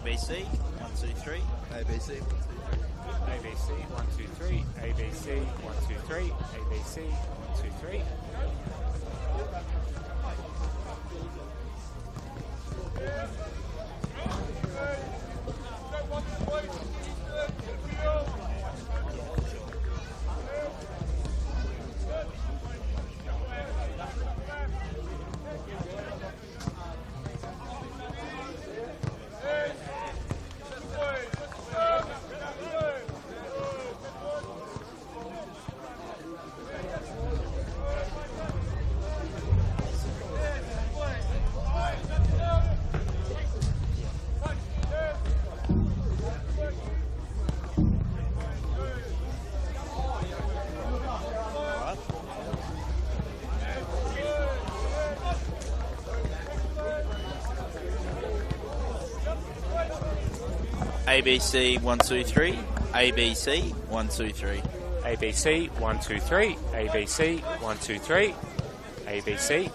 ABC, 1, 2, 3. ABC, 1, 2, 3. ABC, 1, 2, 3. ABC, 1, 2, 3. ABC, 1, 2, 3. ABC, 1, 2, 3. ABC, 1, 2, 3. ABC, 1, 2, 3. ABC, 1, 2, 3. ABC.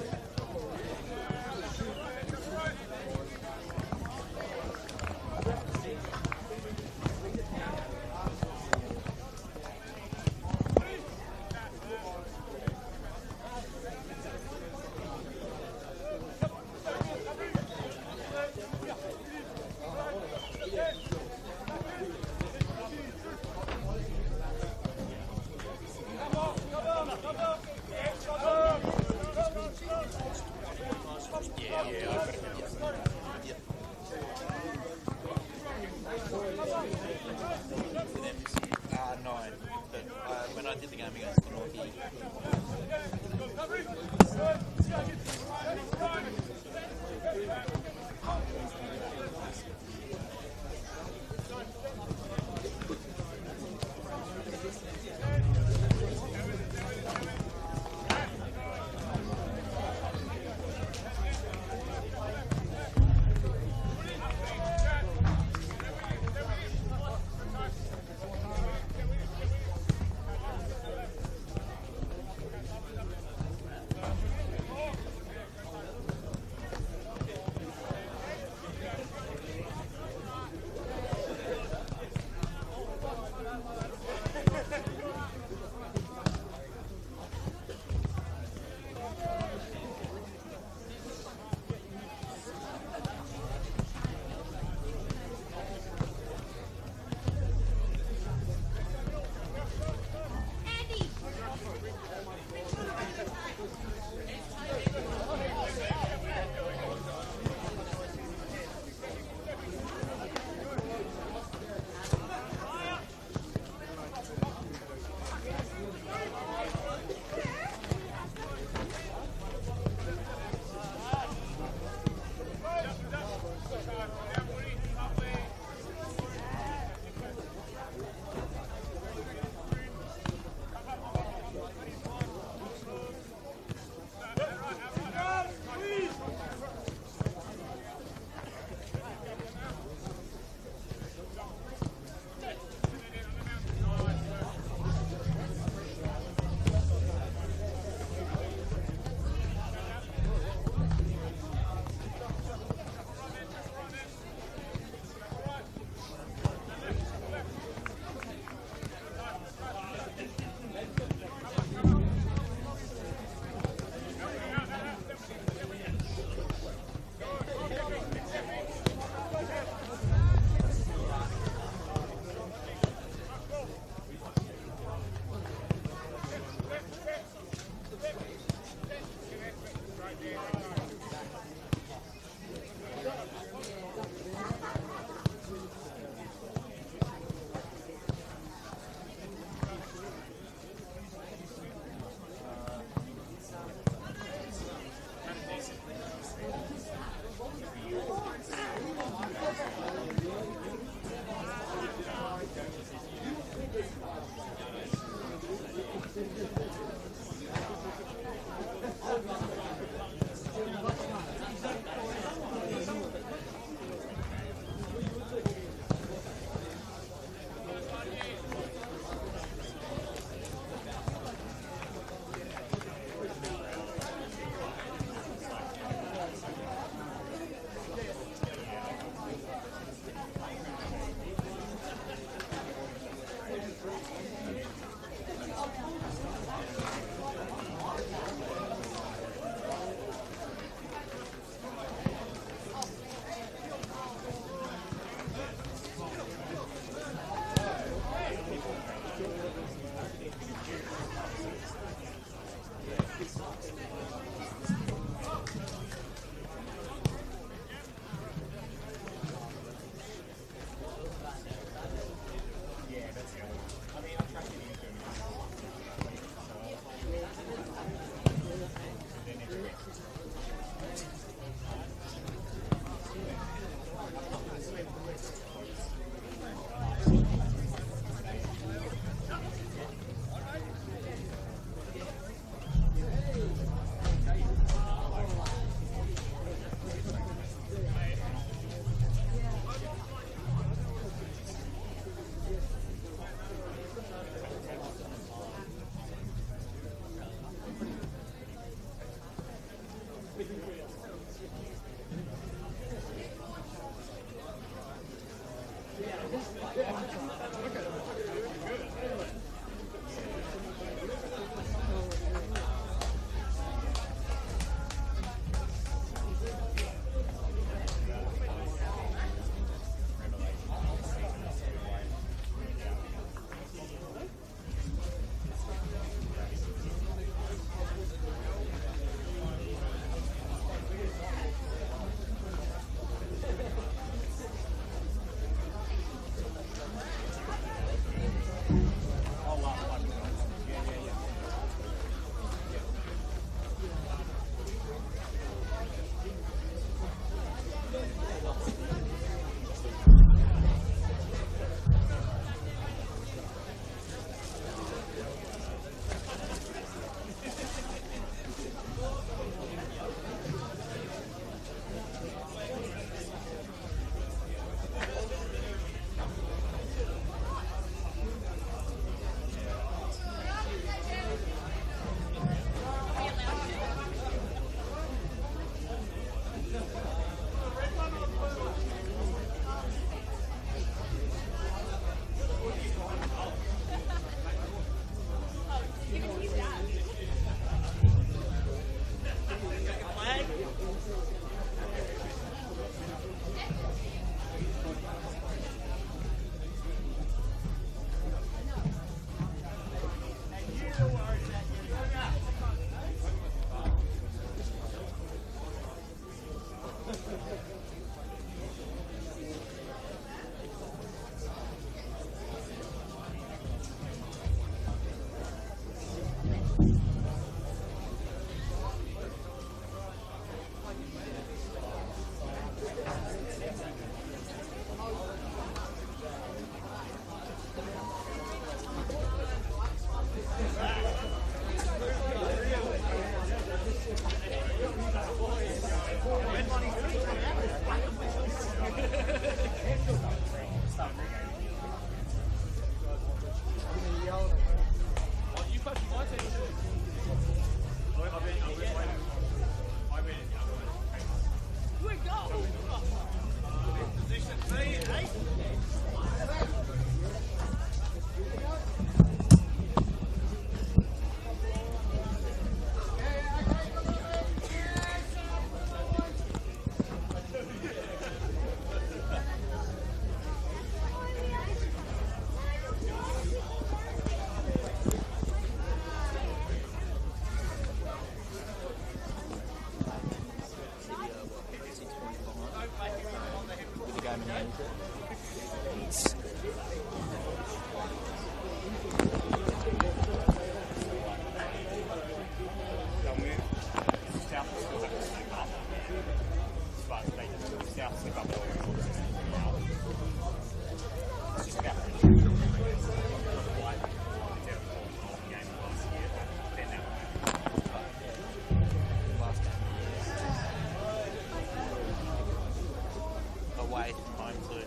Away from home too.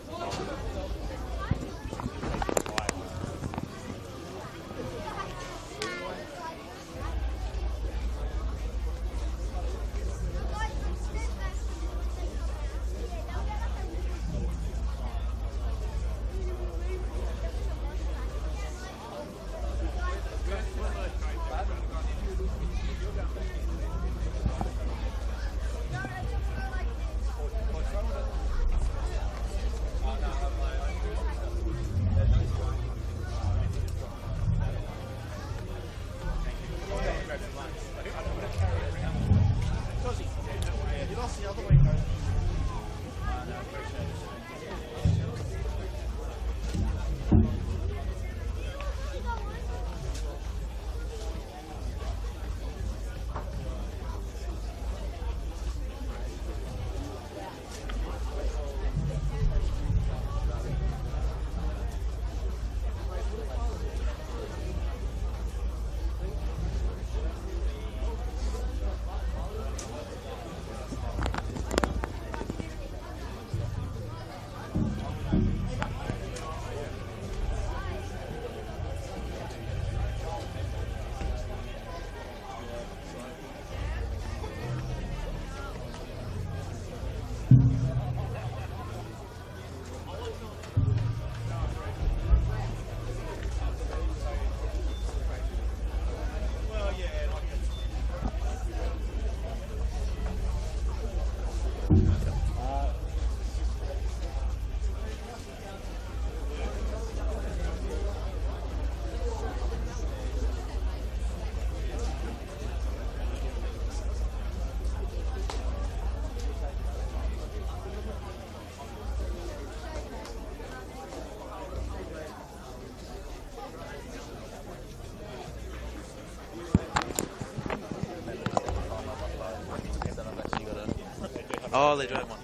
Oh, they do have one.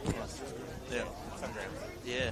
Yeah. Yeah.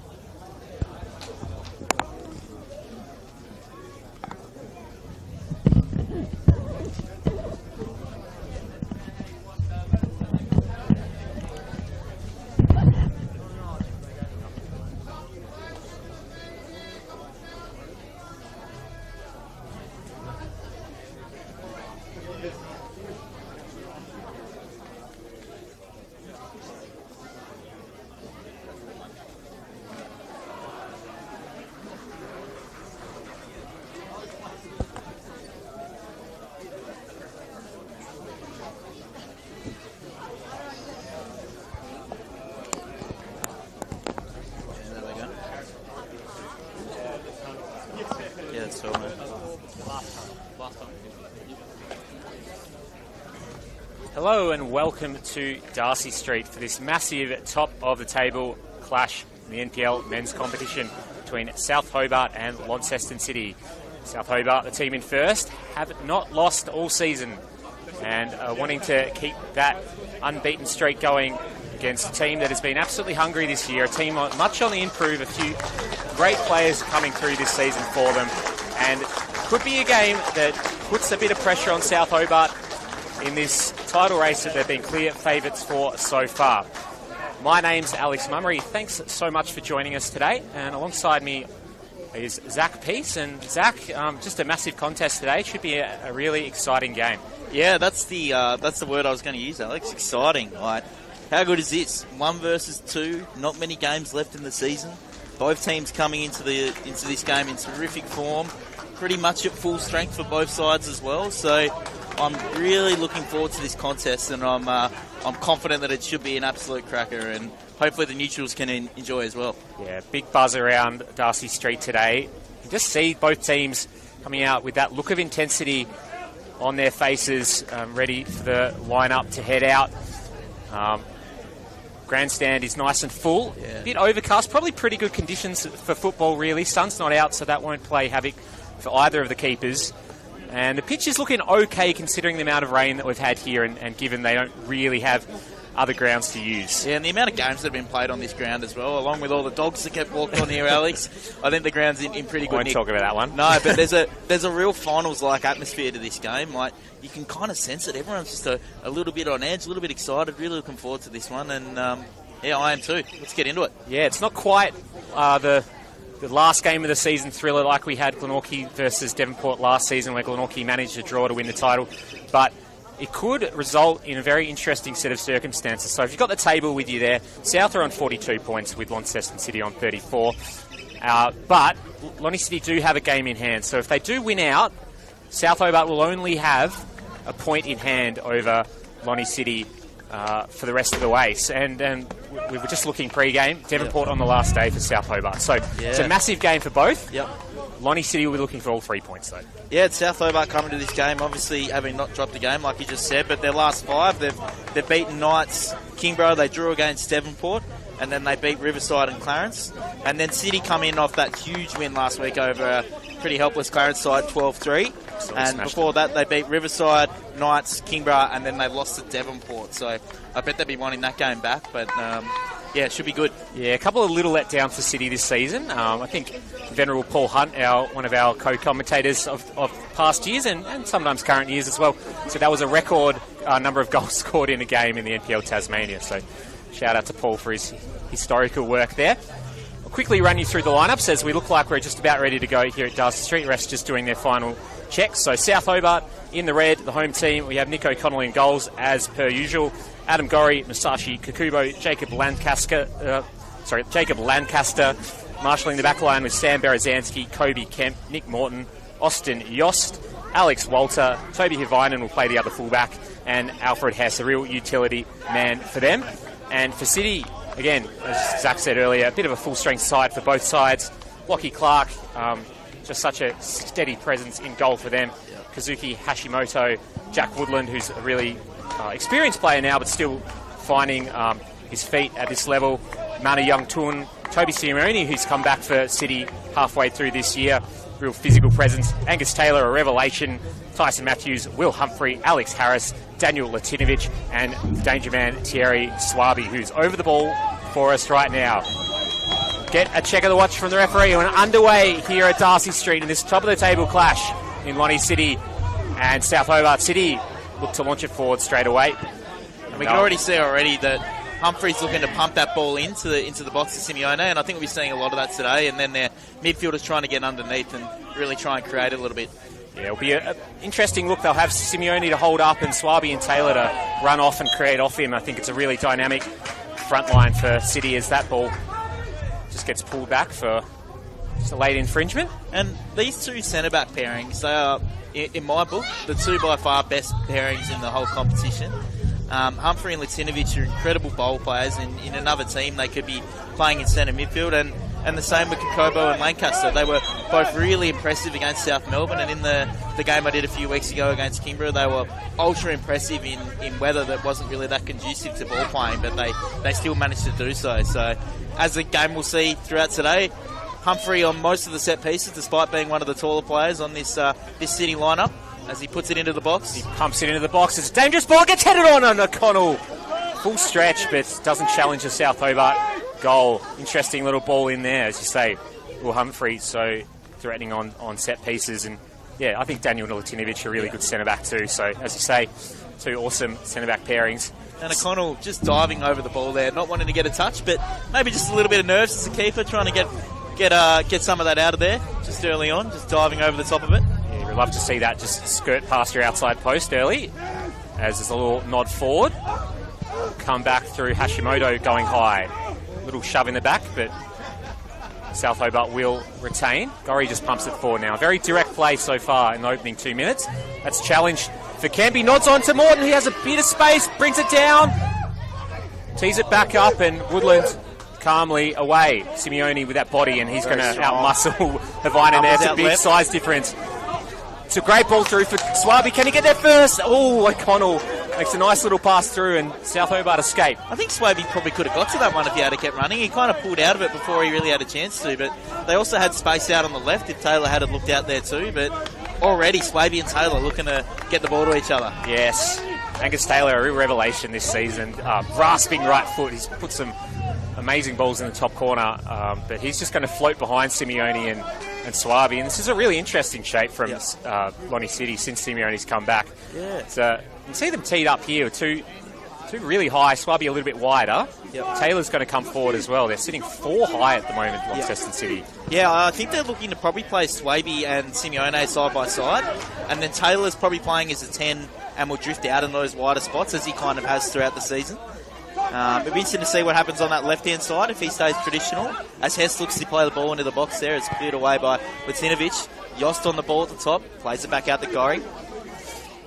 Hello and welcome to Darcy Street for this massive top-of-the-table clash in the NPL men's competition between South Hobart and Launceston City. South Hobart, the team in first, have not lost all season and are wanting to keep that unbeaten streak going against a team that has been absolutely hungry this year, a team much on the improve, a few great players coming through this season for them, and could be a game that puts a bit of pressure on South Hobart in this title race that they've been clear favourites for so far. My name's Alex Mummery. Thanks so much for joining us today. And alongside me is Zach Peace. And Zach, just a massive contest today. Should be a really exciting game. Yeah, that's the word I was going to use, Alex. Exciting. Like, how good is this? 1 versus 2. Not many games left in the season. Both teams coming into this game in terrific form. Pretty much at full strength for both sides as well. So I'm really looking forward to this contest, and I'm confident that it should be an absolute cracker, and hopefully the neutrals can enjoy as well. Yeah, big buzz around Darcy Street today. You can just see both teams coming out with that look of intensity on their faces, ready for the lineup to head out. Grandstand is nice and full. A bit overcast, probably pretty good conditions for football, really. Sun's not out, so that won't play havoc for either of the keepers. And the pitch is looking okay considering the amount of rain that we've had here and given they don't really have other grounds to use. Yeah, and the amount of games that have been played on this ground as well, along with all the dogs that get walked on here, Alex. I think the ground's in pretty good I won't nick. talk about that one. No, but there's a real finals-like atmosphere to this game. Like, you can kind of sense it. Everyone's just a little bit on edge, a little bit excited, really looking forward to this one. And, I am too. Let's get into it. Yeah, it's not quite the last game of the season thriller like we had Glenorchy versus Devonport last season, where Glenorchy managed to draw to win the title. But it could result in a very interesting set of circumstances. So if you've got the table with you there, South are on 42 points with Launceston City on 34. But Lonnie City do have a game in hand. So if they do win out, South Hobart will only have a point in hand over Lonnie City for the rest of the way. And we were just looking pre-game. Devonport on the last day for South Hobart. So it's a massive game for both. Yep. Lonnie City will be looking for all 3 points, though. Yeah, it's South Hobart coming to this game, obviously having not dropped a game, like you just said, but their last 5, they've beaten Knights, Kingborough, they drew against Devonport, and then they beat Riverside and Clarence. And then City come in off that huge win last week over a pretty helpless Clarence side, 12-3. And before that, they beat Riverside, Knights, Kingborough, and then they lost to Devonport. So I bet they'll be wanting that game back, but it should be good. Yeah, a couple of little letdowns for City this season. I think Venerable Paul Hunt, one of our co-commentators of past years and sometimes current years as well, so that was a record number of goals scored in a game in the NPL Tasmania. So shout out to Paul for his historical work there. I'll quickly run you through the lineups as we look like we're just about ready to go here at Darcy Street. Refs just doing their final checks. So South Hobart in the red, the home team. We have Nico Connolly in goals as per usual. Adam Gorry, Masashi Kakubo, Jacob Lancaster, marshalling the back line with Sam Berezanski, Kobe Kemp, Nick Morton, Austin Yost, Alex Walter, Toby Hivinen will play the other fullback, and Alfred Hess, a real utility man for them. And for City, again, as Zach said earlier, a bit of a full-strength side for both sides. Lockie Clark, just such a steady presence in goal for them. Kazuki Hashimoto, Jack Woodland, who's a really experienced player now, but still finding his feet at this level. Mana Young Tun, Toby Simeone, who's come back for City halfway through this year. Real physical presence. Angus Taylor, a revelation. Tyson Matthews, Will Humphrey, Alex Harris, Daniel Latinovic, and danger man Thierry Swaby, who's over the ball for us right now. Get a check of the watch from the referee. We're underway here at Darcy Street in this top-of-the-table clash in Lonnie City and South Hobart City. Look to launch it forward straight away. And we can already see that Humphrey's looking to pump that ball into the box to Simeone, and I think we'll be seeing a lot of that today. And then their midfielders trying to get underneath and really try and create a little bit. Yeah, it'll be an interesting look. They'll have Simeone to hold up and Swaby and Taylor to run off and create off him. I think it's a really dynamic front line for City as that ball just gets pulled back for just a late infringement. And these two centre-back pairings, they are, in my book, the two by far best pairings in the whole competition. Humphrey and Latinovic are incredible bowl players, and in another team they could be playing in centre midfield, and the same with Kokobo and Lancaster. They were both really impressive against South Melbourne, and in the game I did a few weeks ago against Kingborough, they were ultra impressive in weather that wasn't really that conducive to ball playing, but they still managed to do so. So as the game we'll see throughout today, Humphrey on most of the set pieces, despite being one of the taller players on this City lineup, as he puts it into the box. He pumps it into the box. It's a dangerous ball. Gets headed on O'Connell. Full stretch, but doesn't challenge the South Hobart goal. Interesting little ball in there, as you say. Will Humphrey, so threatening on set pieces. And, yeah, I think Daniel Latinovic a really good centre-back too. So, as you say, two awesome centre-back pairings. And O'Connell just diving over the ball there, not wanting to get a touch, but maybe just a little bit of nerves as a keeper, trying to get some of that out of there just early on, just diving over the top of it. Yeah, we'd love to see that just skirt past your outside post early, as there's a little nod forward. Come back through Hashimoto going high. Little shove in the back, but South Hobart will retain. Gorry just pumps it forward now. Very direct play so far in the opening 2 minutes. That's challenged for Kemp. Nods on to Morton. He has a bit of space, brings it down, tees it back up, and Woodland calmly away. Simeone with that body, and he's going to outmuscle Hivinen there. It's a big size difference. It's a great ball through for Swaby. Can he get there first? Oh, O'Connell Makes a nice little pass through, and South Hobart escape. I think Swaby probably could have got to that one if he had kept running. He kind of pulled out of it before he really had a chance to, but they also had space out on the left if Taylor had looked out there too. But already Swaby and Taylor looking to get the ball to each other. Yes. Angus Taylor, a real revelation this season. Rasping right foot. He's put some amazing balls in the top corner, but he's just going to float behind Simeone and Swaby. And this is a really interesting shape from Lonnie City since Simeone's come back. Yeah. So you can see them teed up here with two really high, Swaby a little bit wider. Yep. Taylor's going to come forward as well. They're sitting 4 high at the moment, Launceston City. Yeah, I think they're looking to probably play Swaby and Simeone side by side, and then Taylor's probably playing as a 10 and will drift out in those wider spots as he kind of has throughout the season. It'll be interesting to see what happens on that left-hand side if he stays traditional. As Hess looks to play the ball into the box there, it's cleared away by Latinovic. Yost on the ball at the top, plays it back out to Gorry.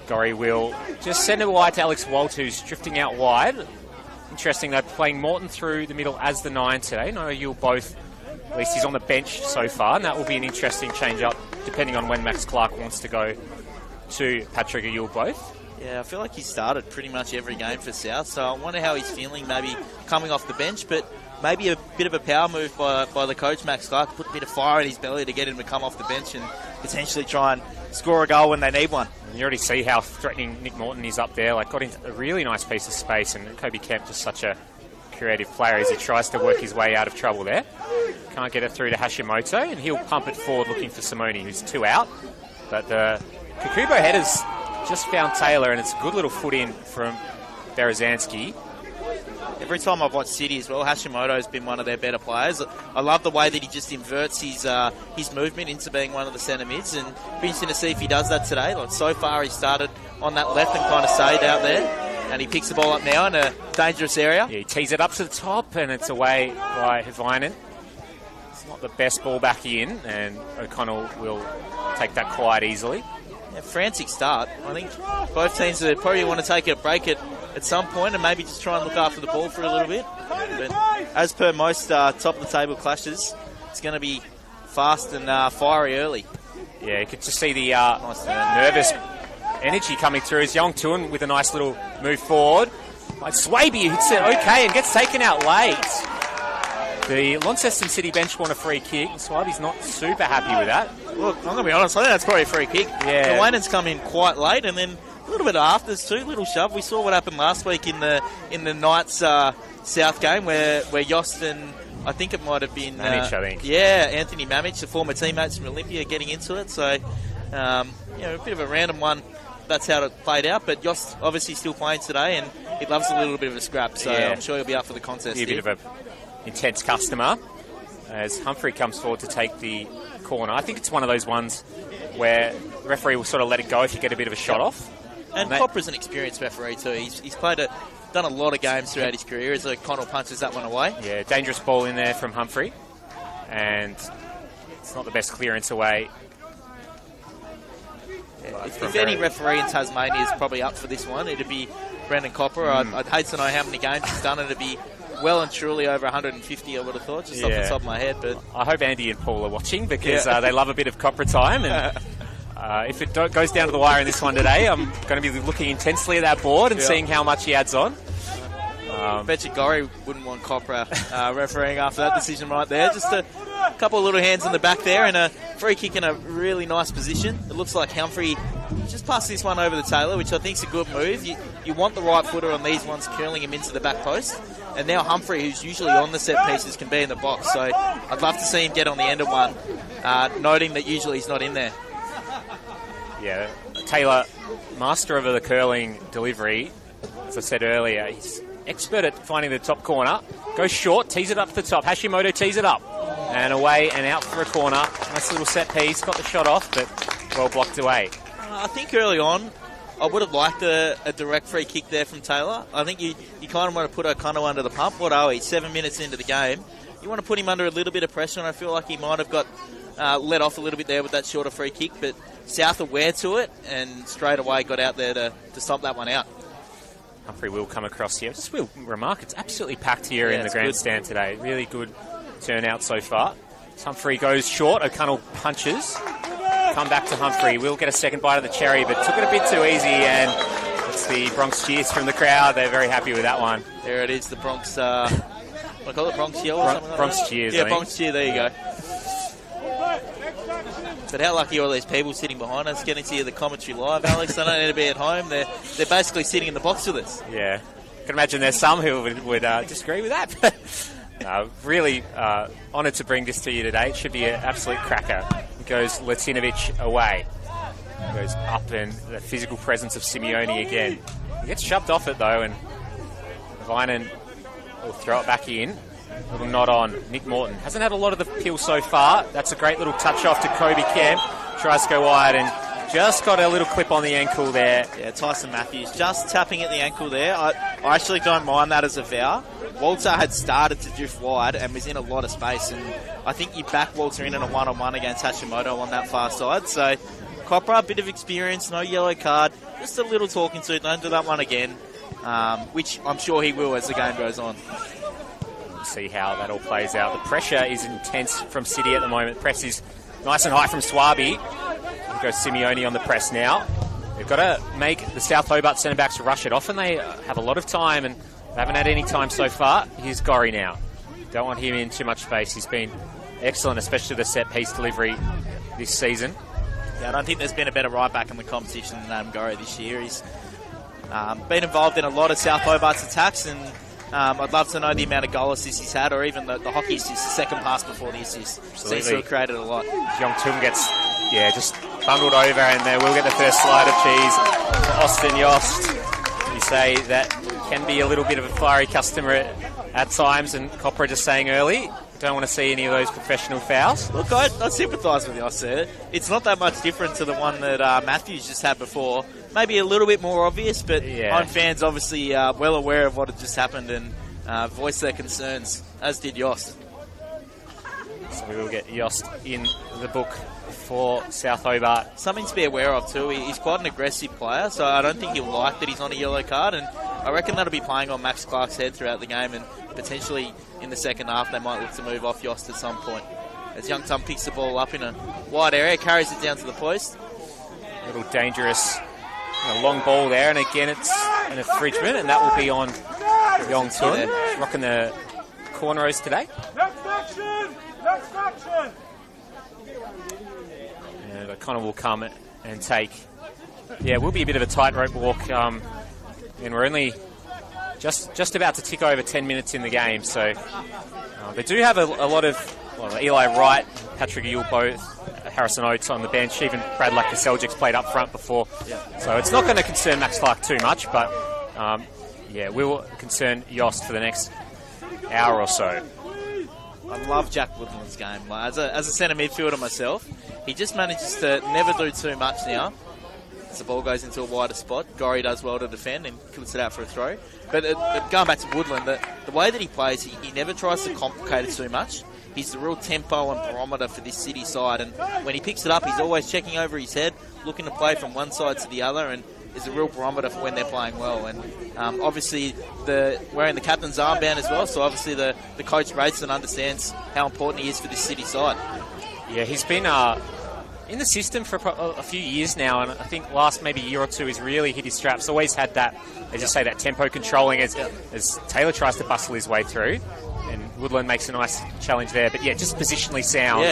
Gorry will just send it wide to Alex Walt, who's drifting out wide. Interesting, they're playing Morton through the middle as the 9 today. No, you'll both, at least he's on the bench so far, and that will be an interesting change-up depending on when Max Clark wants to go to Patrick Ayul both. Yeah, I feel like he started pretty much every game for South, so I wonder how he's feeling maybe coming off the bench, but maybe a bit of a power move by the coach, Max Clark, put a bit of fire in his belly to get him to come off the bench and potentially try and score a goal when they need one. And you already see how threatening Nick Morton is up there, got into a really nice piece of space, and Kobe Kemp just such a creative player as he tries to work his way out of trouble there. Can't get it through to Hashimoto, and he'll pump it forward looking for Simone, who's 2 out. But the Kukubo headers just found Taylor, and it's a good little foot in from Berezanski. Every time I've watched City as well, Hashimoto's been one of their better players. I love the way that he just inverts his movement into being one of the centre mids, and it'll be interesting to see if he does that today. So far he started on that left and kind of stayed out there, and he picks the ball up now in a dangerous area. Yeah, he tees it up to the top, and it's away by Havainen. It's not the best ball back in, and O'Connell will take that quite easily. Yeah, frantic start. I think both teams probably want to take a break at some point and maybe just try and look after the ball for a little bit. But as per most top-of-the-table clashes, it's going to be fast and fiery early. Yeah, you could just see the nervous energy coming through as Young Tuan with a nice little move forward. Like Swaby hits it okay and gets taken out late. The Launceston City bench want a free kick. Swaby's not super happy with that. Look, I'm going to be honest, I think that's probably a free kick. Yeah. Kawainen's come in quite late, and then a little bit afters too, little shove. We saw what happened last week in the Knights South game where Yost and I think it might have been Mamich, I think. Yeah, Anthony Mamich, the former teammates from Olympia, getting into it. So a bit of a random one. That's how it played out. But Yost obviously still playing today, and he loves a little bit of a scrap. So yeah. I'm sure he'll be up for the contest. He'll be a bit of an intense customer as Humphrey comes forward to take the corner. I think it's one of those ones where the referee will sort of let it go if you get a bit of a shot off. And Copper's an experienced referee too. He's done a lot of games throughout his career as O'Connell punches that one away. Yeah, dangerous ball in there from Humphrey. And it's not the best clearance away. Yeah, if any referee in Tasmania is probably up for this one, it'd be Brendan Copper. I'd hate to know how many games he's done. It'd be well and truly over 150, I would have thought, just off the top of my head. But I hope Andy and Paul are watching because they love a bit of Copper time. And if it goes down to the wire in this one today, I'm going to be looking intensely at that board and seeing how much he adds on. I bet you Gorry wouldn't want Copra refereeing after that decision right there. Just a couple of little hands in the back there and a free kick in a really nice position. It looks like Humphrey just passed this one over the Taylor, which I think is a good move. You want the right footer on these ones, curling him into the back post. And now Humphrey, who's usually on the set pieces, can be in the box. So I'd love to see him get on the end of one, noting that usually he's not in there. Yeah, Taylor, master of the curling delivery. As I said earlier, he's expert at finding the top corner. Goes short, tees it up to the top. Hashimoto tees it up. And away and out for a corner. Nice little set piece. Got the shot off, but well blocked away. I think early on, I would have liked a direct free kick there from Taylor. I think you kind of want to put O'Connell under the pump. What are we, 7 minutes into the game? You want to put him under a little bit of pressure, and I feel like he might have got let off a little bit there with that shorter free kick, but South aware to it and straight away got out there to stomp that one out. Humphrey will come across here. Just will remark, it's absolutely packed here in the grandstand today. Really good turnout so far. Humphrey goes short, O'Connell punches. Come back to Humphrey. We'll get a second bite of the cherry, but took it a bit too easy, and it's the Bronx cheers from the crowd. They're very happy with that one. There it is, the Bronx, what do I call it, Bronx yell or something like Bronx that? cheers, Yeah, I think. Bronx cheer, there you go. But how lucky all these people sitting behind us getting to hear the commentary live, Alex. They don't need to be at home. They're basically sitting in the box with us. Yeah. I can imagine there's some who would disagree with that. Really honoured to bring this to you today. It should be an absolute cracker. It goes Latinovic away. Goes up, and the physical presence of Simeone again. He gets shoved off it though, and Vinan will throw it back in. A little nod on Nick Morton. Hasn't had a lot of the peel so far. That's a great little touch off to Kobe Kemp. Tries to go wide and just got a little clip on the ankle there. Yeah, Tyson Matthews just tapping at the ankle there. I actually don't mind that as a foul. Walter had started to drift wide and was in a lot of space, and I think you back Walter in a one-on-one against Hashimoto on that far side. So Copra, a bit of experience, no yellow card, just a little talking to. Don't do that one again, which I'm sure he will as the game goes on. See how that all plays out. The pressure is intense from City at the moment. The press is nice and high from Swaby. Here goes Simeone on the press now. They've got to make the South Hobart centre-backs rush it off, and they have a lot of time, and they haven't had any time so far. Here's Gorry now. Don't want him in too much space. He's been excellent, especially the set-piece delivery this season. Yeah, I don't think there's been a better right-back in the competition than Adam Gorry this year. He's been involved in a lot of South Hobart's attacks, and I'd love to know the amount of goal assists he's had, or even the hockey assists, the second pass before the assist. Seems to have created a lot. Young Tum gets, just bundled over, and they will get the first slide of cheese for Austin Yost. You say that can be a little bit of a fiery customer at times, and Copra just saying early, don't want to see any of those professional fouls. Look, I sympathise with Yost there. It's not that much different to the one that Matthews just had before. Maybe a little bit more obvious, but home fans obviously well aware of what had just happened and voiced their concerns, as did Yost. So we will get Yost in the book for South Hobart. Something to be aware of too, he's quite an aggressive player, so I don't think he'll like that he's on a yellow card, and I reckon that'll be playing on Max Clark's head throughout the game, and potentially in the second half they might look to move off Yost at some point. As Young Tum picks the ball up in a wide area, carries it down to the post. A little dangerous, a long ball there, and again it's an infringement, and that will be on Young Tum. Rocking the cornrows today. Next action! Next action! And O'Connor will come and take. Yeah, it will be a bit of a tightrope walk, and we're only just about to tick over 10 minutes in the game, so they do have a lot of Eli Wright, Patrick Ewell both, Harrison Oates on the bench, even Brad Lackaseljic's played up front before. So it's not going to concern Max Clark too much, but will concern Yost for the next hour or so. I love Jack Woodland's game. As a centre midfielder myself, he just manages to never do too much now. As the ball goes into a wider spot, Gorry does well to defend and puts it out for a throw. But going back to Woodland, the way that he plays, he never tries to complicate it too much. He's the real tempo and barometer for this City side, and when he picks it up, he's always checking over his head, looking to play from one side to the other, and is a real barometer for when they're playing well. And obviously, wearing the captain's armband as well, so obviously the coach rates and understands how important he is for this City side. Yeah, he's been in the system for a few years now, and I think last maybe year or two he's really hit his straps. Always had that, as you say, that tempo controlling as Taylor tries to bustle his way through, and Woodland makes a nice challenge there. But just positionally sound.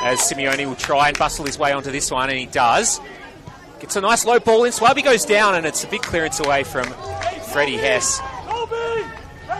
As Simeone will try and bustle his way onto this one, and he does. Gets a nice low ball in. Swaby goes down, and it's a big clearance away from Freddie Hess.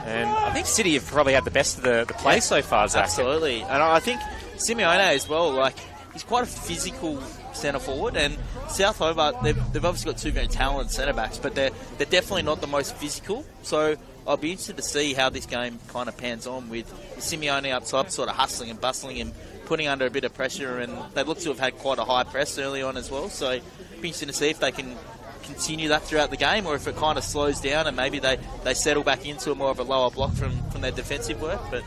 And I think City have probably had the best of the play so far, Zach. Absolutely. And I think Simeone as well, he's quite a physical centre forward, and South Hobart, they've obviously got two very talented centre backs, but they're definitely not the most physical. So I'll be interested to see how this game kind of pans on with Simeone up top, sort of hustling and bustling and putting under a bit of pressure, and they look to have had quite a high press early on as well. So it'll be interesting to see if they can continue that throughout the game, or if it kind of slows down and maybe they settle back into a more of a lower block from their defensive work. But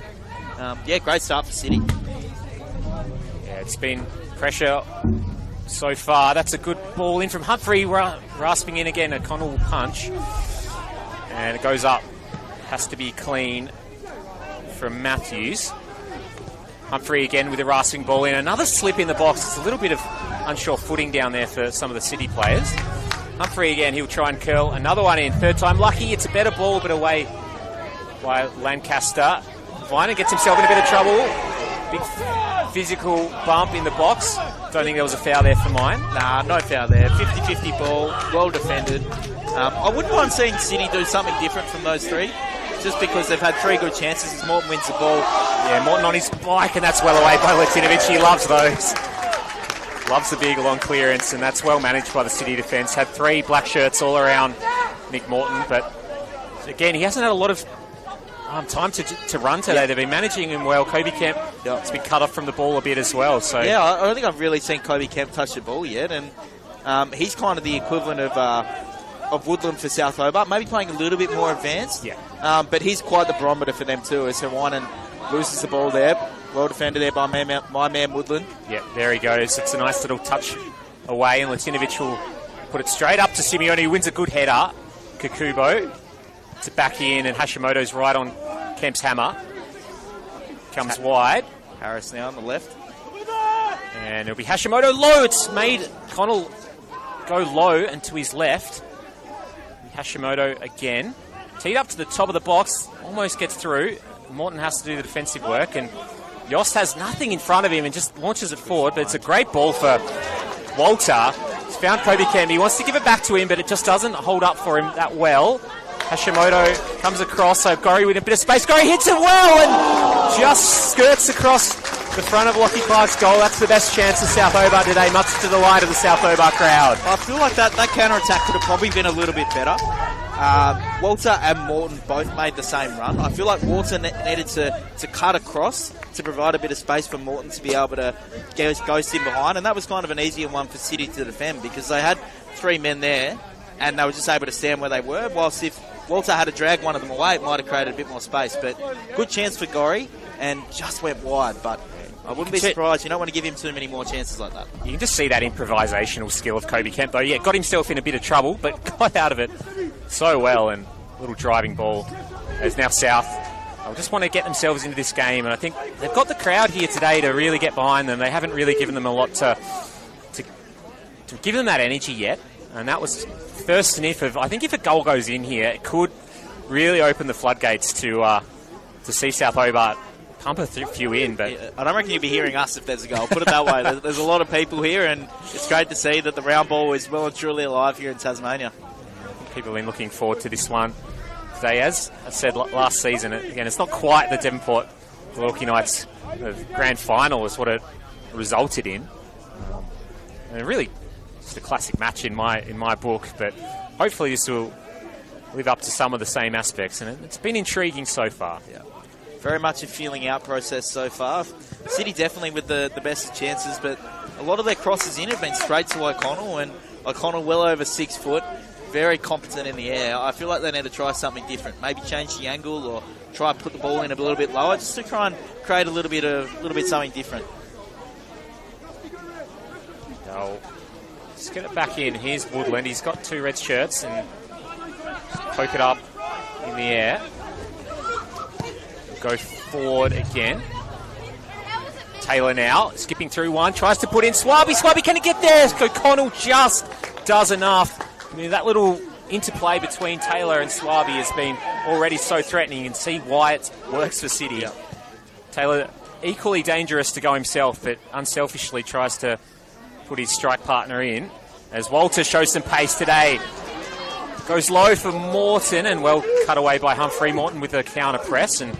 great start for City. It's been pressure so far. That's a good ball in from Humphrey, rasping in again. A Connell punch, and it goes up. Has to be clean from Matthews. Humphrey again with a rasping ball in. Another slip in the box. It's a little bit of unsure footing down there for some of the City players. Humphrey again, he'll try and curl another one in. Third time lucky, it's a better ball, but away by Lancaster. Viner gets himself in a bit of trouble. Big physical bump in the box. Don't think there was a foul there for mine. Nah, no foul there. 50-50 ball, well defended. I wouldn't mind seeing City do something different from those three, just because they've had 3 good chances as Morton wins the ball. Yeah, Morton on his bike, and that's well away by Latinovic. He loves those. Loves the big long clearance, and that's well managed by the City defence. Had 3 black shirts all around Nick Morton, but again, he hasn't had a lot of time to run today. They've been managing him well. Kobe Kemp has been cut off from the ball a bit as well. So yeah, I don't think I've really seen Kobe Kemp touch the ball yet, and he's kind of the equivalent of Woodland for South Hobart, maybe playing a little bit more advanced. Yeah. But he's quite the barometer for them too, as Hawaiian loses the ball there. Well defended there by my man Woodland. Yeah, there he goes. It's a nice little touch away, and Latinovic will put it straight up to Simeone, who wins a good header. Kakubo to back in, and Hashimoto's right on Kemp's hammer. Comes wide. Harris now on the left. And it'll be Hashimoto low. It's made Connell go low and to his left. Hashimoto again. Teed up to the top of the box. Almost gets through. Morton has to do the defensive work, and Yost has nothing in front of him and just launches it forward, but it's a great ball for Walter. He's found Kobe Kemp. He wants to give it back to him, but it just doesn't hold up for him that well. Hashimoto comes across, so Gorry with a bit of space. Gorry hits it well and just skirts across the front of Lockie Clark's goal. That's the best chance of South Hobart today, much to the delight of the South Hobart crowd. I feel like that counter-attack could have probably been a little bit better. Walter and Morton both made the same run. I feel like Walter needed to cut across to provide a bit of space for Morton to be able to ghost in behind, and that was kind of an easier one for City to defend because they had 3 men there and they were just able to stand where they were, whilst if Walter had to drag one of them away, it might have created a bit more space. But good chance for Gorry, and just went wide, but I wouldn't be surprised. You don't want to give him too many more chances like that. You can just see that improvisational skill of Kobe Kemp, though. Yeah, got himself in a bit of trouble, but got out of it so well, and a little driving ball as now South. I just want to get themselves into this game, and I think they've got the crowd here today to really get behind them. They haven't really given them a lot to give them that energy yet, and that was first sniff of, I think if a goal goes in here, it could really open the floodgates to see South Hobart pump a few in. But I don't reckon you'll be hearing us if there's a goal. Put it that way. There's a lot of people here, and it's great to see that the round ball is well and truly alive here in Tasmania. People have been looking forward to this one today. As I said last season, again, it's not quite the Devonport Wilkie Knights grand final is what it resulted in. And really just a classic match in my book, but hopefully this will live up to some of the same aspects, and it's been intriguing so far. Yeah. Very much a feeling out process so far. City definitely with the best of chances, but a lot of their crosses in have been straight to O'Connell, and O'Connell well over 6 foot, very competent in the air. I feel like they need to try something different, maybe change the angle or try and put the ball in a little bit lower, just to try and create a little bit something different. They'll just get it back in. Here's Woodland. He's got 2 red shirts and poke it up in the air. Go forward again. Taylor now skipping through one, tries to put in Swaby. Swaby, can he get there? O'Connell just does enough. I mean, that little interplay between Taylor and Swaby has been already so threatening, and see why it works for City. Yep. Taylor equally dangerous to go himself, but unselfishly tries to put his strike partner in. As Walter shows some pace today. Goes low for Morton, and well cut away by Humphrey. Morton with a counter press, and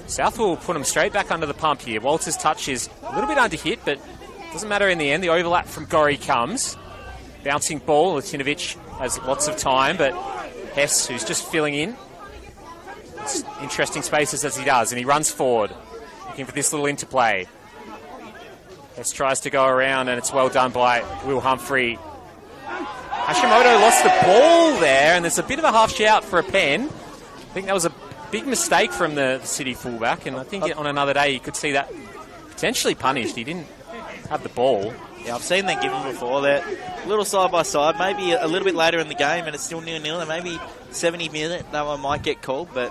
South will put him straight back under the pump here. Walter's touch is a little bit under hit, but doesn't matter in the end. The overlap from Gorry comes. Bouncing ball. Latinovic has lots of time, but Hess, who's just filling in. It's interesting spaces as he does, and he runs forward, looking for this little interplay. Hess tries to go around, and it's well done by Will Humphrey. Hashimoto lost the ball there, and there's a bit of a half shout for a pen. I think that was a big mistake from the City fullback, and I think on another day you could see that potentially punished. He didn't have the ball. Yeah, I've seen that given before. They're a little side by side, maybe a little bit later in the game, and it's still 0-0, and maybe 70 minutes that one might get called, but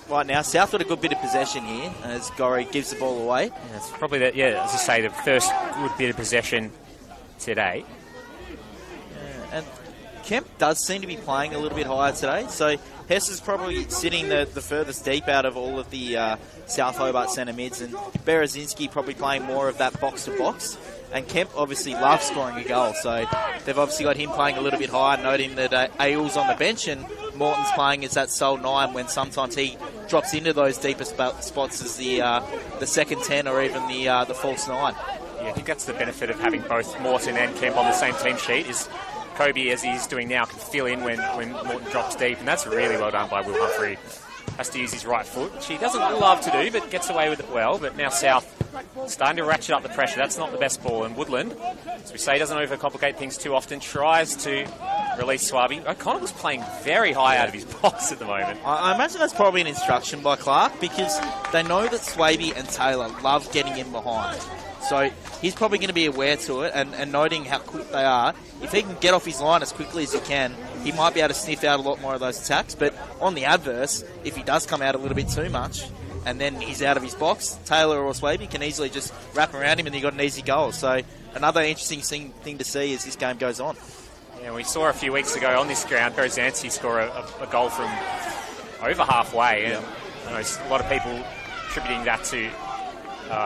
right now South got a good bit of possession here as Gorry gives the ball away. Yeah, it's probably that. Yeah, as I say, the first good bit of possession today. And Kemp does seem to be playing a little bit higher today, so Hess is probably sitting the furthest deep out of all of the South Hobart centre mids, and Berezinski probably playing more of that box-to-box. And Kemp obviously loves scoring a goal, so they've obviously got him playing a little bit higher, noting that Ailes on the bench and Morton's playing as that sole 9 when sometimes he drops into those deeper spots as the second 10 or even the false 9. Yeah, I think that's the benefit of having both Morton and Kemp on the same team sheet is Kobe, as he's doing now, can fill in when Morton drops deep, and that's really well done by Will Humphrey. Has to use his right foot, which he doesn't love to do, but gets away with it well. But now South starting to ratchet up the pressure. That's not the best ball. And Woodland, as we say, doesn't overcomplicate things too often, tries to release Swaby. O'Connell was playing very high out of his box at the moment. I imagine that's probably an instruction by Clark, because they know that Swaby and Taylor love getting in behind. So he's probably going to be aware to it, and noting how quick they are. If he can get off his line as quickly as he can, he might be able to sniff out a lot more of those attacks. But on the adverse, if he does come out a little bit too much, and then he's out of his box, Taylor or Swaby can easily just wrap around him and you've got an easy goal. So another interesting thing to see as this game goes on. Yeah, we saw a few weeks ago on this ground, Berezinski score a goal from over halfway. And I know a lot of people attributing that to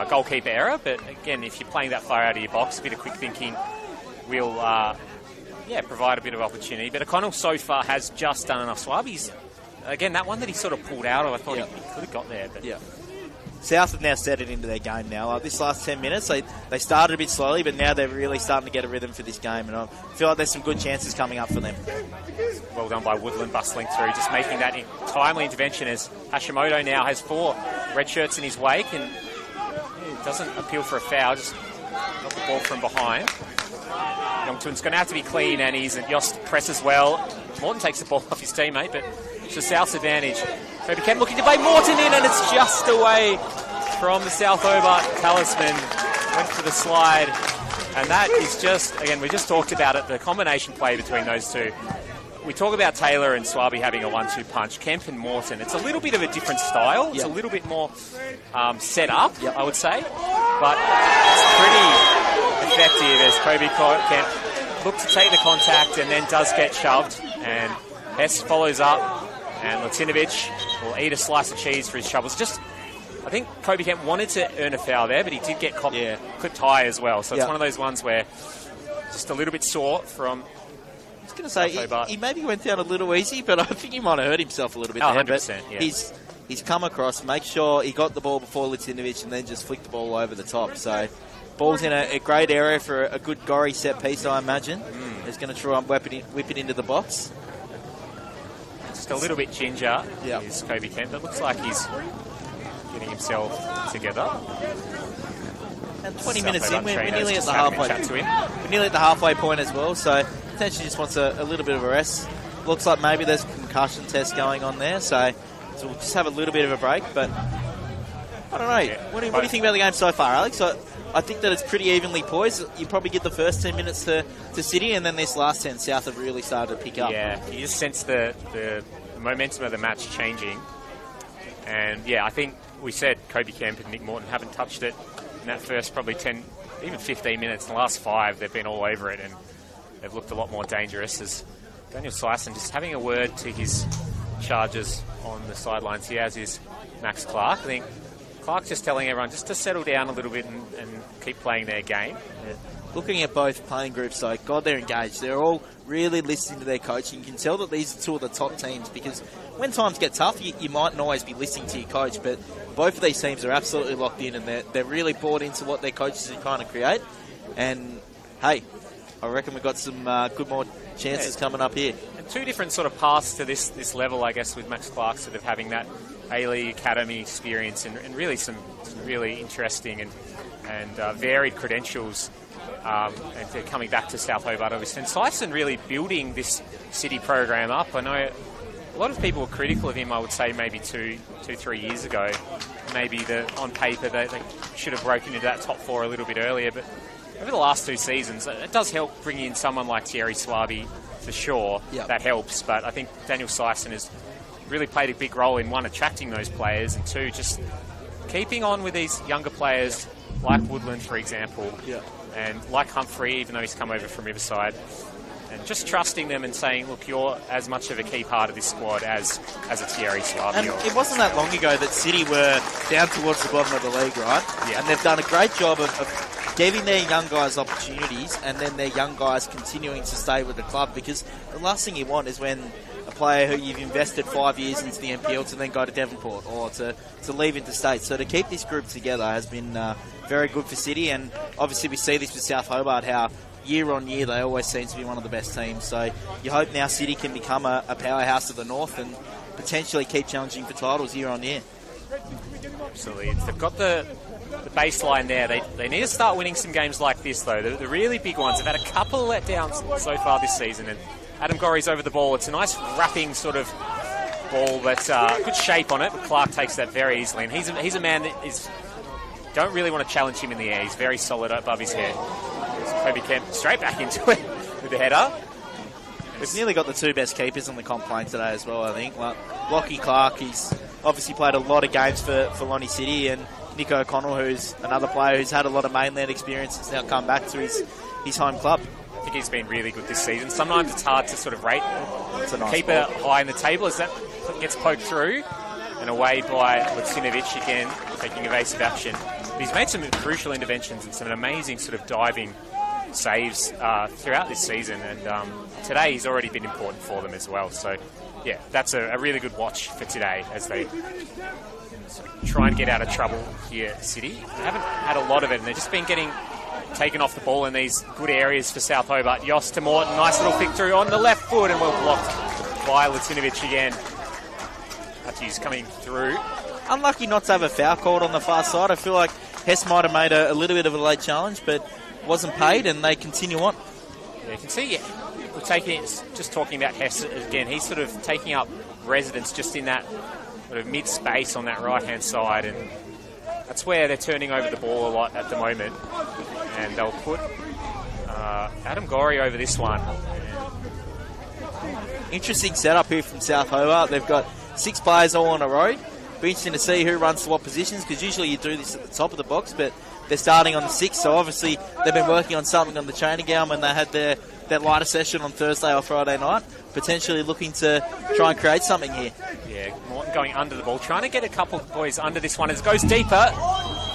goalkeeper error, but again, if you're playing that far out of your box, a bit of quick thinking will provide a bit of opportunity. But O'Connell so far has just done enough. Swaby's, again, that one that he sort of pulled out of, I thought he could have got there. But South have now set it into their game now. This last 10 minutes, they started a bit slowly, but now they're really starting to get a rhythm for this game, and I feel like there's some good chances coming up for them. Well done by Woodland, bustling through, just making that timely intervention as Hashimoto now has 4 red shirts in his wake, and doesn't appeal for a foul, just got the ball from behind. Youngtun's going to have to be clean, and Yost presses well. Morton takes the ball off his teammate, but it's the South's advantage. Kobe Kemp looking to play Morton in, and it's just away from the South Hobart talisman. Went for the slide, and that is just, again, we just talked about it, the combination play between those two. We talk about Taylor and Swaby having a 1-2 punch. Kemp and Morton, it's a little bit of a different style. It's a little bit more set up, I would say. But it's pretty effective as Kobe Kemp looked to take the contact and then does get shoved. And Hess follows up, and Latinovic will eat a slice of cheese for his troubles. I think Kobe Kemp wanted to earn a foul there, but he did get clipped high as well. So it's one of those ones where just a little bit sore from... I was going to say, he maybe went down a little easy, but I think he might have hurt himself a little bit there. 100%, but he's come across, make sure he got the ball before Latinovic and then just flicked the ball over the top. So ball's in a great area for a good Gorry set piece, I imagine. He's going to try and whip it into the box. Just a little bit ginger is Kobe Kemp. It looks like he's getting himself together. And 20 minutes in, we're nearly at the halfway. We're nearly at the halfway point as well, so potentially just wants a little bit of a rest. Looks like maybe there's a concussion test going on there, so we'll just have a little bit of a break. But I don't know. Yeah. What do you think about the game so far, Alex? I think that it's pretty evenly poised. You probably get the first 10 minutes to City, and then this last 10, South have really started to pick up. Yeah, you just sense the momentum of the match changing. And I think we said Kobe Kemp and Nick Morton haven't touched it in that first probably 10, even 15 minutes. In the last 5, they've been all over it, and they've looked a lot more dangerous. As Daniel Slyson just having a word to his charges on the sidelines here, as is Max Clark. I think Clark's just telling everyone just to settle down a little bit and keep playing their game. Yeah. Looking at both playing groups, though, God, they're engaged. They're all really listening to their coach. You can tell that these are 2 of the top teams, because when times get tough, you mightn't always be listening to your coach, but both of these teams are absolutely locked in, and they're really bought into what their coaches are trying to create. And, hey, I reckon we've got some good more chances coming up here. And 2 different sort of paths to this level, I guess, with Max Clark sort of having that A-League Academy experience and really some really interesting and varied credentials. And they're coming back to South Hobart, obviously. And Slyson really building this City program up. I know a lot of people were critical of him, I would say, maybe 2-3 years ago. Maybe on paper they should have broken into that top 4 a little bit earlier. But over the last 2 seasons, it does help bring in someone like Thierry Swaby, for sure. Yep. That helps. But I think Daniel Slyson has really played a big role in, 1, attracting those players, and 2, just keeping on with these younger players like Woodland, for example. Yeah. And like Humphrey, even though he's come over from Riverside. and just trusting them and saying, look, you're as much of a key part of this squad as a Thierry Swaby. And it wasn't that long ago that City were down towards the bottom of the league, right? Yeah. And they've done a great job of giving their young guys opportunities, and then their young guys continuing to stay with the club, because the last thing you want is when a player who you've invested 5 years into the NPL to then go to Devonport or to leave interstate. So to keep this group together has been very good for City, and obviously we see this with South Hobart, how year on year they always seem to be one of the best teams. So you hope now City can become a powerhouse of the north and potentially keep challenging for titles year on year. Absolutely. They've got the baseline there. They need to start winning some games like this, though. The really big ones. They've had a couple of letdowns so far this season, and Adam Gorry's over the ball. It's a nice wrapping sort of ball, but good shape on it, but Clark takes that very easily. And he's a man that is... Don't really want to challenge him in the air. He's very solid above his head. Kobe Kemp straight back into it with the header. We've nearly got the two best keepers on the comp playing today as well, I think. Like, Lockie Clark, he's obviously played a lot of games for Lonnie City, and Nick O'Connell, who's another player who's had a lot of mainland experience, has now come back to his home club. I think he's been really good this season. Sometimes it's hard to sort of rate. It's a nice keeper ball. high in the table as that gets poked through, and away by Lacinovic again, taking evasive action. But he's made some crucial interventions and some amazing sort of diving saves throughout this season, and today he's already been important for them as well. So, yeah, that's a really good watch for today as they sort of try and get out of trouble here at City. They haven't had a lot of it, and they've just been getting taken off the ball in these good areas for South Hobart. Yoss to Morton, nice little flick through on the left foot, and well blocked by Lacinovic again. Matthews coming through. Unlucky not to have a foul called on the far side. I feel like Hess might have made a little bit of a late challenge, but wasn't paid, and they continue on. Yeah, you can see we're just talking about Hess again. He's sort of taking up residence just in that sort of mid space on that right hand side, and that's where they're turning over the ball a lot at the moment. And they'll put Adam Gorry over this one. Interesting setup here from South Hobart. They've got 6 players all on a row. Be interesting to see who runs to what positions, because usually you do this at the top of the box, but they're starting on the 6, so obviously they've been working on something on the training ground when they had their lighter session on Thursday or Friday night, potentially looking to try and create something here. Yeah, Morton going under the ball, trying to get a couple of boys under this one as it goes deeper.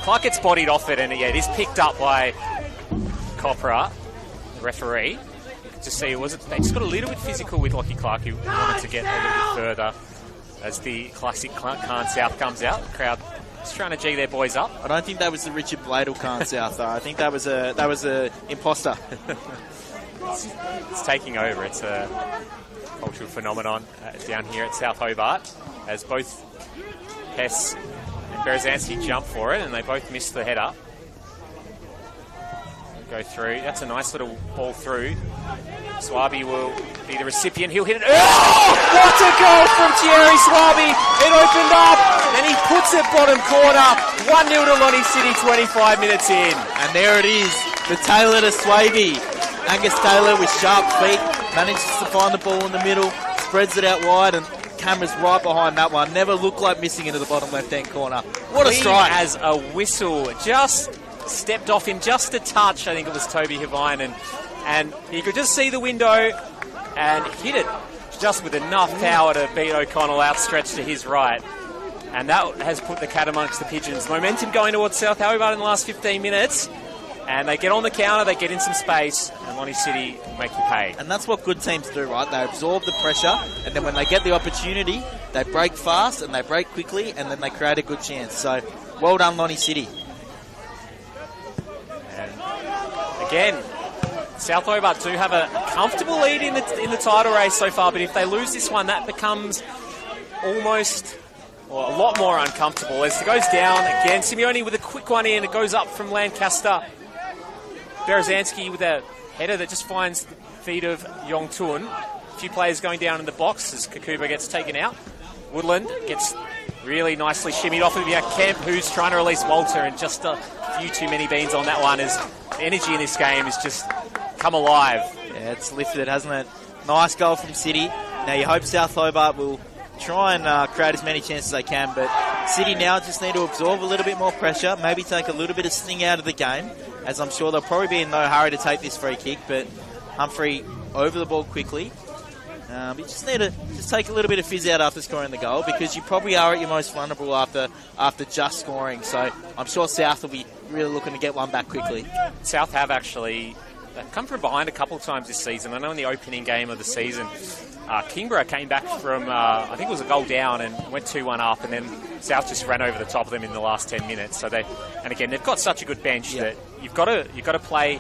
Clark gets bodied off it, and it is picked up by Copra, the referee. You can just see they just got a little bit physical with Lockie Clark, who wanted to get a little bit further as the classic Khan South comes out. The crowd just trying to G their boys up. I don't think that was the Richard Bladel Khan South, though. I think that was a imposter. It's taking over. It's a cultural phenomenon down here at South Hobart, as both Hess and Berezanski jump for it, and they both miss the header. Go through. That's a nice little ball through. Swaby will be the recipient. He'll hit it. Oh! What a goal from Thierry Swaby! It opened up, and he puts it bottom corner. 1-0 to Lonnie City, 25 minutes in. And there it is, the Taylor to Swaby. Angus Taylor with sharp feet manages to find the ball in the middle, spreads it out wide, and camera's right behind that one. Never looked like missing into the bottom left-hand corner. What a strike! As a whistle, just stepped off him just a touch. I think it was Toby Havainen, and he could just see the window and hit it just with enough power to beat O'Connell outstretched to his right. And that has put the cat amongst the pigeons. Momentum going towards South Hobart in the last 15 minutes. And they get on the counter, they get in some space, and Lonnie City make you pay. And that's what good teams do, right? They absorb the pressure, and then when they get the opportunity, they break fast and they break quickly, and then they create a good chance. So, well done, Lonnie City. And again, South Hobart do have a comfortable lead in the title race so far, but if they lose this one, that becomes almost... well, a lot more uncomfortable as it goes down again. Simeone with a quick one in. It goes up from Lancaster. Berezanski with a header that just finds the feet of Yong Tun. A few players going down in the box as Kakuba gets taken out. Woodland gets really nicely shimmied off of Kemp, who's trying to release Walter, and just a few too many beans on that one as the energy in this game has just come alive. Yeah, it's lifted, hasn't it? Nice goal from City. Now you hope South Hobart will try and create as many chances as they can, but City now just need to absorb a little bit more pressure, maybe take a little bit of sting out of the game, as I'm sure they'll probably be in no hurry to take this free kick, but Humphrey over the ball quickly. You just need to take a little bit of fizz out after scoring the goal, because you probably are at your most vulnerable after just scoring. So I'm sure South will be really looking to get one back quickly. South have actually come from behind a couple of times this season. I know in the opening game of the season, Kingborough came back from, I think it was a goal down and went 2-1 up, and then South just ran over the top of them in the last 10 minutes. So they've got such a good bench that you've got to play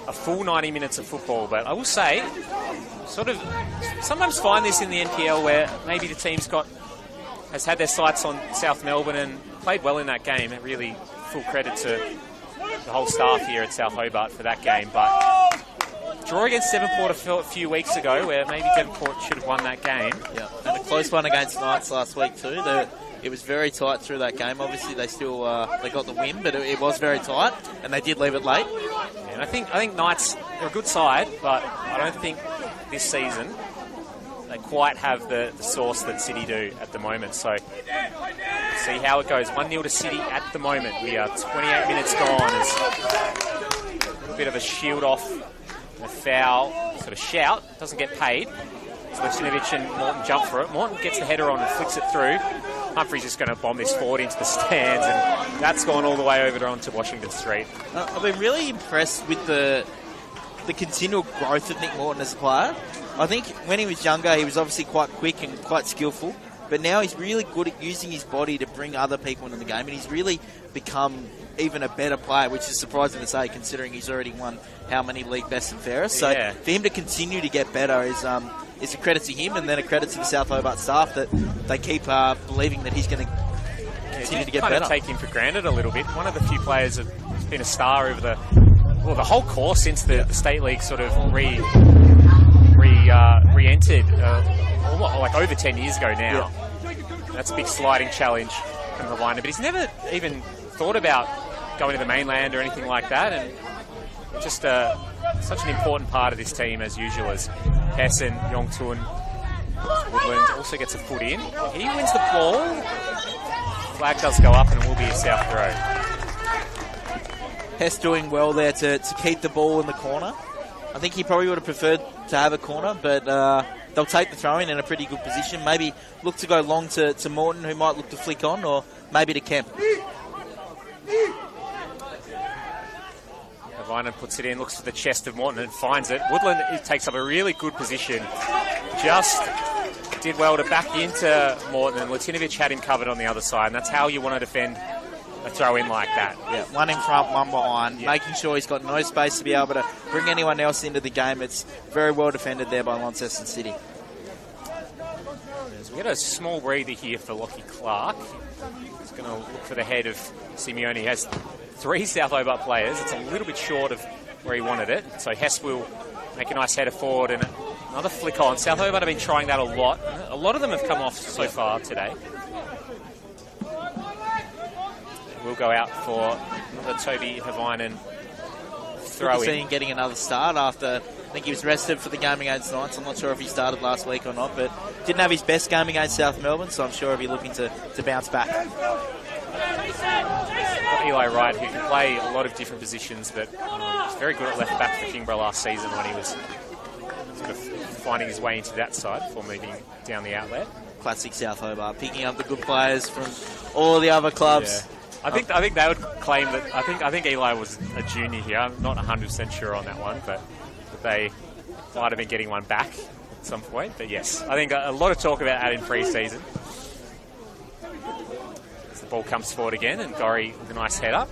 a full 90 minutes of football. But I will say, sort of sometimes find this in the NPL where maybe the team's has had their sights on South Melbourne and played well in that game. Really full credit to the whole staff here at South Hobart for that game. But draw against Devonport a few weeks ago, where maybe Devonport should have won that game. Yeah, and a close one against Knights last week too. It was very tight through that game. Obviously, they still they got the win, but it was very tight, and they did leave it late. Yeah, and I think Knights, they're a good side, but I don't think this season they quite have the source that City do at the moment. So see how it goes. 1-0 to City at the moment. We are 28 minutes gone. There's a little bit of a shield off, a foul, sort of shout. Doesn't get paid. So Lacinovic and Morton jump for it. Morton gets the header on and flicks it through. Humphrey's just going to bomb this forward into the stands, and that's gone all the way over onto Washington Street. I've been really impressed with the continual growth of Nick Morton as a player. I think when he was younger, he was obviously quite quick and quite skillful, but now he's really good at using his body to bring other people into the game, and he's really become even a better player, which is surprising to say considering he's already won how many league best and fairest. So for him to continue to get better is a credit to him, and then a credit to the South Hobart staff that they keep believing that he's going to continue to get better. Kind of take him for granted a little bit. One of the few players who's been a star over the whole course since the State League sort of re-entered like over 10 years ago now. Yeah. That's a big sliding challenge from the liner, but he's never even thought about going to the mainland or anything like that, and just such an important part of this team as usual. As Hessen, Yongtun, Woodland also gets a foot in. He wins the ball. Flag does go up, and it will be a South throw. Hess doing well there to keep the ball in the corner. I think he probably would have preferred to have a corner, but they'll take the throw-in in a pretty good position. Maybe look to go long to Morton, who might look to flick on, or maybe to Kemp. Vinen puts it in, looks for the chest of Morton and finds it. Woodland takes up a really good position. Just did well to back into Morton, and Latinovic had him covered on the other side, and that's how you want to defend a throw-in like that. Yeah, one in front, one behind, making sure he's got no space to be able to bring anyone else into the game. It's very well defended there by Launceston City. We get a small breather here for Lockie Clark. He's going to look for the head of Simeone. He has 3 South Hobart players. It's a little bit short of where he wanted it. So Hess will make a nice header forward and another flick on. South Hobart have been trying that a lot. A lot of them have come off so far today. We'll go out for the Toby Havinen throw in. Seeing getting another start after, I think he was rested for the game against Knights. I'm not sure if he started last week or not, but didn't have his best game against South Melbourne, so I'm sure he'll be looking to bounce back. Eli Wright, who can play a lot of different positions, but was very good at left back for Kingborough last season when he was sort of finding his way into that side before moving down the outlet. Classic South Hobart, picking up the good players from all the other clubs. Yeah. I think they would claim that. I think Eli was a junior here. I'm not 100% sure on that one, but they might have been getting one back at some point. But yes, I think a lot of talk about that in pre-season. As the ball comes forward again, and Gorry with a nice header.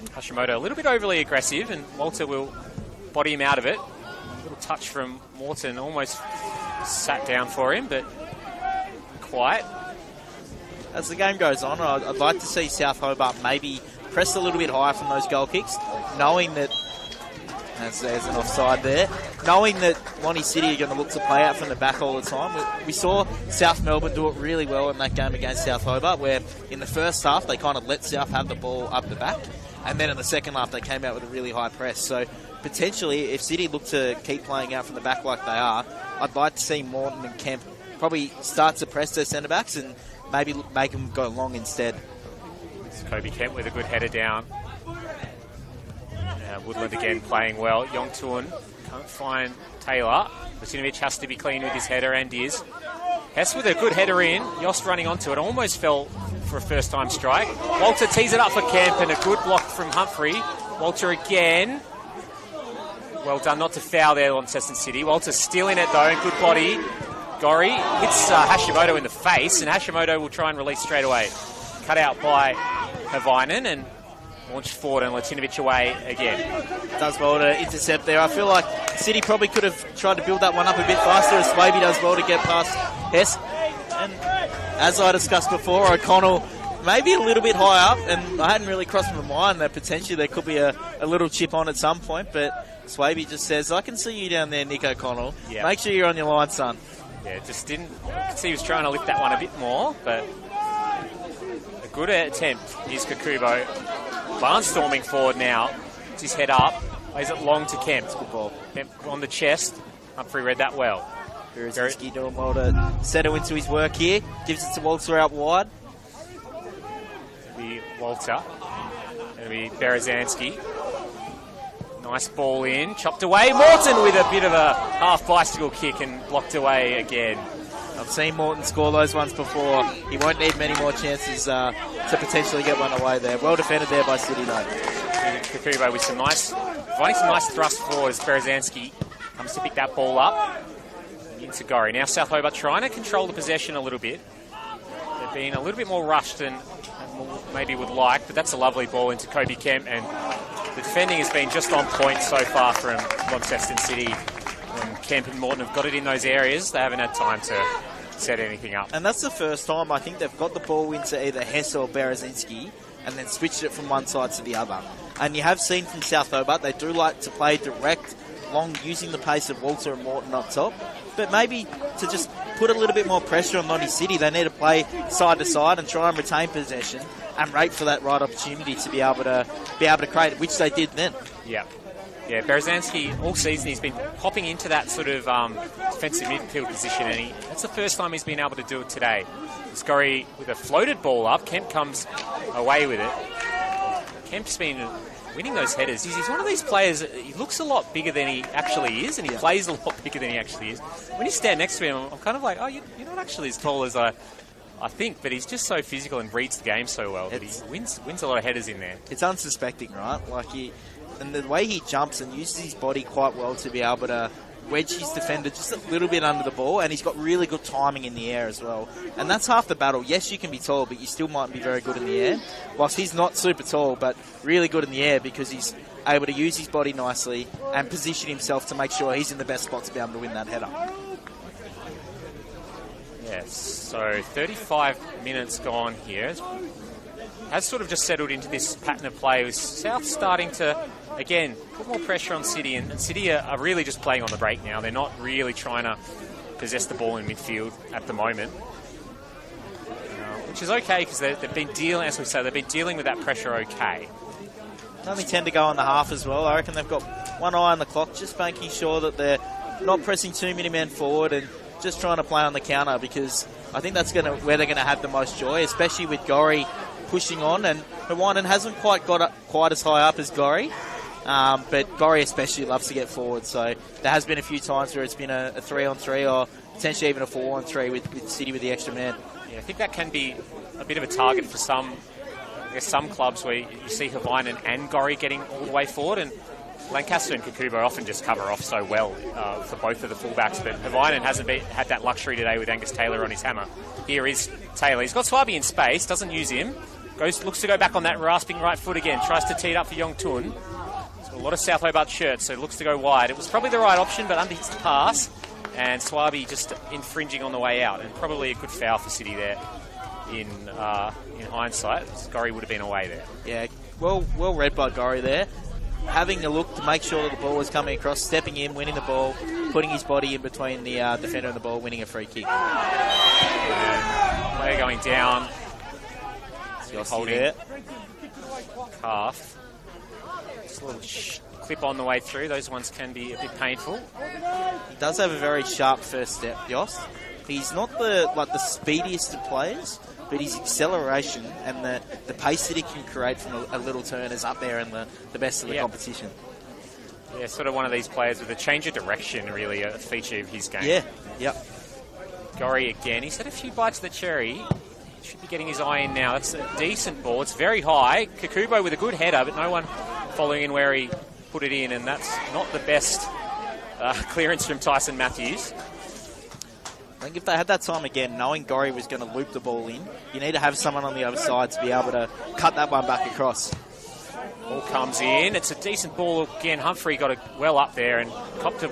Hashimoto a little bit overly aggressive, and Walter will body him out of it. A little touch from Morton, almost sat down for him, but quite. As the game goes on, I'd like to see South Hobart maybe press a little bit higher from those goal kicks, knowing that, there's an offside there, knowing that Lonnie City are going to look to play out from the back all the time. We saw South Melbourne do it really well in that game against South Hobart, where in the first half they kind of let South have the ball up the back, and then in the second half they came out with a really high press. So potentially, if City look to keep playing out from the back like they are, I'd like to see Morton and Kemp probably start to press their centre-backs and maybe make them go long instead. It's Kobe Kemp with a good header down. Woodland again playing well. Yongtuan Can't find Taylor. Latinovic has to be clean with his header, and is. Hess with a good header in. Yost running onto it. Almost fell for a first-time strike. Walter tees it up for Kemp, and a good block from Humphrey. Walter again. Well done not to foul there, Launceston City. Walter still in it, though. Good body. Gori hits Hashimoto in the face, and Hashimoto will try and release straight away. Cut out by Havainen, and launched forward, and Latinovic away again. Does well to intercept there. I feel like City probably could have tried to build that one up a bit faster, as Swaby does well to get past Hess. And as I discussed before, O'Connell maybe a little bit high up, and I hadn't really crossed my mind that potentially there could be a little chip on at some point, but Swaby just says, I can see you down there, Nick O'Connell. Yep. Make sure you're on your line, son. Yeah, just didn't... I could see he was trying to lift that one a bit more, but a good attempt is Kakubo. Barnstorming forward now. It's his head up. Plays it long to Kemp. Good ball. Kemp on the chest. Humphrey read that well. Berezinski doing well to settle into his work here. Gives it to Walter out wide. It'll be Walter. It'll be Berezanski. Nice ball in. Chopped away. Morton with a bit of a half bicycle kick and blocked away again. I've seen Morton score those ones before. He won't need many more chances to potentially get one away there. Well defended there by City, though. Kakubo with providing some nice thrust forward as Berezanski comes to pick that ball up. Into Gori. Now South Hobart trying to control the possession a little bit. They've been a little bit more rushed than maybe would like, but that's a lovely ball into Kobe Kemp, and the defending has been just on point so far from Launceston City. When Kemp and Morton have got it in those areas, they haven't had time to set anything up. And that's the first time I think they've got the ball into either Hess or Berezinski and then switched it from one side to the other. And you have seen from South Hobart, they do like to play direct, long, using the pace of Walter and Morton up top. But maybe to just put a little bit more pressure on Monty City, they need to play side to side and try and retain possession and wait for that right opportunity to be able to create it, which they did then. Yeah. Yeah, Berezanski, all season, he's been popping into that sort of defensive midfield position, and that's the first time he's been able to do it today. Scurry with a floated ball up. Kemp comes away with it. Kemp's been winning those headers. He's one of these players, he looks a lot bigger than he actually is, and he plays a lot bigger than he actually is. When you stand next to him, I'm kind of like, oh, you're not actually as tall as I think, but he's just so physical and reads the game so well that he wins a lot of headers in there. It's unsuspecting, right? And the way he jumps and uses his body quite well to be able to wedge his defender just a little bit under the ball, and he's got really good timing in the air as well. And that's half the battle. Yes, you can be tall, but you still might be very good in the air. Whilst he's not super tall, but really good in the air because he's able to use his body nicely and position himself to make sure he's in the best spot to be able to win that header. Yes, so 35 minutes gone here. Has sort of just settled into this pattern of play with South starting to, again, put more pressure on City, and City are really just playing on the break now. They're not really trying to possess the ball in midfield at the moment, which is okay because they've been dealing, as we say, they've been dealing with that pressure okay. Only 10 to go on the half as well. I reckon they've got one eye on the clock, just making sure that they're not pressing too many men forward and just trying to play on the counter, because I think that's where they're going to have the most joy, especially with Gori pushing on, and Hawaiian hasn't quite got up quite as high up as Gori, but Gori especially loves to get forward, so there has been a few times where it's been a 3-on-3 or potentially even a 4-on-3 with City with the extra man. Yeah, I think that can be a bit of a target for some clubs where you see Hawaiian and Gori getting all the way forward, and Lancaster and Kakubo often just cover off so well for both of the fullbacks, but Hawaiian hasn't had that luxury today with Angus Taylor on his hammer. Here is Taylor. He's got Swaby in space, doesn't use him. Looks to go back on that rasping right foot again. Tries to tee it up for Yong Tun. So a lot of South Hobart shirts, so it looks to go wide. It was probably the right option, but underhits the pass. And Swaby just infringing on the way out. And probably a good foul for City there in hindsight. Gori would have been away there. Yeah, well read by Gori there. Having a look to make sure that the ball was coming across, stepping in, winning the ball, putting his body in between the defender and the ball, winning a free kick. And player going down. Holding there. Calf. Just a little clip on the way through. Those ones can be a bit painful. He does have a very sharp first step, Yost. He's not the speediest of players, but his acceleration and the pace that he can create from a little turn is up there in the best of the competition. Yeah, sort of one of these players with a change of direction, really, a feature of his game. Yeah, yep. Gorry again. He's had a few bites of the cherry. Should be getting his eye in now. That's a decent ball. It's very high. Kakubo with a good header, but no one following in where he put it in, and that's not the best clearance from Tyson Matthews. I think if they had that time again, knowing Gorry was going to loop the ball in, you need to have someone on the other side to be able to cut that one back across. Ball comes in. It's a decent ball again. Humphrey got it well up there and copped a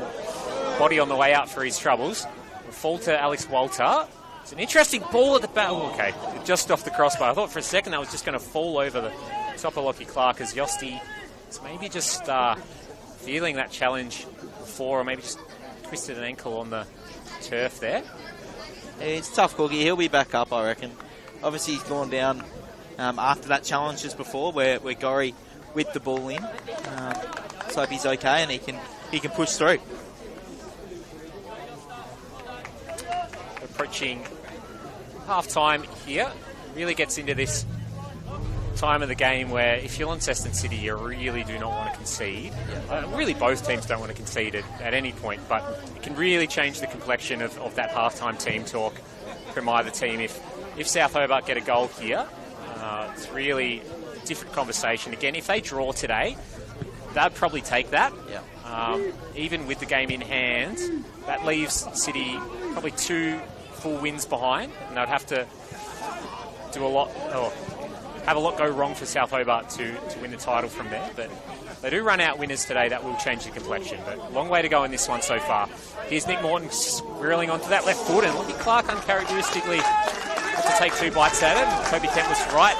body on the way out for his troubles. We'll fall to Alex Walter. It's an interesting ball at the back. Oh, okay, just off the crossbar. I thought for a second that was just going to fall over the top of Lockie Clark as Yosti is maybe just feeling that challenge before, or maybe just twisted an ankle on the turf there. It's tough, Corgi. He'll be back up, I reckon. Obviously, he's gone down after that challenge just before, where Gorry whipped the ball in. So hope he's okay and he can push through. Approaching half-time here. Really gets into this time of the game where if you're Launceston City, you really do not want to concede. Really, both teams don't want to concede at any point, but it can really change the complexion of that half-time team talk from either team. If South Hobart get a goal here, it's really a different conversation. Again, if they draw today, they'd probably take that. Even with the game in hand, that leaves City probably 2 full wins behind, and they'd have to do a lot, or have a lot go wrong for South Hobart to win the title from there. But they do run out winners today. That will change the complexion. But long way to go in this one so far. Here's Nick Morton swirling onto that left foot, and Lockie Clark uncharacteristically had to take 2 bites at it. Toby Kent was right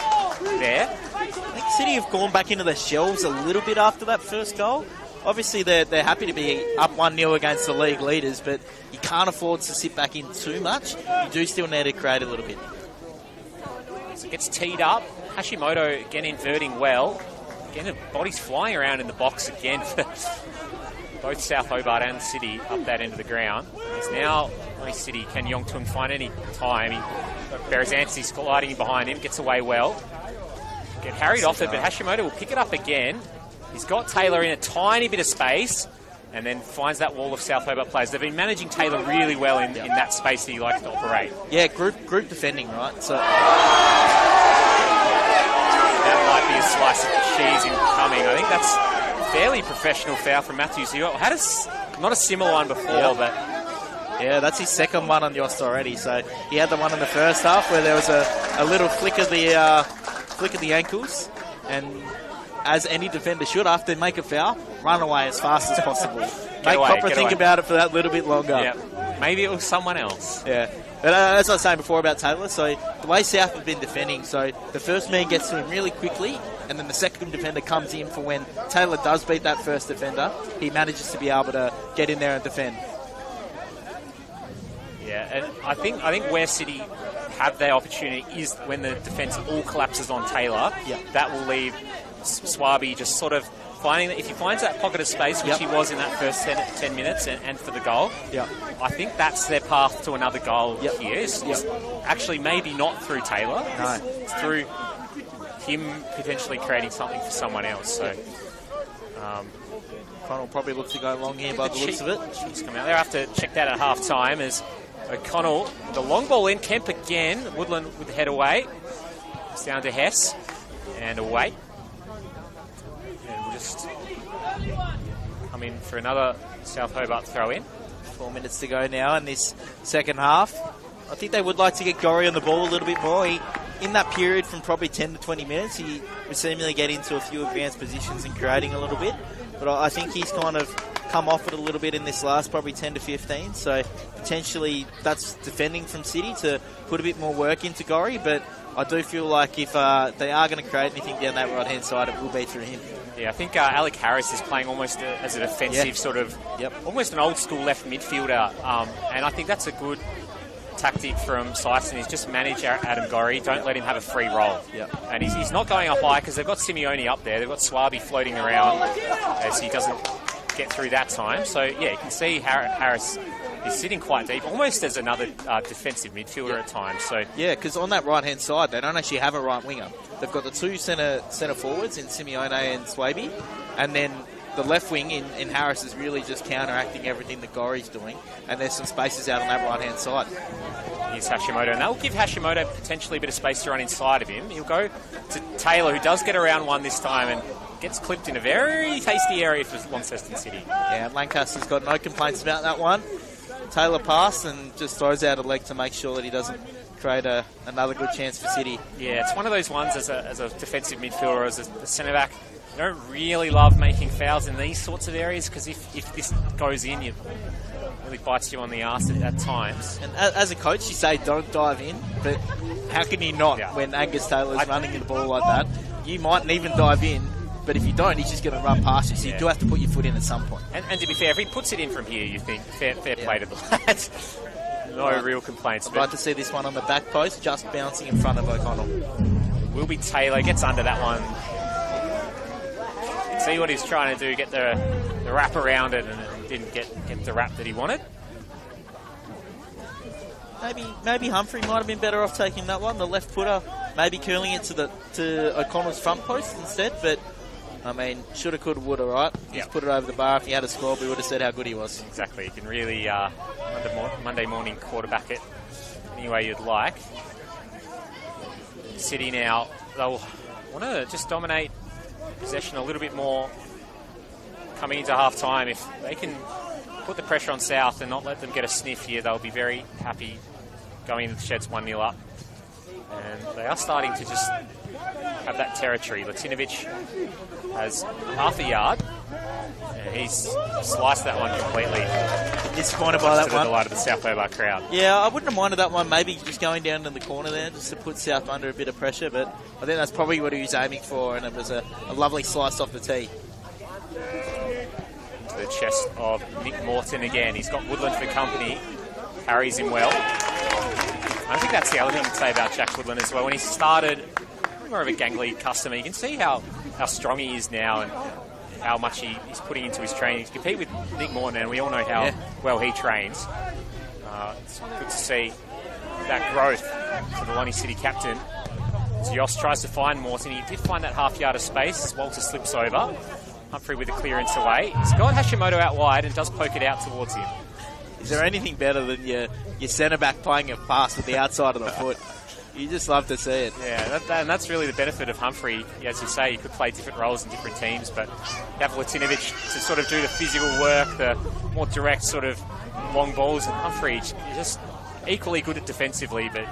there. I think City have gone back into their shelves a little bit after that first goal. Obviously, they're happy to be up 1-0 against the league leaders, but you can't afford to sit back in too much. You do still need to create a little bit. So it gets teed up. Hashimoto again inverting well. Again, the body's flying around in the box again for both South Hobart and City up that end of the ground. It's now City. Can Yongtung find any time? Beresanti's gliding behind him, gets away well. Get harried off it, but Hashimoto will pick it up again. He's got Taylor in a tiny bit of space and then finds that wall of South Hobart players. They've been managing Taylor really well in that space that he likes to operate. Yeah, group defending, right? So that might be a slice of cheese incoming. I think that's a fairly professional foul from Matthews. He had not a similar one before, but... Yeah, that's his second one on Yost already. So he had the one in the first half where there was a little flick of the ankles, and as any defender should, after they make a foul, run away as fast as possible. Make Copper think about it for that little bit longer. Yeah. Maybe it was someone else. Yeah. But as I was saying before about Taylor, so the way South have been defending, so the first man gets to him really quickly, and then the second defender comes in for when Taylor does beat that first defender, he manages to be able to get in there and defend. Yeah, and I think where City have their opportunity is when the defence all collapses on Taylor. That will leave Swaby just sort of finding that if he finds that pocket of space, which he was in that first 10 minutes and for the goal, I think that's their path to another goal here. It's actually maybe not through Taylor. No. It's through him potentially creating something for someone else. So O'Connell probably looks to go long here by the looks of it. She's coming out. They'll have to check that at half-time as O'Connell, the long ball in, Kemp again, Woodland with the head away. It's down to Hess, and away. And we'll just come in for another South Hobart throw-in. 4 minutes to go now in this second half. I think they would like to get Gorry on the ball a little bit more. In that period from probably 10 to 20 minutes, he was seemingly getting into a few advanced positions and creating a little bit. But I think he's kind of come off it a little bit in this last probably 10 to 15. So potentially that's defending from City to put a bit more work into Gorry. But I do feel like if they are going to create anything down that right-hand side, it will be through him. Yeah, I think Alec Harris is playing almost as a defensive sort of, almost an old-school left midfielder. And I think that's a good tactic from Sison is just manage Adam Gorry. Don't let him have a free roll. And he's not going up high because they've got Simeone up there. They've got Swaby floating around as he doesn't get through that time. So, yeah, you can see Harris is sitting quite deep, almost as another defensive midfielder at times. So yeah, because on that right-hand side, they don't actually have a right winger. They've got the two centre forwards in Simeone and Swaby, and then the left wing in Harris is really just counteracting everything that Gori's doing, and there's some spaces out on that right-hand side. Here's Hashimoto, and that will give Hashimoto potentially a bit of space to run inside of him. He'll go to Taylor, who does get around one this time, and gets clipped in a very tasty area for Launceston City. Yeah, Lancaster's got no complaints about that one. Taylor pass and just throws out a leg to make sure that he doesn't create another good chance for City. Yeah, it's one of those ones as a defensive midfielder, as a centre-back, you don't really love making fouls in these sorts of areas, because if this goes in, it really bites you on the arse at times. And as a coach, you say don't dive in, but how can you not when Angus Taylor's running the ball like that? You mightn't even dive in, but if you don't, he's just going to run past you, so you do have to put your foot in at some point. And to be fair, if he puts it in from here, you think, fair play to the lads. No real complaints. I'd like to see this one on the back post, just bouncing in front of O'Connell. Will be Taylor, gets under that one. See what he's trying to do, get the wrap around it, and didn't get the wrap that he wanted. Maybe Humphrey might have been better off taking that one, the left footer, maybe curling it to O'Connell's front post instead, but I mean, shoulda, coulda, woulda, right? He's put it over the bar. If he had a score, we would have said how good he was. Exactly. You can really Monday morning quarterback it any way you'd like. City now, they'll want to just dominate possession a little bit more coming into half-time. If they can put the pressure on South and not let them get a sniff here, they'll be very happy going into the Sheds 1-0 up. And they are starting to just have that territory. Latinovic has half a yard, and he's sliced that one completely. Disappointed by that one. To the delight of the South Hobart crowd. Yeah, I wouldn't have minded that one, maybe just going down in the corner there just to put South under a bit of pressure, but I think that's probably what he was aiming for, and it was a lovely slice off the tee. To the chest of Nick Morton again. He's got Woodland for company. Carries him well. I think that's the other thing to say about Jack Woodland as well. When he started, more of a gangly customer, you can see how strong he is now and how much he's putting into his training to compete with Nick Morton, and we all know how well he trains. It's good to see that growth for the Lonnie City captain. As Yost tries to find Morton, he did find that half yard of space as Walter slips over. Humphrey with the clearance away. He's got Hashimoto out wide and does poke it out towards him. Is there anything better than your centre-back playing a pass with the outside of the foot? You just love to see it. Yeah, and that's really the benefit of Humphrey. As you say, you could play different roles in different teams, but you have Latinovic to sort of do the physical work, the more direct sort of long balls, and Humphrey, you're just equally good at defensively, but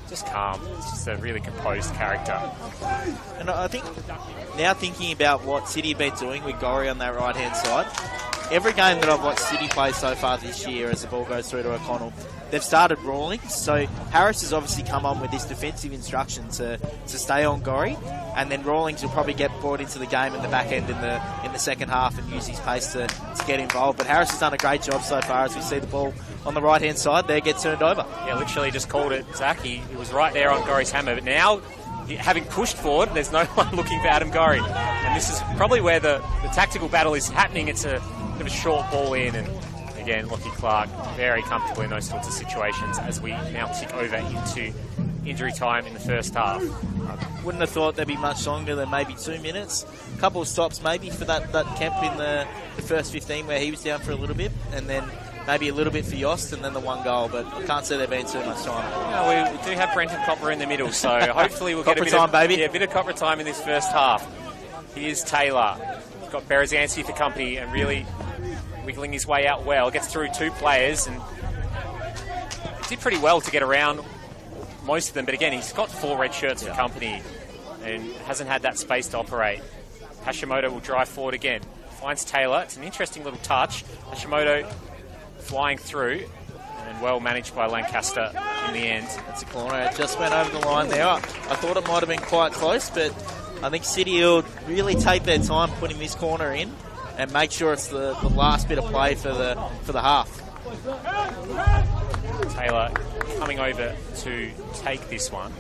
just calm. It's just a really composed character. And I think now thinking about what City have been doing with Gori on that right-hand side, every game that I've watched City play so far this year as the ball goes through to O'Connell, they've started rolling. So Harris has obviously come on with this defensive instruction to stay on Gori, and then Rawlings will probably get brought into the game in the back end in the second half and use his pace to get involved. But Harris has done a great job so far as we see the ball on the right-hand side there get turned over. Yeah, literally just called it, Zach. He was right there on Gori's hammer, but now having pushed forward, there's no one looking for Adam Gori. And this is probably where the tactical battle is happening. It's a bit of a short ball in, and again, Lockie Clark very comfortable in those sorts of situations as we now tick over into injury time in the first half. I wouldn't have thought they'd be much longer than maybe 2 minutes. A couple of stops maybe for that Kemp in the first 15 where he was down for a little bit, and then maybe a little bit for Yost, and then the one goal, but I can't say there been too much time. No, we do have Brenton Copper in the middle, so hopefully we'll get a bit time, of, baby. Yeah, a bit of Copper time in this first half. Here's Taylor. Got Berezanski for company and really wiggling his way out well. Gets through two players and did pretty well to get around most of them, but again, he's got 4 red shirts for company and hasn't had that space to operate. Hashimoto will drive forward again. Finds Taylor. It's an interesting little touch. Hashimoto flying through and well managed by Lancaster in the end. That's a corner. It just went over the line there. I thought it might have been quite close, but I think City will really take their time putting this corner in and make sure it's the last bit of play for the half. Taylor coming over to take this one.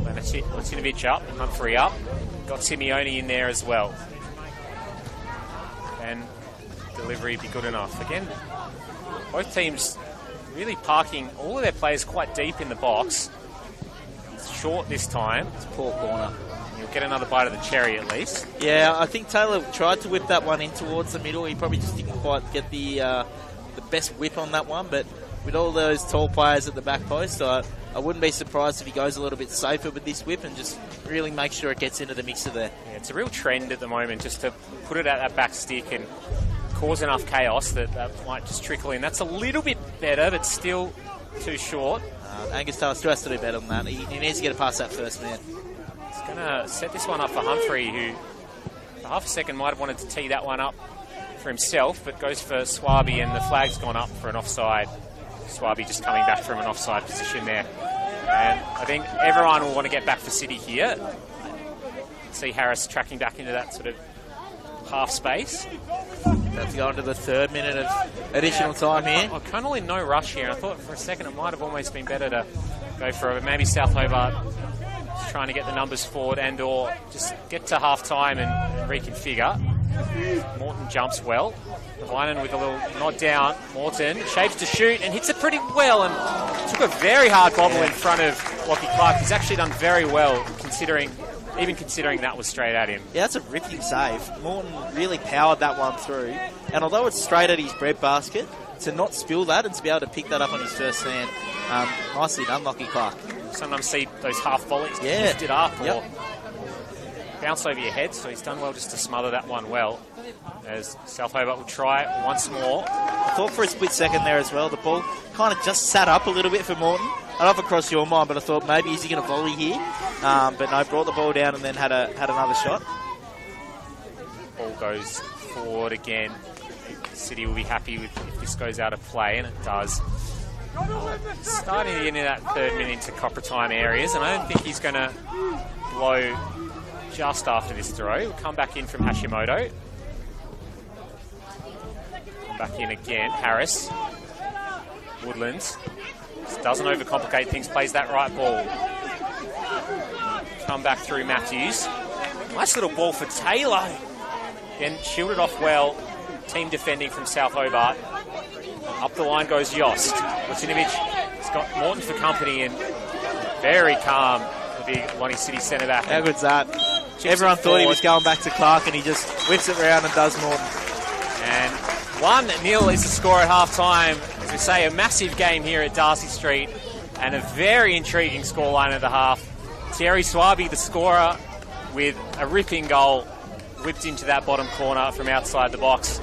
Latinovic up, Humphrey up. Got Simeone in there as well. And delivery be good enough. Again, both teams really parking all of their players quite deep in the box. short this time. It's a poor corner. You'll get another bite of the cherry at least. Yeah, I think Taylor tried to whip that one in towards the middle. He probably just didn't quite get the best whip on that one, but with all those tall players at the back post, I wouldn't be surprised if he goes a little bit safer with this whip and just really make sure it gets into the mixer there. Yeah, it's a real trend at the moment just to put it at that back stick and cause enough chaos that might just trickle in. That's a little bit better, but still too short. Angus Taylor still has to do better than that. He needs to get it past that first man. He's going to set this one up for Humphrey, who for half a second might have wanted to tee that one up for himself, but goes for Swaby, and the flag's gone up for an offside. Swaby just coming back from an offside position there. And I think everyone will want to get back for City here. See Harris tracking back into that sort of half space. About to go into the 3rd minute of additional time here. I'm kind of in no rush here. I thought for a second it might have almost been better to go for it. Maybe South Hobart just trying to get the numbers forward and or just get to half time and reconfigure. Morton jumps well. Heinen with a little nod down. Morton shapes to shoot and hits it pretty well and took a very hard bobble in front of Lockie Clark. He's actually done very well considering that was straight at him. Yeah, that's a ripping save. Morton really powered that one through. And although it's straight at his breadbasket, to not spill that and to be able to pick that up on his first stand, nicely done, Lockie Clark. Sometimes see those half volleys lifted up or bounce over your head, so he's done well just to smother that one well. As South Hobart will try it once more. I thought for a split second there as well, the ball kind of just sat up a little bit for Morton. I don't know if it crossed your mind, but I thought maybe is he going to volley here? But no, brought the ball down and then had another shot. Ball goes forward again. City will be happy if this goes out of play, and it does. Starting to get into that 3rd minute into copper time areas, and I don't think he's going to blow just after this throw. We'll come back in from Hashimoto. Come back in again. Harris. Woodlands. Just doesn't overcomplicate things. Plays that right ball. Come back through Matthews. Nice little ball for Taylor. Then shielded off well. Team defending from South Hobart. Up the line goes Yost. Latinovic has got Morton for company and very calm. The big Lonnie City centre back. How good's that? Everyone thought he was going back to Clark and he just whips it around and does Morton. And 1-0 is the score at half time. As we say, a massive game here at Darcy Street and a very intriguing scoreline at the half. Thierry Swaby, the scorer, with a ripping goal, whipped into that bottom corner from outside the box.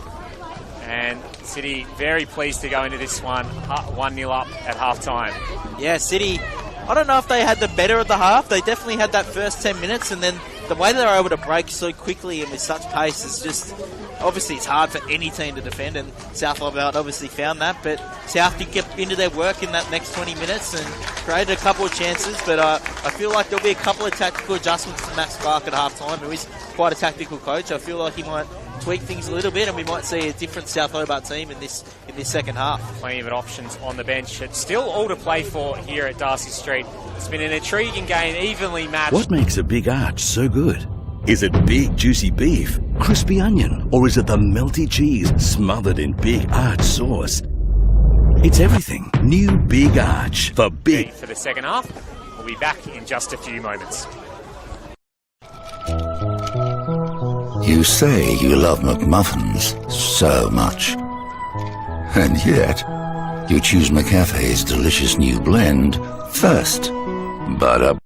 And City very pleased to go into this one 1-0 up at half time. Yeah, City, I don't know if they had the better of the half. They definitely had that first 10 minutes, and then the way they were able to break so quickly and with such pace is just, obviously it's hard for any team to defend, and South Hobart obviously found that, but South did get into their work in that next 20 minutes and created a couple of chances, but I feel like there'll be a couple of tactical adjustments to Max Clark at half time, who is quite a tactical coach. I feel like he might tweak things a little bit and we might see a different South Hobart team in this second half. Plenty of options on the bench. It's still all to play for here at Darcy Street. It's been an intriguing game, evenly matched. What makes a Big Arch so good? Is it big juicy beef, crispy onion, or is it the melty cheese smothered in Big Arch sauce? It's everything. New Big Arch for big. For the second half, we'll be back in just a few moments. You say you love McMuffins so much. And yet, you choose McCafe's delicious new blend first. But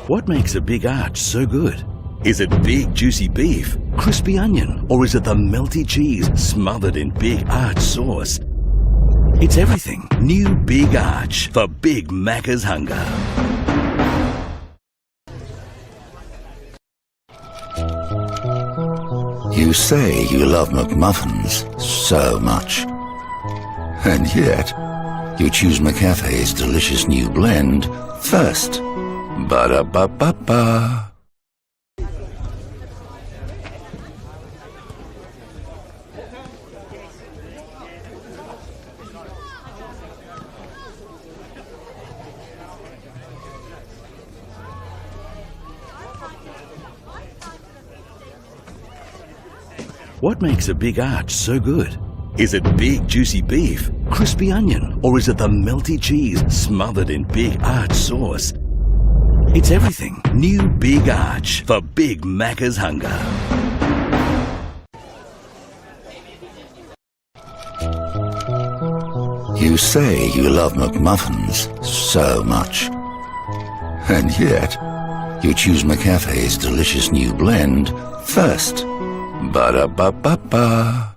What makes a Big Arch so good? Is it big juicy beef, crispy onion, or is it the melty cheese smothered in Big Arch sauce? It's everything. New Big Arch for Big Macca's hunger. you say you love McMuffins so much. And yet, you choose McCafe's delicious new blend first. Ba-da-ba-ba-ba. What makes a Big Arch so good? Is it big juicy beef, crispy onion, or is it the melty cheese smothered in Big Arch sauce? It's everything. New Big Arch for Big Macca's hunger. You say you love McMuffins so much. And yet, you choose McCafe's delicious new blend first. Ba-da-ba-ba-ba.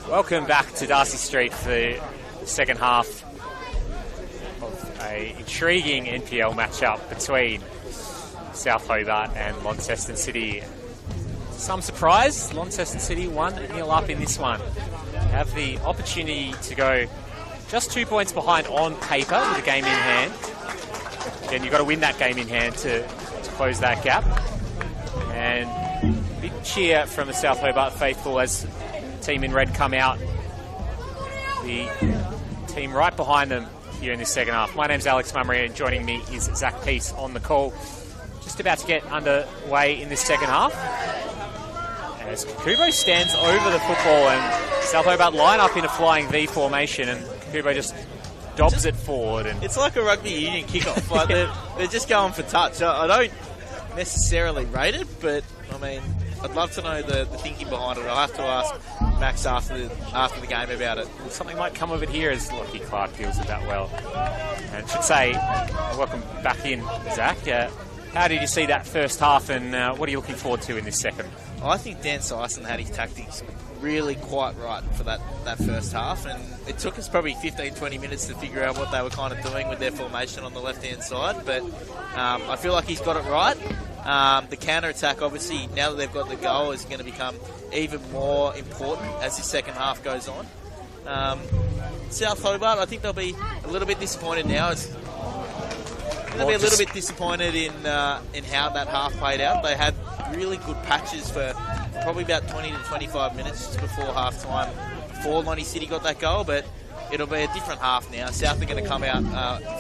Welcome back to Darcy Street for the second half of an intriguing NPL matchup between South Hobart and Launceston City. Some surprise, Launceston City 1-0 up in this one. Have the opportunity to go just 2 points behind on paper with a game in hand. Again, you've got to win that game in hand to close that gap. And big cheer from the South Hobart faithful as team in red come out. The team right behind them here in this second half. My name's Alex Mummery and joining me is Zach Peace on the call. Just about to get underway in this second half. As Kubo stands over the football and South Hobart line up in a flying V formation, and Kubo just dobs it forward. And it's like a rugby union kickoff. Like they're just going for touch. I don't necessarily rate it, but I mean, I'd love to know the thinking behind it. I'll have to ask Max after the game about it. Something might come of it here as Lockie Clark deals with that well. And should say, welcome back in, Zach. How did you see that first half, and what are you looking forward to in this second? I think Dan Syson had his tactics really quite right for that first half, and it took us probably 15-20 minutes to figure out what they were kind of doing with their formation on the left-hand side, but I feel like he's got it right. The counter-attack, obviously, now that they've got the goal, is going to become even more important as the second half goes on. South Hobart, I think they'll be a little bit disappointed now. They'll be a little bit disappointed in how that half played out. They had really good patches for probably about 20 to 25 minutes just before half-time, before Lonnie City got that goal, but it'll be a different half now. South are going to come out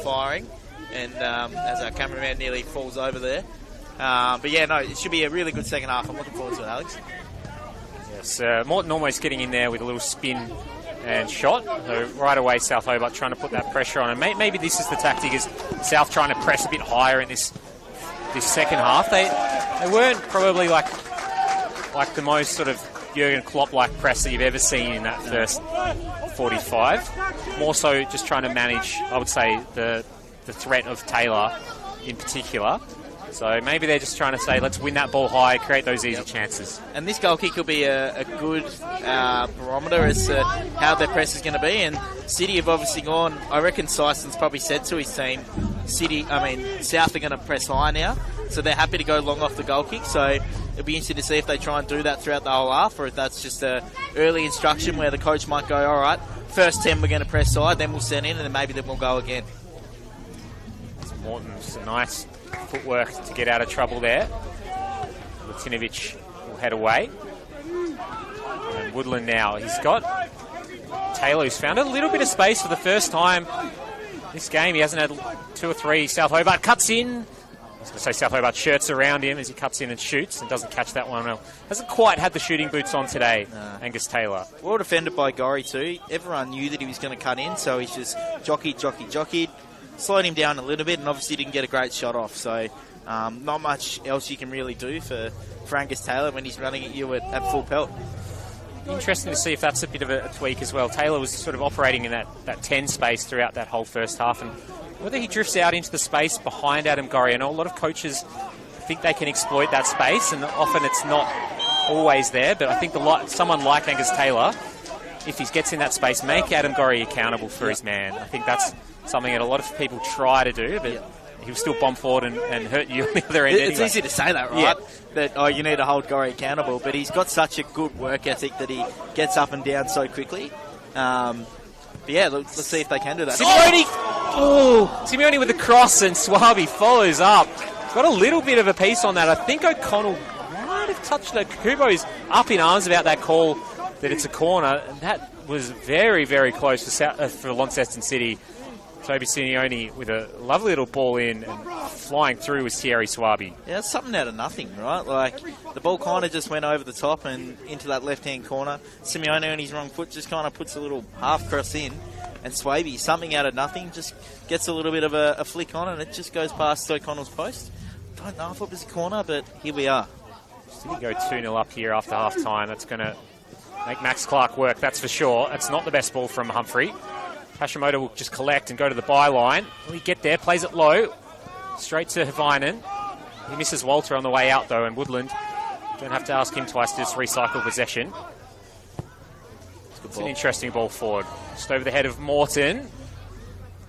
firing, and as our cameraman nearly falls over there. But yeah, no, it should be a really good second half. I'm looking forward to it, Alex. Yes, Morton almost getting in there with a little spin and shot. So right away, South Hobart trying to put that pressure on. And maybe this is the tactic, is South trying to press a bit higher in this second half. They weren't probably like the most sort of Jurgen Klopp-like press that you've ever seen in that first 45. More so just trying to manage, I would say, the threat of Taylor in particular. So maybe they're just trying to say, let's win that ball high, create those easy chances. And this goal kick will be a good barometer as to how their press is going to be. And City have obviously gone, I reckon Syson's probably said to his team, South are going to press high now. So they're happy to go long off the goal kick. So it'll be interesting to see if they try and do that throughout the whole half, or if that's just an early instruction where the coach might go, all right, first 10 we're going to press side, then we'll send in, and then maybe then we'll go again. Morton's a nice footwork to get out of trouble there. Lutinovic will head away. And Woodland now. He's got Taylor, who's found a little bit of space for the first time this game. He hasn't had 2 or 3. South Hobart cuts in. I was going to say South Hobart shirts around him as he cuts in and shoots and doesn't catch that one well. Hasn't quite had the shooting boots on today, Angus Taylor. Well defended by Gorry too. Everyone knew that he was going to cut in, so he's just jockeyed. Slowed him down a little bit, and obviously didn't get a great shot off. So not much else you can really do for Angus Taylor when he's running at you at full pelt. Interesting to see if that's a bit of a tweak as well. Taylor was sort of operating in that 10 space throughout that whole first half, and whether he drifts out into the space behind Adam Gorry. I know a lot of coaches think they can exploit that space, and often it's not always there, but I think someone like Angus Taylor, if he gets in that space, make Adam Gorry accountable for his man. I think that's something that a lot of people try to do, but he'll still bomb forward and hurt you on the other end. It's easy to say that, right? Yeah. That you need to hold Gorry accountable, but he's got such a good work ethic that he gets up and down so quickly. But yeah, let's see if they can do that. Simeone with the cross, and Swaby follows up. Got a little bit of a piece on that. I think O'Connell might have touched it. Kubo's up in arms about that call that it's a corner, and that was very, very close for Launceston City. Toby Simeone with a lovely little ball in, and flying through was Thierry Swaby. Yeah, it's something out of nothing, right? Like, the ball kind of just went over the top and into that left-hand corner. Simeone on his wrong foot just kind of puts a little half-cross in, and Swaby, something out of nothing, just gets a little bit of a flick on, and it just goes past O'Connell's post. Don't know if it was a corner, but here we are. City go 2-0 up here after half-time. That's going to make Max Clark work, that's for sure. It's not the best ball from Humphrey. Hashimoto will just collect and go to the byline. Will he get there? Plays it low. Straight to Havainen. He misses Walter on the way out, though, and Woodland, don't have to ask him twice to just recycle possession. It's an interesting ball forward. Just over the head of Morton.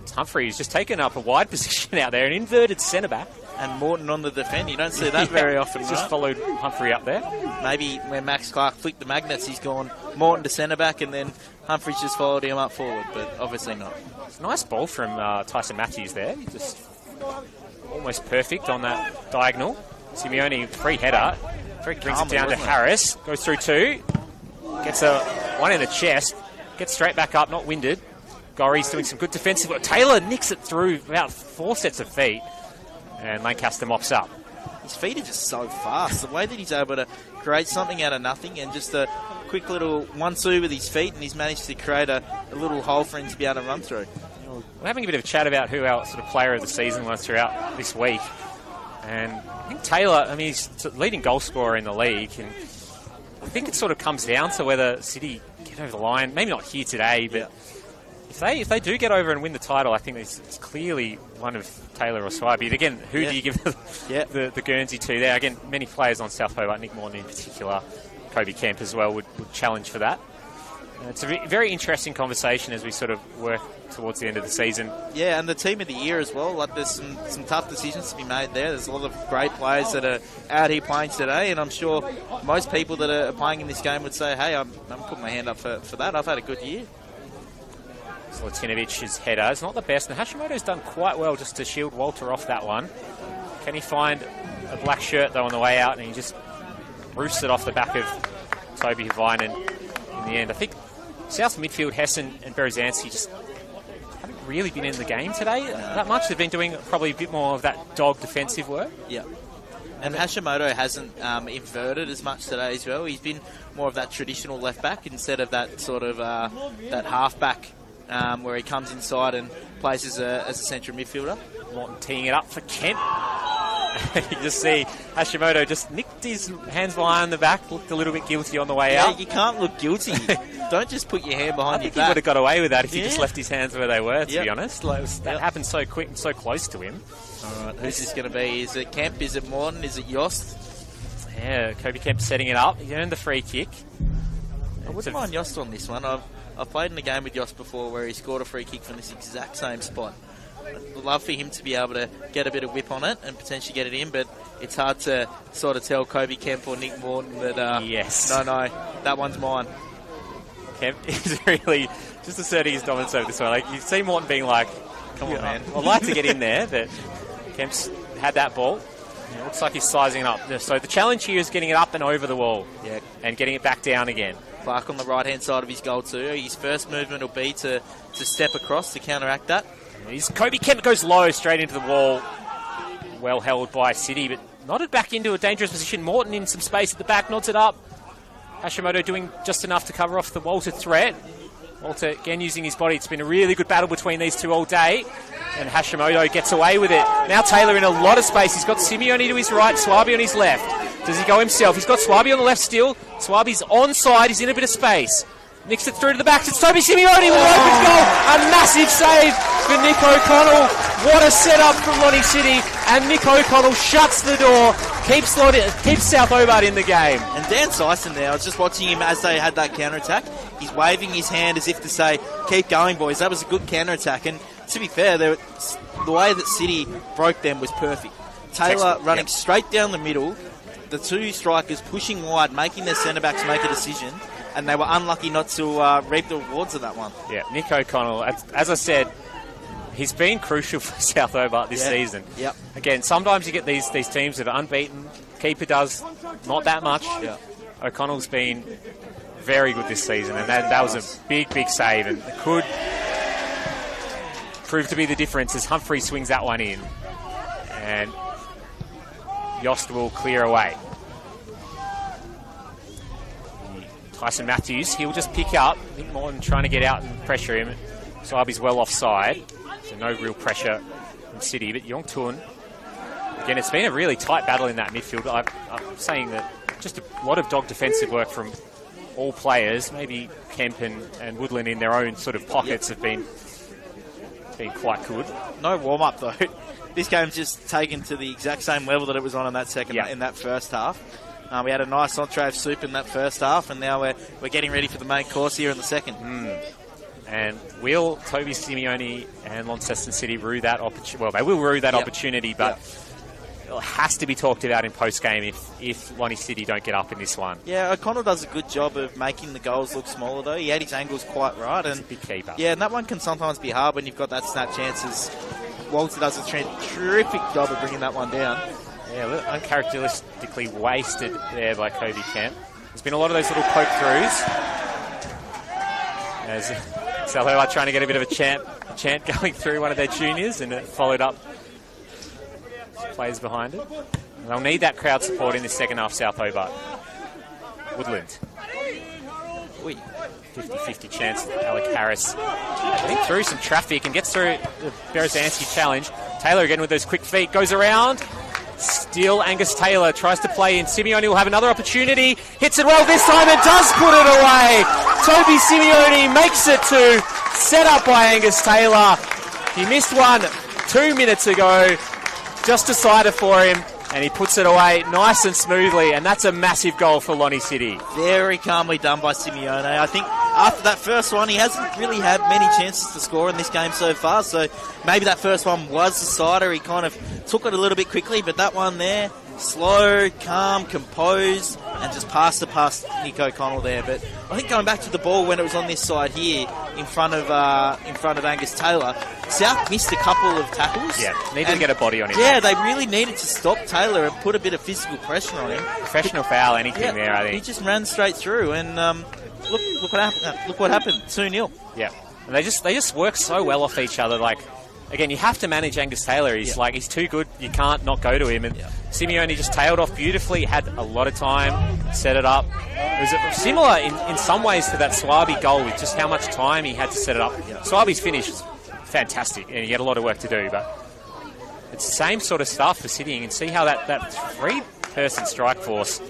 It's Humphrey who's just taken up a wide position out there, an inverted centre-back. And Morton on the defend. You don't see that very often, He's just followed Humphrey up there. Maybe when Max Clark flicked the magnets, he's gone Morton to centre-back, and then Humphrey's just followed him up forward, but obviously not. It's a nice ball from Tyson Matthews there. Just almost perfect on that diagonal. Simeone, free header. Brings it down to Harris. Goes through 2. Gets one in the chest. Gets straight back up, not winded. Gorry's doing some good defensive work. Taylor nicks it through about 4 sets of feet. And Lancaster mops up. his feet are just so fast. The way that he's able to create something out of nothing and just a quick little 1-2 with his feet, and he's managed to create a little hole for him to be able to run through. We're having a bit of a chat about who our sort of player of the season was throughout this week. And I think Taylor, I mean, he's the leading goal scorer in the league. And I think it sort of comes down to whether City get over the line. Maybe not here today, but if they do get over and win the title, I think it's clearly one of Taylor or Swaby. Again, who do you give the Guernsey to there? Again, many players on South Hobart, Nick Morton in particular, Kobe Kemp as well, would challenge for that. It's a very interesting conversation as we sort of work towards the end of the season. Yeah, and the team of the year as well. Like, there's some tough decisions to be made there. There's a lot of great players that are out here playing today, and I'm sure most people that are playing in this game would say, hey, I'm putting my hand up for that. I've had a good year. Zlatinovic's header is not the best, and Hashimoto's done quite well just to shield Walter off that one. Can he find a black shirt, though, on the way out, and he just roofs it off the back of Toby Havainen in the end. I think South midfield, Hessen and Berezanski just haven't really been in the game today that much. They've been doing probably a bit more of that dog defensive work. Yeah. And Hashimoto hasn't inverted as much today as well. He's been more of that traditional left back instead of that sort of that half back where he comes inside and plays as a central midfielder. Morton teeing it up for Kemp. You just see Hashimoto just nicked his hands behind the back, looked a little bit guilty on the way out. You can't look guilty. Don't just put your hand behind your back. He would have got away with that if he just left his hands where they were, to be honest. That happened so quick and so close to him. All right, who's this going to be? Is it Kemp? Is it Morton? Is it Yost? Yeah, Kobe Kemp setting it up. He earned the free kick. I wouldn't mind Yost on this one. I've played in a game with Yost before where he scored a free kick from this exact same spot. I'd love for him to be able to get a bit of whip on it and potentially get it in, but it's hard to sort of tell Kobe Kemp or Nick Morton that, no, that one's mine. Kemp is really just asserting his dominance over this one. Like, you see Morton being like, come on, man. I'd like to get in there, but Kemp's had that ball. It looks like he's sizing it up. So the challenge here is getting it up and over the wall and getting it back down again. Clark on the right-hand side of his goal too. His first movement will be to step across to counteract that. Kobe Kemp goes low, straight into the wall. Well held by City, but nodded back into a dangerous position. Morton in some space at the back, nods it up. Hashimoto doing just enough to cover off the Walter threat. Walter again using his body. It's been a really good battle between these two all day. And Hashimoto gets away with it. Now Taylor in a lot of space. He's got Simeone to his right, Swaby on his left. Does he go himself? He's got Swaby on the left still. Swaby's onside. He's in a bit of space. Nicks it through to the back. It's Toby Simeone with an open goal. A massive save for Nick O'Connell. What a setup from Lonnie City. And Nick O'Connell shuts the door. Keeps South Hobart in the game. And Dan Syson there, I was just watching him as they had that counter-attack. He's waving his hand as if to say, keep going, boys. That was a good counter-attack. And to be fair, the way that City broke them was perfect. Taylor running straight down the middle. The two strikers pushing wide, making their centre-backs make a decision. And they were unlucky not to reap the rewards of that one. Yeah, Nick O'Connell, as I said, he's been crucial for South Hobart this season. Yep. Again, sometimes you get these teams that are unbeaten. Keeper does not that much. Yep. O'Connell's been very good this season, and that was a big save, and it could prove to be the difference as Humphrey swings that one in. And Yost will clear away. Tyson Matthews, he'll just pick up. Nick Morton trying to get out and pressure him. Swaby's well offside, so no real pressure from City. But Yong Tun, again, it's been a really tight battle in that midfield. I'm saying that just a lot of dog defensive work from all players. Maybe Kemp and Woodland in their own sort of pockets have been quite good. No warm-up, though. This game's just taken to the exact same level that it was on in that in that first half. We had a nice entree of soup in that first half, and now we're getting ready for the main course here in the second. And will Toby Simeone and Launceston City rue that opportunity? Well, they will rue that opportunity, but it has to be talked about in post-game if Lonnie City don't get up in this one. Yeah, O'Connell does a good job of making the goals look smaller, though. He had his angles quite right. He's a big keeper. Yeah, and that one can sometimes be hard when you've got that snap chances. Walter does a terrific job of bringing that one down. Yeah, uncharacteristically wasted there by Kobe Kemp. There's been a lot of those little poke-throughs. As South Hobart trying to get a bit of a chant going through one of their juniors, and it followed up players behind it. They'll need that crowd support in the second half, South Hobart. Woodland. 50-50 chance Alec Harris getting through some traffic and gets through the Berezanski challenge. Taylor again with those quick feet, goes around. Still Angus Taylor tries to play in. Simeone will have another opportunity. Hits it well this time and does put it away. Toby Simeone makes it 2. Set up by Angus Taylor. He missed one 2 minutes ago. Just decided for him. And he puts it away nice and smoothly, and that's a massive goal for Lonnie City. Very calmly done by Simeone. I think after that first one, he hasn't really had many chances to score in this game so far, so maybe that first one was the decider. He kind of took it a little bit quickly, but that one there, slow, calm, composed, and just passed it past Nick O'Connell there. But I think going back to the ball when it was on this side here, in front of Angus Taylor, South missed a couple of tackles. Yeah, needed to get a body on him. Yeah, they really needed to stop Taylor and put a bit of physical pressure on him. Professional foul, anything there, I think. He just ran straight through, and look what happened. Look what happened. 2-0. Yeah, and they just work so well off each other. Like, again, you have to manage Angus Taylor. He's too good. You can't not go to him. And Simeone just tailed off beautifully. Had a lot of time, set it up. It was similar in some ways to that Swaby goal with just how much time he had to set it up. Swaby's finish was fantastic, and he had a lot of work to do. But it's the same sort of stuff for City. You can see how that 3-person strike force.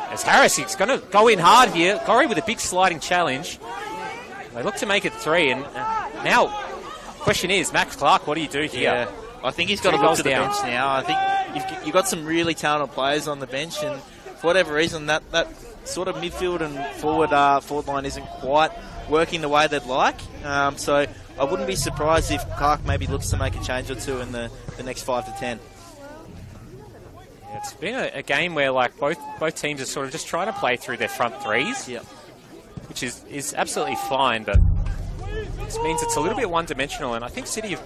As Harris, he's going to go in hard here. Gorry with a big sliding challenge. They look to make it 3, and now question is, Max Clark, what do you do here? Yeah, I think he's got to look to the bench now. I think you've got some really talented players on the bench, and for whatever reason, that sort of midfield and forward line isn't quite working the way they'd like. So I wouldn't be surprised if Clark maybe looks to make a change or two in the next 5 to 10. It's been a game where like both teams are sort of just trying to play through their front threes, which is absolutely fine, but this means it's a little bit one-dimensional, and I think City have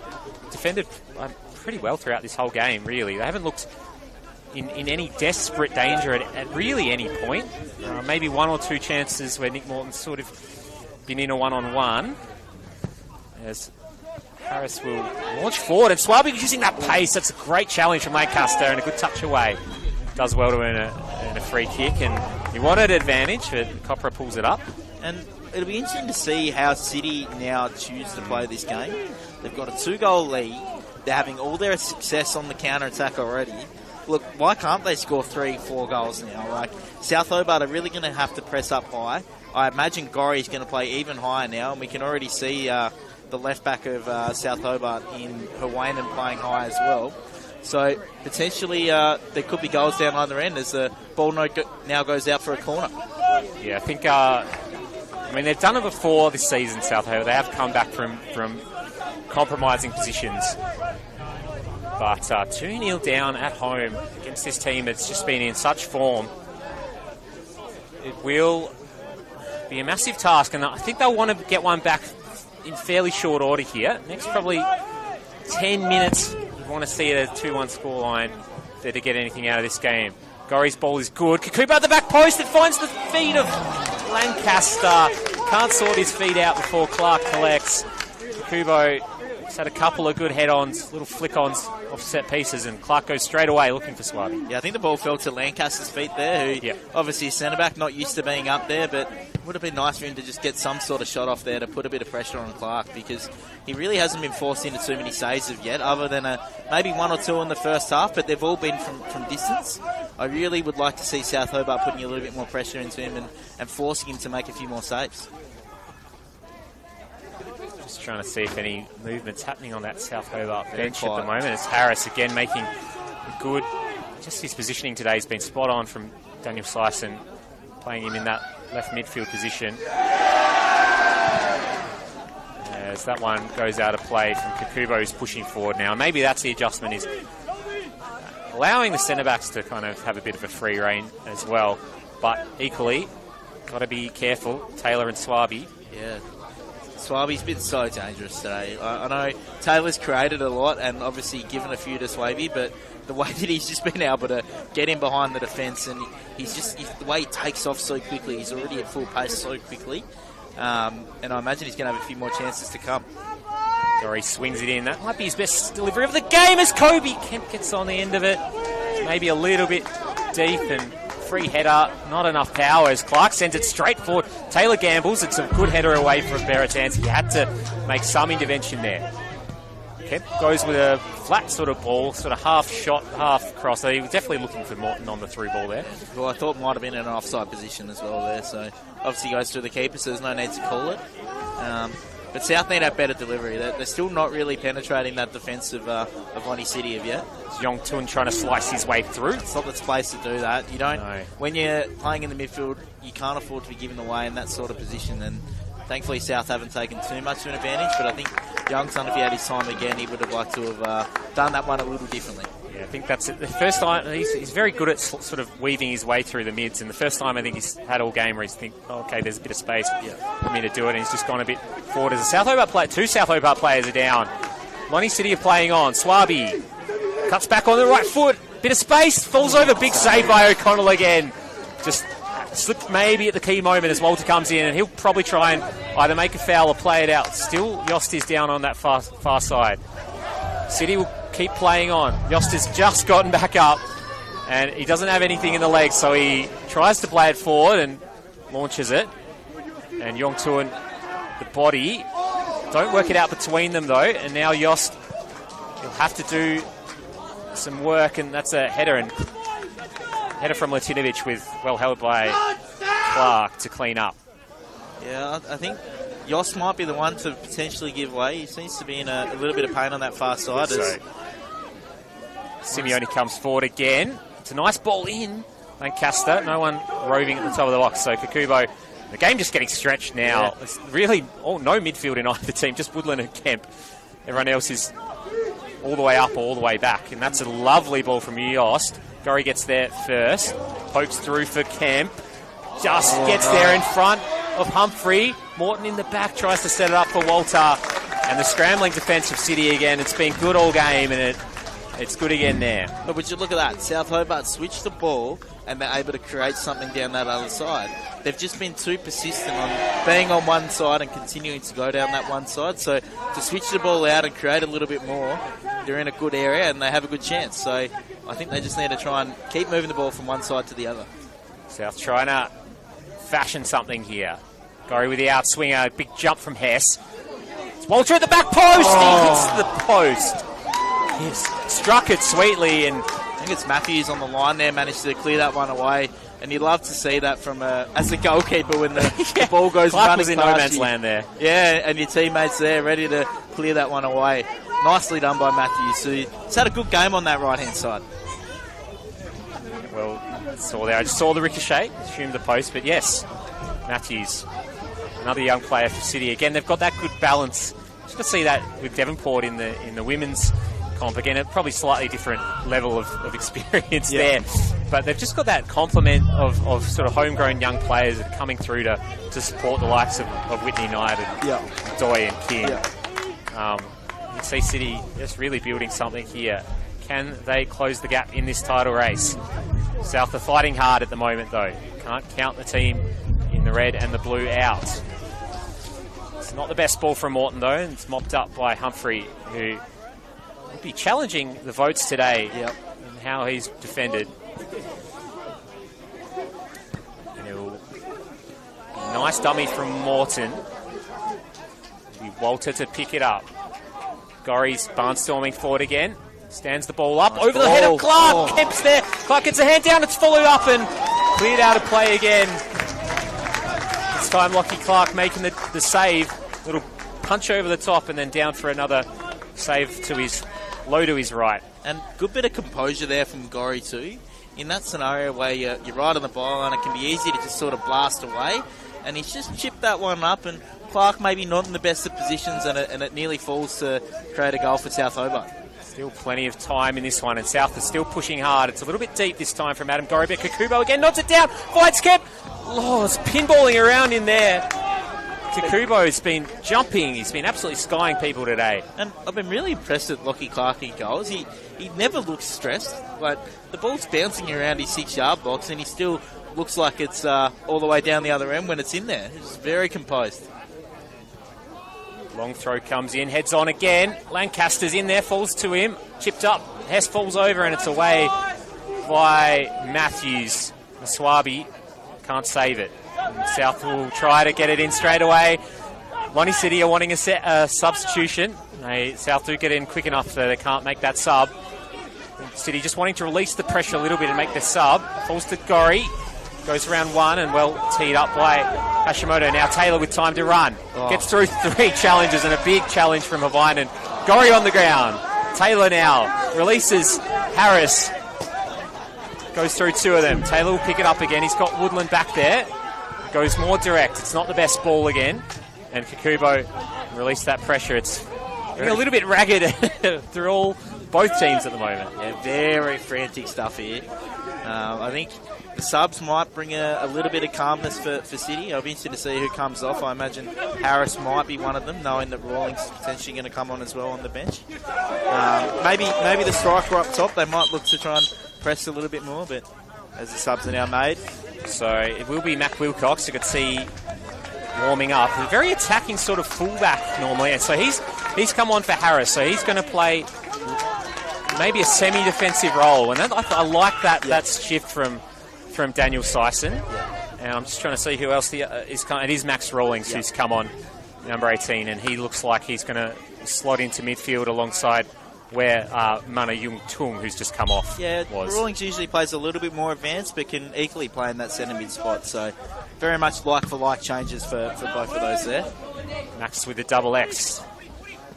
defended pretty well throughout this whole game, really. They haven't looked in any desperate danger at really any point. Maybe 1 or 2 chances where Nick Morton's sort of been in a one-on-one. As Harris will launch forward, and Swaby using that pace. That's a great challenge from Lancaster and a good touch away. Does well to earn a free kick, and he wanted advantage, but Copra pulls it up. And it'll be interesting to see how City now choose to play this game. They've got a 2-goal lead. They're having all their success on the counter-attack already. Look, why can't they score 3-4 goals now? Like, South Hobart are really going to have to press up high. I imagine Gorry's going to play even higher now, and we can already see the left back of South Hobart in Hawaiian playing high as well. So potentially there could be goals down either end as the ball now goes out for a corner. Yeah, I think they've done it before this season, South Hobart. They have come back from compromising positions. But 2-0 down at home against this team that's just been in such form. It will be a massive task, and I think they'll want to get one back in fairly short order here. Next probably 10 minutes, you want to see a 2-1 scoreline there to get anything out of this game. Gorry's ball is good. Kakuba at the back post. It finds the feet of Lancaster. Can't sort his feet out before Clark collects. Kakubo has had a couple of good head-ons, little flick-ons off set pieces, and Clark goes straight away looking for Swaby. Yeah, I think the ball fell to Lancaster's feet there, who obviously is centre-back, not used to being up there, but would have been nice for him to just get some sort of shot off there to put a bit of pressure on Clark, because he really hasn't been forced into too many saves of yet, other than maybe 1 or 2 in the first half, but they've all been from distance. I really would like to see South Hobart putting a little bit more pressure into him and forcing him to make a few more saves. Just trying to see if any movement's happening on that South Hobart bench at the moment. It's Harris again making good. Just his positioning today has been spot on from Daniel Sison, playing him in that left midfield position. As that one goes out of play from Kakubo, who's pushing forward now. Maybe that's the adjustment, is allowing the centre-backs to kind of have a bit of a free rein as well. But equally, got to be careful. Taylor and Swaby. Yeah. Swaby's been so dangerous today. I know Taylor's created a lot and obviously given a few to Swaby, but the way that he's just been able to get in behind the defence, and the way he takes off so quickly, he's already at full pace so quickly, and I imagine he's going to have a few more chances to come. Gorry swings it in. That might be his best delivery of the game as Kobe Kemp gets on the end of it. maybe a little bit deep, and free header, not enough power as Clark sends it straight forward. Taylor gambles, it's a good header away for a better chance. He had to make some intervention there. Kemp goes with a flat sort of ball, sort of half shot, half cross. So he was definitely looking for Morton on the through ball there. Well, I thought might have been in an offside position as well there, so obviously goes through the keeper, so there's no need to call it. But South need that better delivery. They're still not really penetrating that defence of Lonnie City of yet. Yong Tun trying to slice his way through. It's not the place to do that. You don't. No. When you're playing in the midfield, you can't afford to be given away in that sort of position. And thankfully, South haven't taken too much of an advantage. But I think Young Tun, if he had his time again, he would have liked to have done that one a little differently. Yeah, I think that's it. The first time, he's very good at sort of weaving his way through the mids, and the first time I think he's had all game where he's think, oh, okay, there's a bit of space for me to do it, and he's just gone a bit forward. As a South Hobart player, 2 South Hobart players are down. Lonnie City are playing on. Swaby cuts back on the right foot, bit of space, falls over, big save by O'Connell again. Just slipped maybe at the key moment as Walter comes in, and he'll probably try and either make a foul or play it out. Still, Yost is down on that far side. City will keep playing on. Yost has just gotten back up, and he doesn't have anything in the legs, so he tries to play it forward and launches it. And Yong Tuan, the body, don't work it out between them though, and now Yost will have to do some work, and that's a header, and header from Latinovic with well held by Clark to clean up. Yeah, I think Yost might be the one to potentially give way. He seems to be in a little bit of pain on that far side. So, Simeone comes forward again. It's a nice ball in. Lancaster, no one roving at the top of the box. So Kakubo, the game just getting stretched now. Yeah. It's really no midfield in either team, just Woodland and Kemp. Everyone else is all the way up or all the way back. And that's a lovely ball from Yost. Gorry gets there first. Pokes through for Kemp. Just gets there in front of Humphrey. Morton in the back tries to set it up for Walter. And the scrambling defence of City again. It's been good all game, and it's good again there. But would you look at that? South Hobart switched the ball and they're able to create something down that other side. They've just been too persistent on being on one side and continuing to go down that one side. So to switch the ball out and create a little bit more, they're in a good area and they have a good chance. So I think they just need to try and keep moving the ball from one side to the other. South trying to fashion something here. Gorry with the outswinger, big jump from Hess. It's Walter at the back post. He hits the post. He's struck it sweetly, and I think it's Matthews on the line there, managed to clear that one away. And you'd love to see that from as a goalkeeper when the ball goes Clark running was in no man's land there. Yeah, and your teammates there ready to clear that one away. Nicely done by Matthews. So he's had a good game on that right-hand side. Well, saw there. I just saw the ricochet, assumed the post, but yes, Matthews, another young player for City. Again, they've got that good balance. Just to see that with Devonport in the women's comp. Again, a probably slightly different level of experience there. But they've just got that complement of sort of homegrown young players that are coming through to support the likes of Whitney Knight and Doy and King. You can see City just really building something here. Can they close the gap in this title race? South are fighting hard at the moment though. Can't count the team in the red and the blue out. It's not the best ball from Morton though, and it's mopped up by Humphrey, who will be challenging the votes today in how he's defended. Nice dummy from Morton. It'll be Walter to pick it up. Gorry's barnstorming forward again. Stands the ball up over the head of Clark. Kemp's there. Clark gets a hand down. It's followed up and cleared out of play again. This time Lockie Clark making the save. Little punch over the top and then down for another save to his low to his right. And good bit of composure there from Gorry too. In that scenario where you're right on the byline, it can be easy to just sort of blast away. And he's just chipped that one up, and Clark maybe not in the best of positions, and it nearly falls to create a goal for South Hobart. Still plenty of time in this one, and South is still pushing hard. It's a little bit deep this time from Adam Gorry, but Kakubo again nods it down. Fights Kemp. Oh, it's pinballing around in there. Kakubo's been jumping. He's been absolutely skying people today. And I've been really impressed with Lockie Clark in goals. He never looks stressed. Like, the ball's bouncing around his 6-yard box, and he still looks like it's all the way down the other end when it's in there. It's very composed. Long throw comes in, heads on again. Lancaster's in there, falls to him, chipped up. Hess falls over and it's away by Matthews. Maswabi can't save it. And South will try to get it in straight away. Lonnie City are wanting a substitution. South do get in quick enough so they can't make that sub. City just wanting to release the pressure a little bit and make the sub. Falls to Gorry. Goes around one and well teed up by Hashimoto. Now Taylor with time to run. Gets through 3 challenges and a big challenge from Havainen. Gorry on the ground. Taylor now releases Harris. Goes through 2 of them. Taylor will pick it up again. He's got Woodland back there. Goes more direct. It's not the best ball again. And Kakubo released that pressure. It's a little bit ragged through both teams at the moment. Yeah, very frantic stuff here. I think the subs might bring a little bit of calmness for City. I'll be interested to see who comes off. I imagine Harris might be one of them, knowing that Rawlings is potentially going to come on as well on the bench. Maybe the striker up top, they might look to try and press a little bit more, but as the subs are now made. So it will be Mac Wilcox. You could see warming up. A very attacking sort of fullback normally, and so he's come on for Harris. So he's going to play maybe a semi-defensive role, and I like that shift from Daniel Sison. And I'm just trying to see who else is coming. It is Max Rawlings who's come on, number 18, and he looks like he's going to slot into midfield alongside where Mana Yung Tung, who's just come off, was. Rawlings usually plays a little bit more advanced, but can equally play in that centre mid spot. So very much like-for-like changes for both of those there. Max with the double X.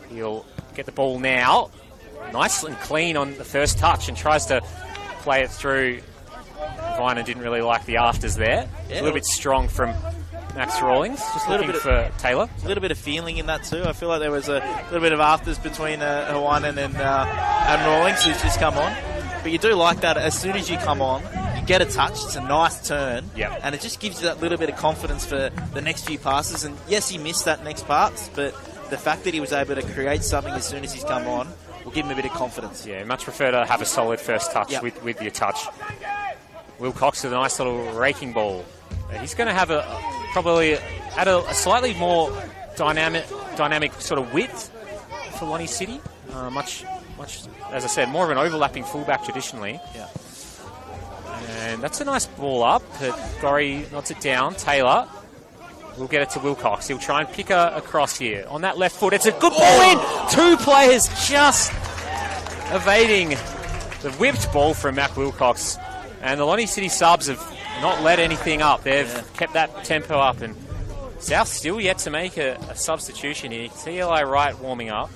He'll get the ball now. Nice and clean on the first touch and tries to play it through. Viner didn't really like the afters there. Yeah. A little bit strong from Max Rawlings. Just looking for Taylor. A little bit of feeling in that too. I feel like there was a little bit of afters between Hawaiian and Rawlings who's just come on. But you do like that. As soon as you come on, you get a touch. It's a nice turn. Yep. And it just gives you that little bit of confidence for the next few passes. And yes, he missed that next pass, but the fact that he was able to create something as soon as he's come on will give him a bit of confidence. Yeah, much prefer to have a solid first touch with your touch. Will Cox with a nice little raking ball. He's going to have probably add a slightly more dynamic sort of width for Lonnie City. Much, as I said, more of an overlapping fullback traditionally. Yeah. And that's a nice ball up. But Gorry knocks it down. Taylor will get it to Wilcox. He'll try and pick across here. On that left foot, it's a good ball in. 2 players just evading the whipped ball from Mac Wilcox. And the Lonnie City subs have not let anything up. They've kept that tempo up. And South still yet to make a substitution here. TLI Wright warming up.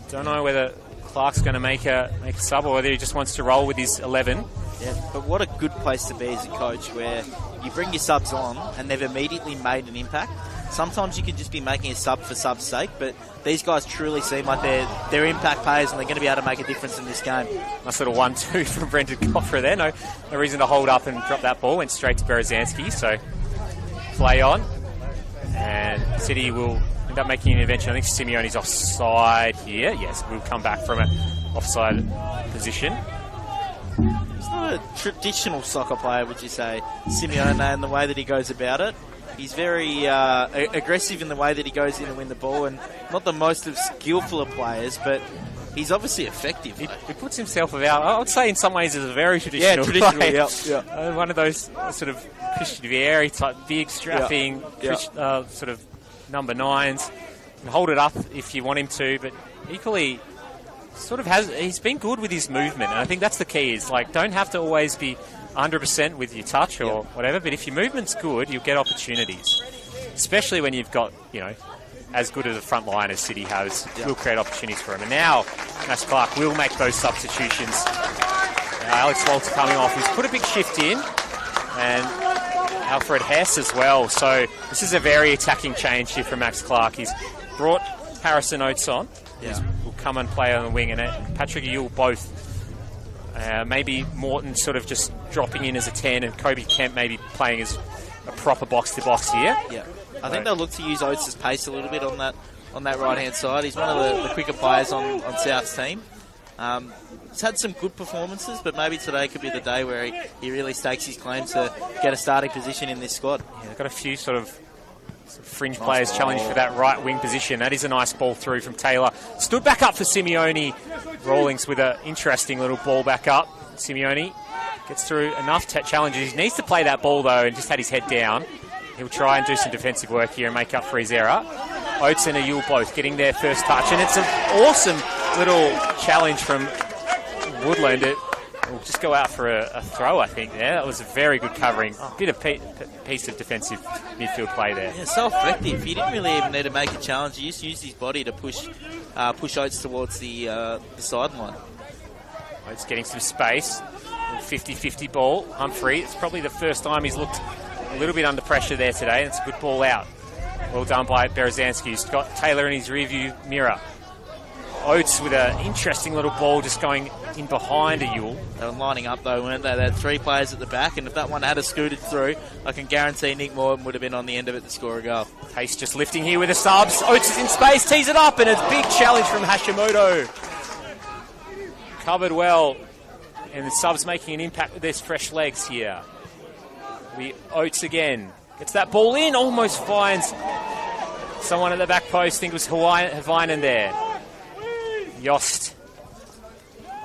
Don't know whether Clark's going to make a sub or whether he just wants to roll with his 11. Yeah, but what a good place to be as a coach where you bring your subs on and they've immediately made an impact. Sometimes you could just be making a sub for sub's sake, but these guys truly seem like they're impact players and they're going to be able to make a difference in this game. Nice little 1-2 from Brendan Coffra there. No reason to hold up and drop that ball. Went straight to Berezanski, so play on. And City will end up making an intervention. I think Simeone's offside here. Yes, we'll come back from an offside position. He's not a traditional soccer player, would you say, Simeone, and the way that he goes about it. He's very aggressive in the way that he goes in and win the ball, and not the most of skillful of players, but he's obviously effective. He puts himself about, I would say in some ways, as a very traditional player. Yeah. One of those sort of Christian Vieri type, big, strapping, sort of number 9s. You can hold it up if you want him to, but equally he's been good with his movement, and I think that's the key, is like, don't have to always be 100% with your touch or whatever, but if your movement's good, you'll get opportunities. Especially when you've got, as good as a front line as City has, will create opportunities for him. And now, Max Clark will make those substitutions. Alex Walter coming off, who's put a big shift in, and Alfred Hess as well. So this is a very attacking change here from Max Clark. He's brought Harrison Oates on, who will come and play on the wing, and Patrick Ewell both. Maybe Morton sort of just dropping in as a 10 and Kobe Kemp maybe playing as a proper box-to-box here. Yeah, I think they'll look to use Oates' pace a little bit on that right-hand side. He's one of the quicker players on South's team. He's had some good performances, but maybe today could be the day where he really stakes his claim to get a starting position in this squad. Yeah, they've got a few sort of fringe players challenge for that right wing position. That is a nice ball through from Taylor. Stood back up for Simeone. Rawlings with an interesting little ball back up. Simeone gets through enough challenges. He needs to play that ball, though, and just had his head down. He'll try and do some defensive work here and make up for his error. Oates and Ayul both getting their first touch, and it's an awesome little challenge from Woodland. We'll just go out for a throw, I think, there. That was a very good covering. Bit of piece of defensive midfield play there. Yeah, so effective. He didn't really even need to make a challenge. He just used his body to push Oates towards the sideline. Oates getting some space. 50-50 ball. Humphrey, it's probably the first time he's looked a little bit under pressure there today. It's a good ball out. Well done by Berezanski, who's got Taylor in his rearview mirror. Oates with an interesting little ball just going in behind Ayul. They were lining up though, weren't they? They had 3 players at the back, and if that one had scooted through, I can guarantee Nick Morton would have been on the end of it to score a goal. Pace just lifting here with the subs. Oates is in space, tees it up, and it's a big challenge from Hashimoto. Covered well, and the subs making an impact with their fresh legs here. Oates again. Gets that ball in, almost finds someone at the back post. I think it was Havainen there. Yost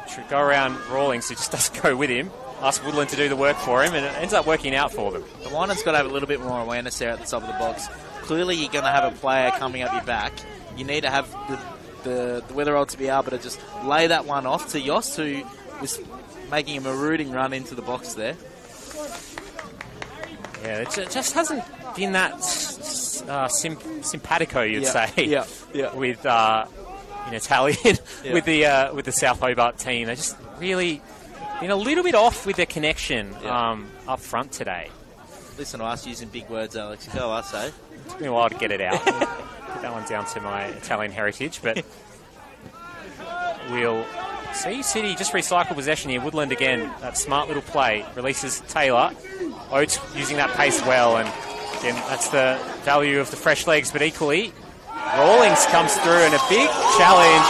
should go around Rawlings, who just doesn't go with him. Ask Woodland to do the work for him, and it ends up working out for them. The line's got to have a little bit more awareness there at the top of the box. Clearly you're going to have a player coming up your back. You need to have the Weatherall to be able to just lay that one off to Yost, who was making a marauding run into the box there. Yeah, it just hasn't been that simpatico, you'd say, with in Italian, with the South Hobart team. They just really been a little bit off with their connection up front today. Listen to us using big words, Alex. Go us, eh? It took me a while to get it out. Put that one down to my Italian heritage, but we'll see City just recycle possession here. Woodland again, that smart little play. Releases Taylor. Oates using that pace well, and again, that's the value of the fresh legs, but equally, Rawlings comes through and a big challenge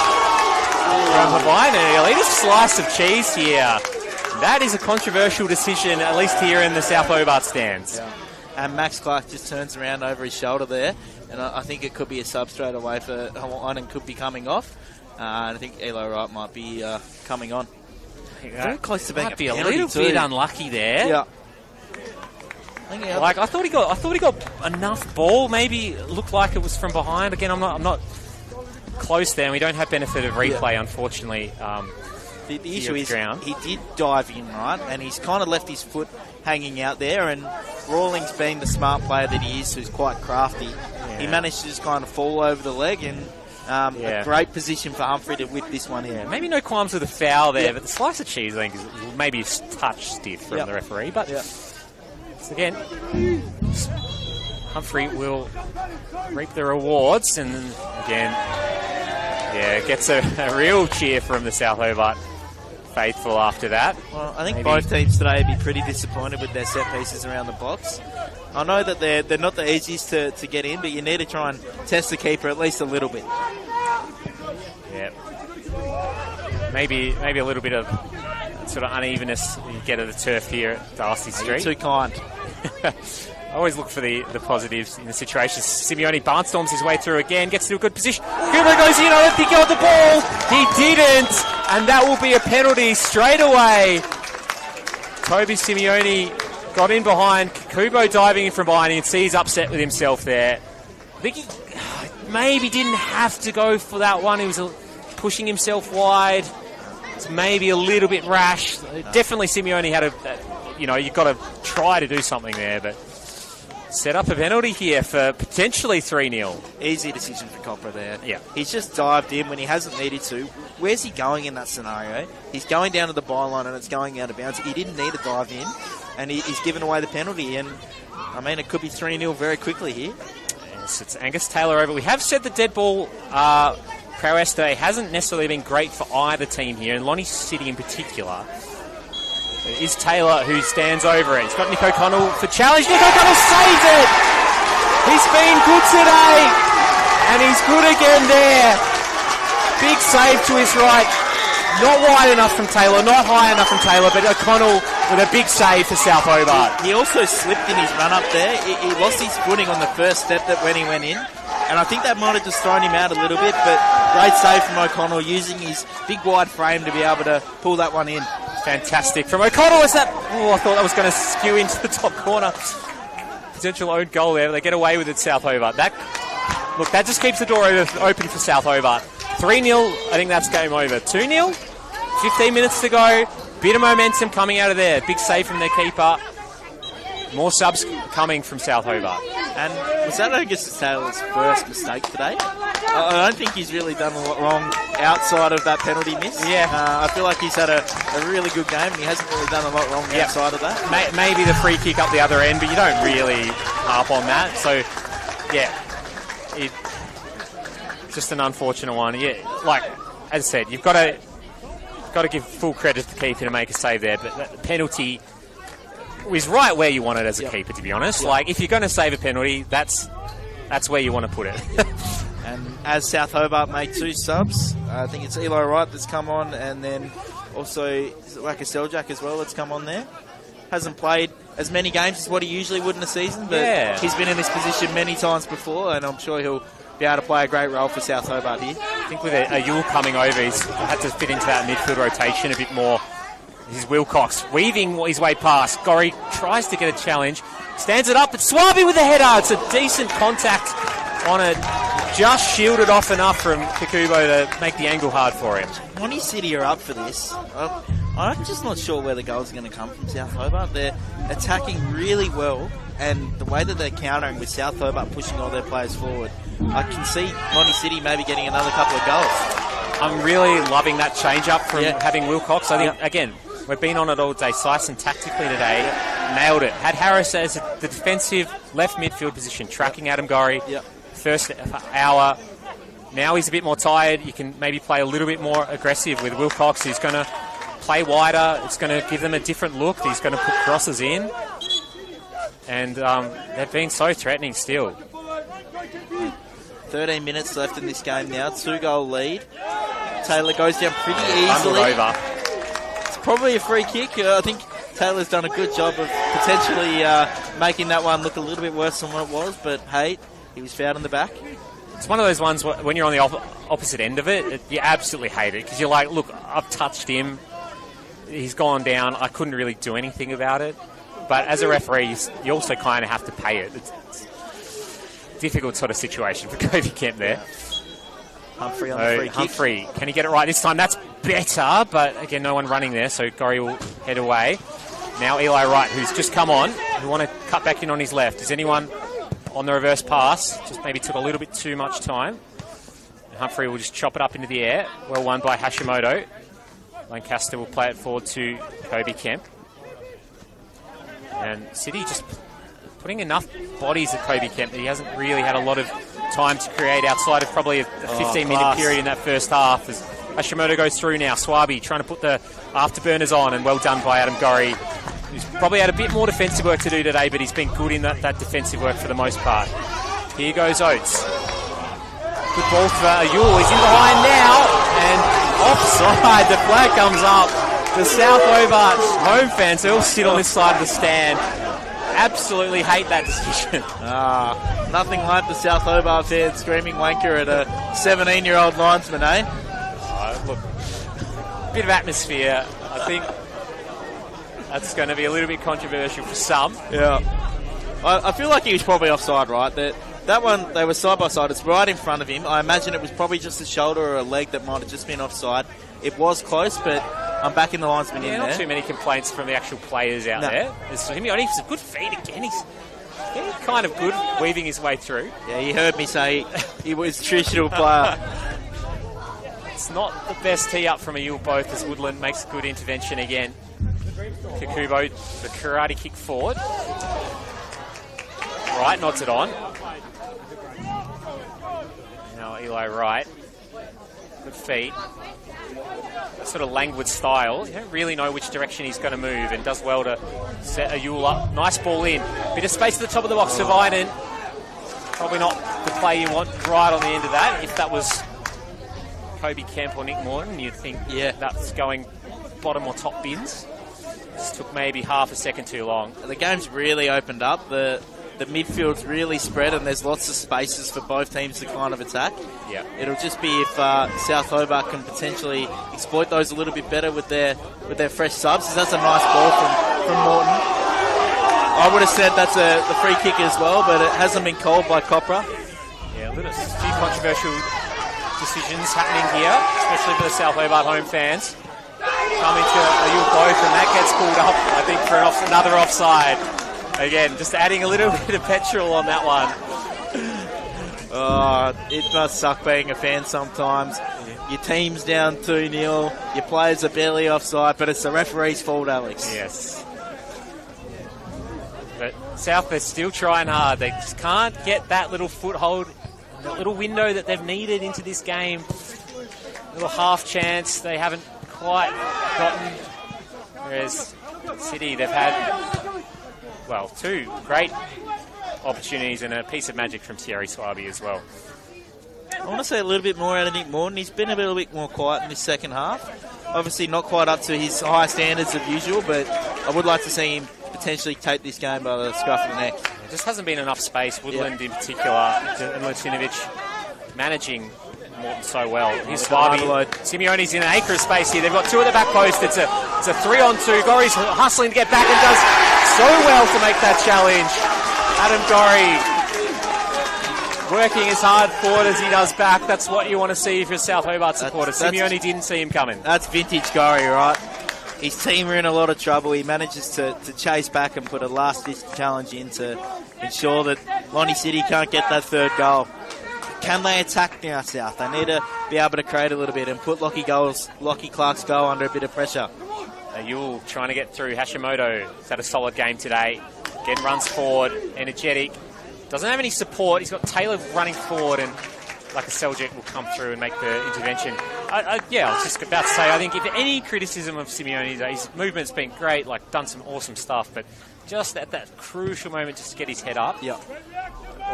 from Havainen. He'll eat a slice of cheese here. That is a controversial decision, at least here in the South Hobart stands. Yeah. And Max Clark just turns around over his shoulder there, and I think it could be a sub straight away for Havainen, could be coming off. And I think Elo Wright might be coming on. Very close to being might be a little bit unlucky there. Yeah. I thought he got enough ball. Maybe it looked like it was from behind. Again, I'm not close there. And we don't have benefit of replay, unfortunately. The issue is he did dive in, right, and he's kind of left his foot hanging out there. And Rawlings, being the smart player that he is, who's quite crafty, he managed to just kind of fall over the leg, and a great position for Humphrey to whip this one in. Yeah, maybe no qualms with the foul there, but the slice of cheese, I think, is maybe a touch stiff from the referee. But again, Humphrey will reap the rewards, and again, gets a real cheer from the South Hobart faithful after that. Well, I think both teams today would be pretty disappointed with their set pieces around the box. I know that they're not the easiest to get in, but you need to try and test the keeper at least a little bit. Yeah. Maybe a little bit of sort of unevenness you get at the turf here at Darcy Street. You're too kind. I always look for the positives in the situations. Simeone barnstorms his way through again, gets to a good position. Kubo goes in, I don't think he got the ball. He didn't, and that will be a penalty straight away. Toby Simeone got in behind. Kubo diving in from behind. You can see he's upset with himself there. I think he maybe didn't have to go for that one. He was pushing himself wide. It's maybe a little bit rash. Definitely Simeone had you've got to try to do something there, but set up a penalty here for potentially 3-0. Easy decision for Copper there. Yeah. He's just dived in when he hasn't needed to. Where's he going in that scenario? He's going down to the byline and it's going out of bounds. He didn't need to dive in, and he's given away the penalty. And, I mean, it could be 3-0 very quickly here. Yes, it's Angus Taylor over. We have said the dead ball prowess today hasn't necessarily been great for either team here, and Lonnie City in particular. It is Taylor who stands over it. He's got Nick O'Connell for challenge. Nick O'Connell saves it! He's been good today, and he's good again there. Big save to his right. Not wide enough from Taylor, not high enough from Taylor, but O'Connell with a big save for South Hobart. He also slipped in his run up there. He lost his footing on the first step when he went in, and I think that might have just thrown him out a little bit, but great save from O'Connell, using his big wide frame to be able to pull that one in. Fantastic from O'Connell. Is that? Oh, I thought that was going to skew into the top corner. Potential own goal there. They get away with it, South Hobart. That just keeps the door open for South Hobart. 3-0, I think that's game over. 2-0, 15 minutes to go. Bit of momentum coming out of there. Big save from their keeper. More subs coming from South Hobart. And was that Augustus Taylor's first mistake today? I don't think he's really done a lot wrong outside of that penalty miss. Yeah. I feel like he's had a really good game and he hasn't really done a lot wrong outside of that. Maybe the free kick up the other end, but you don't really harp on that. So, yeah, it's just an unfortunate one. Yeah, like as I said, you've got to give full credit to the keeper to make a save there, but the penalty was right where you want it as a keeper, to be honest. Like, if you're going to save a penalty, that's where you want to put it. And as South Hobart made 2 subs, I think it's Eli Wright that's come on, and then also Laka Seljak as well that's come on there. Hasn't played as many games as what he usually would in a season, but he's been in this position many times before, and I'm sure he'll be able to play a great role for South Hobart here. I think with a Yule coming over, he's had to fit into that midfield rotation a bit more. This is Wilcox weaving his way past. Gorry tries to get a challenge, stands it up, but Swaby with the header. It's a decent contact on it, just shielded off enough from Kikubo to make the angle hard for him. Monty City are up for this. I'm just not sure where the goals are going to come from South Hobart. They're attacking really well, and the way that they're countering with South Hobart pushing all their players forward, I can see Monty City maybe getting another couple of goals. I'm really loving that change-up from having Wilcox. I think, again, we've been on it all day. Syson tactically today nailed it. Had Harris as the defensive left midfield position, tracking Adam Gorry. First hour. Now he's a bit more tired. You can maybe play a little bit more aggressive with Wilcox. He's going to play wider. It's going to give them a different look. He's going to put crosses in. And they've been so threatening still. 13 minutes left in this game now. 2-goal lead. Taylor goes down pretty easily. Over. It's probably a free kick. I think Taylor's done a good job of potentially making that one look a little bit worse than what it was. But, hey, he was fouled in the back. It's one of those ones when you're on the opposite end of it, you absolutely hate it because you're like, look, I've touched him. He's gone down. I couldn't really do anything about it. But as a referee, you also kind of have to pay it. It's a difficult sort of situation for Kobe Kemp there. Humphrey on the free kick. Humphrey, can he get it right this time? That's better, but again, no one running there, so Gorry will head away. Now Eli Wright, who's just come on. We want to cut back in on his left. Is anyone on the reverse pass? Just maybe took a little bit too much time. And Humphrey will just chop it up into the air. Well won by Hashimoto. Lancaster will play it forward to Kobe Kemp. And City just putting enough bodies at Kobe Kemp that he hasn't really had a lot of time to create outside of probably a 15-minute period in that first half. As Hashimoto goes through now, Swaby trying to put the afterburners on, and well done by Adam Gorry, who's probably had a bit more defensive work to do today, but he's been good in that defensive work for the most part. Here goes Oates. Good ball for Ayul. He's in behind now, and offside. The flag comes up. The South Hobart home fans, they all sit on this side of the stand. Absolutely hate that decision. Nothing like the South Hobart fans screaming wanker at a 17-year-old linesman, eh? Look, bit of atmosphere. I think that's going to be a little bit controversial for some. Yeah. I feel like he was probably offside, right? That one, they were side by side. It's right in front of him. I imagine it was probably just a shoulder or a leg that might have just been offside. It was close, but I'm backing the linesman in there. Not too many complaints from the actual players out there. He's a good feed again. He's getting kind of good, weaving his way through. Yeah, you heard me say he was a traditional player. It's not the best tee up from a Yule both as Woodland makes a good intervention again. Kikubo, the karate kick forward. Wright nods it on. Now Eli Wright. Good feet. That sort of languid style. You don't really know which direction he's going to move, and does well to set a Yule up. Nice ball in. Bit of space at the top of the box for Vinen. Probably not the play you want right on the end of that. If that was Kobe Kemp or Nick Morton, you'd think, that's going bottom or top bins. Just took maybe half a second too long. The game's really opened up. The the midfield's really spread and there's lots of spaces for both teams to kind of attack. Yeah. It'll just be if South Hobart can potentially exploit those a little bit better with their fresh subs. That's a nice ball from Morton. I would have said that's the free kick as well, but it hasn't been called by Copra. Yeah, a few controversial decisions happening here, especially for the South Hobart home fans. Coming to you both, and that gets called up, I think, for another offside. Again, just adding a little bit of petrol on that one. Oh, it does suck being a fan sometimes. Your team's down 2-0, your players are barely offside, but it's the referee's fault, Alex. Yes. But South, they're still trying hard. They just can't get that little foothold, that little window that they've needed into this game. A little half chance they haven't quite gotten. Whereas City, they've had, well, 2 great opportunities and a piece of magic from Thierry Swaby as well. I want to say a little bit more out of Nick Morton. He's been a little bit more quiet in this second half. Obviously not quite up to his high standards of usual, but I would like to see him potentially take this game by the scruff of the neck. There just hasn't been enough space. Woodland in particular, and Latinovic managing Morton so well. Here's Swaby. Simeone's in an acre of space here. They've got 2 at the back post. It's a 3-on-2. Gorry's hustling to get back and does so well to make that challenge. Adam Gorry working as hard forward as he does back. That's what you want to see if you're a South Hobart supporter. Simeone didn't see him coming. That's vintage Gorry, right? His team are in a lot of trouble. He manages to chase back and put a last-ditch challenge in to ensure that Lonnie City can't get that 3rd goal. Can they attack now, South? They need to be able to create a little bit and put Lockie Clark's goal under a bit of pressure. Yule trying to get through. Hashimoto has had a solid game today. Again, runs forward, energetic. Doesn't have any support. He's got Taylor running forward, and like a Seljuk will come through and make the intervention. I was just about to say, I think if any criticism of Simeone, his movement's been great, like done some awesome stuff, but just at that crucial moment just to get his head up. Yep.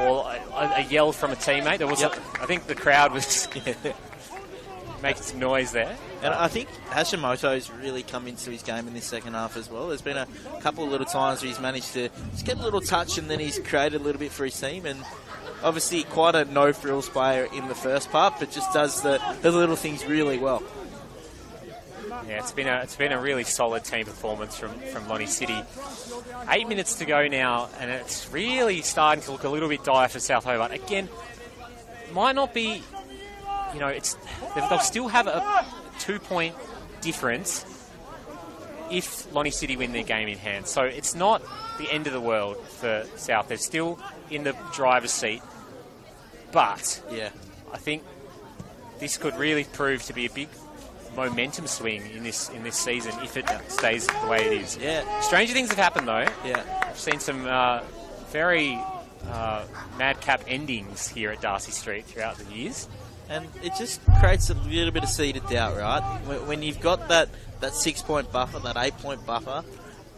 Or a yell from a teammate. There was, I think the crowd was making some noise there. And I think Hashimoto's really come into his game in this second half as well. There's been a couple of little times where he's managed to just get a little touch and then he's created a little bit for his team. And obviously quite a no-frills player in the first part, but just does the little things really well. Yeah, it's been a really solid team performance from Lonnie City. 8 minutes to go now, and it's really starting to look a little bit dire for South Hobart. Again, might not be, they'll still have a 2-point difference if Lonnie City win their game in hand. So it's not the end of the world for South. They're still in the driver's seat. But I think this could really prove to be a big momentum swing in this season if it stays the way it is. Yeah. Stranger things have happened though. Yeah. I've seen some very madcap endings here at Darcy Street throughout the years. And it just creates a little bit of seed of doubt, right? When you've got that 6-point buffer, that 8-point buffer,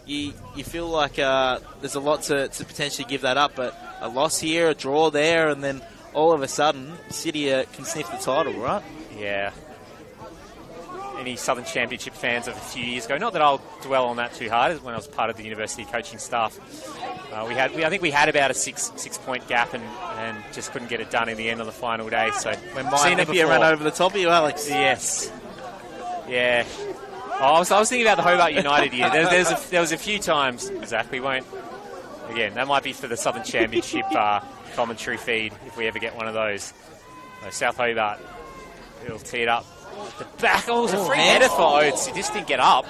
you feel like there's a lot to potentially give that up. But a loss here, a draw there, and then all of a sudden, City can sniff the title, right? Yeah. Any Southern Championship fans of a few years ago, not that I'll dwell on that too hard, when I was part of the university coaching staff, I think we had about a 6-point gap and just couldn't get it done in the end on the final day. So when Mike Napier ran over the top of you, Alex. Yes. Yeah. I was thinking about the Hobart United year. There was a few times. Zach, we won't. Again, that might be for the Southern Championship commentary feed if we ever get one of those. South Hobart, it'll tee it up. The back, it was a free header for Oates. He just didn't get up.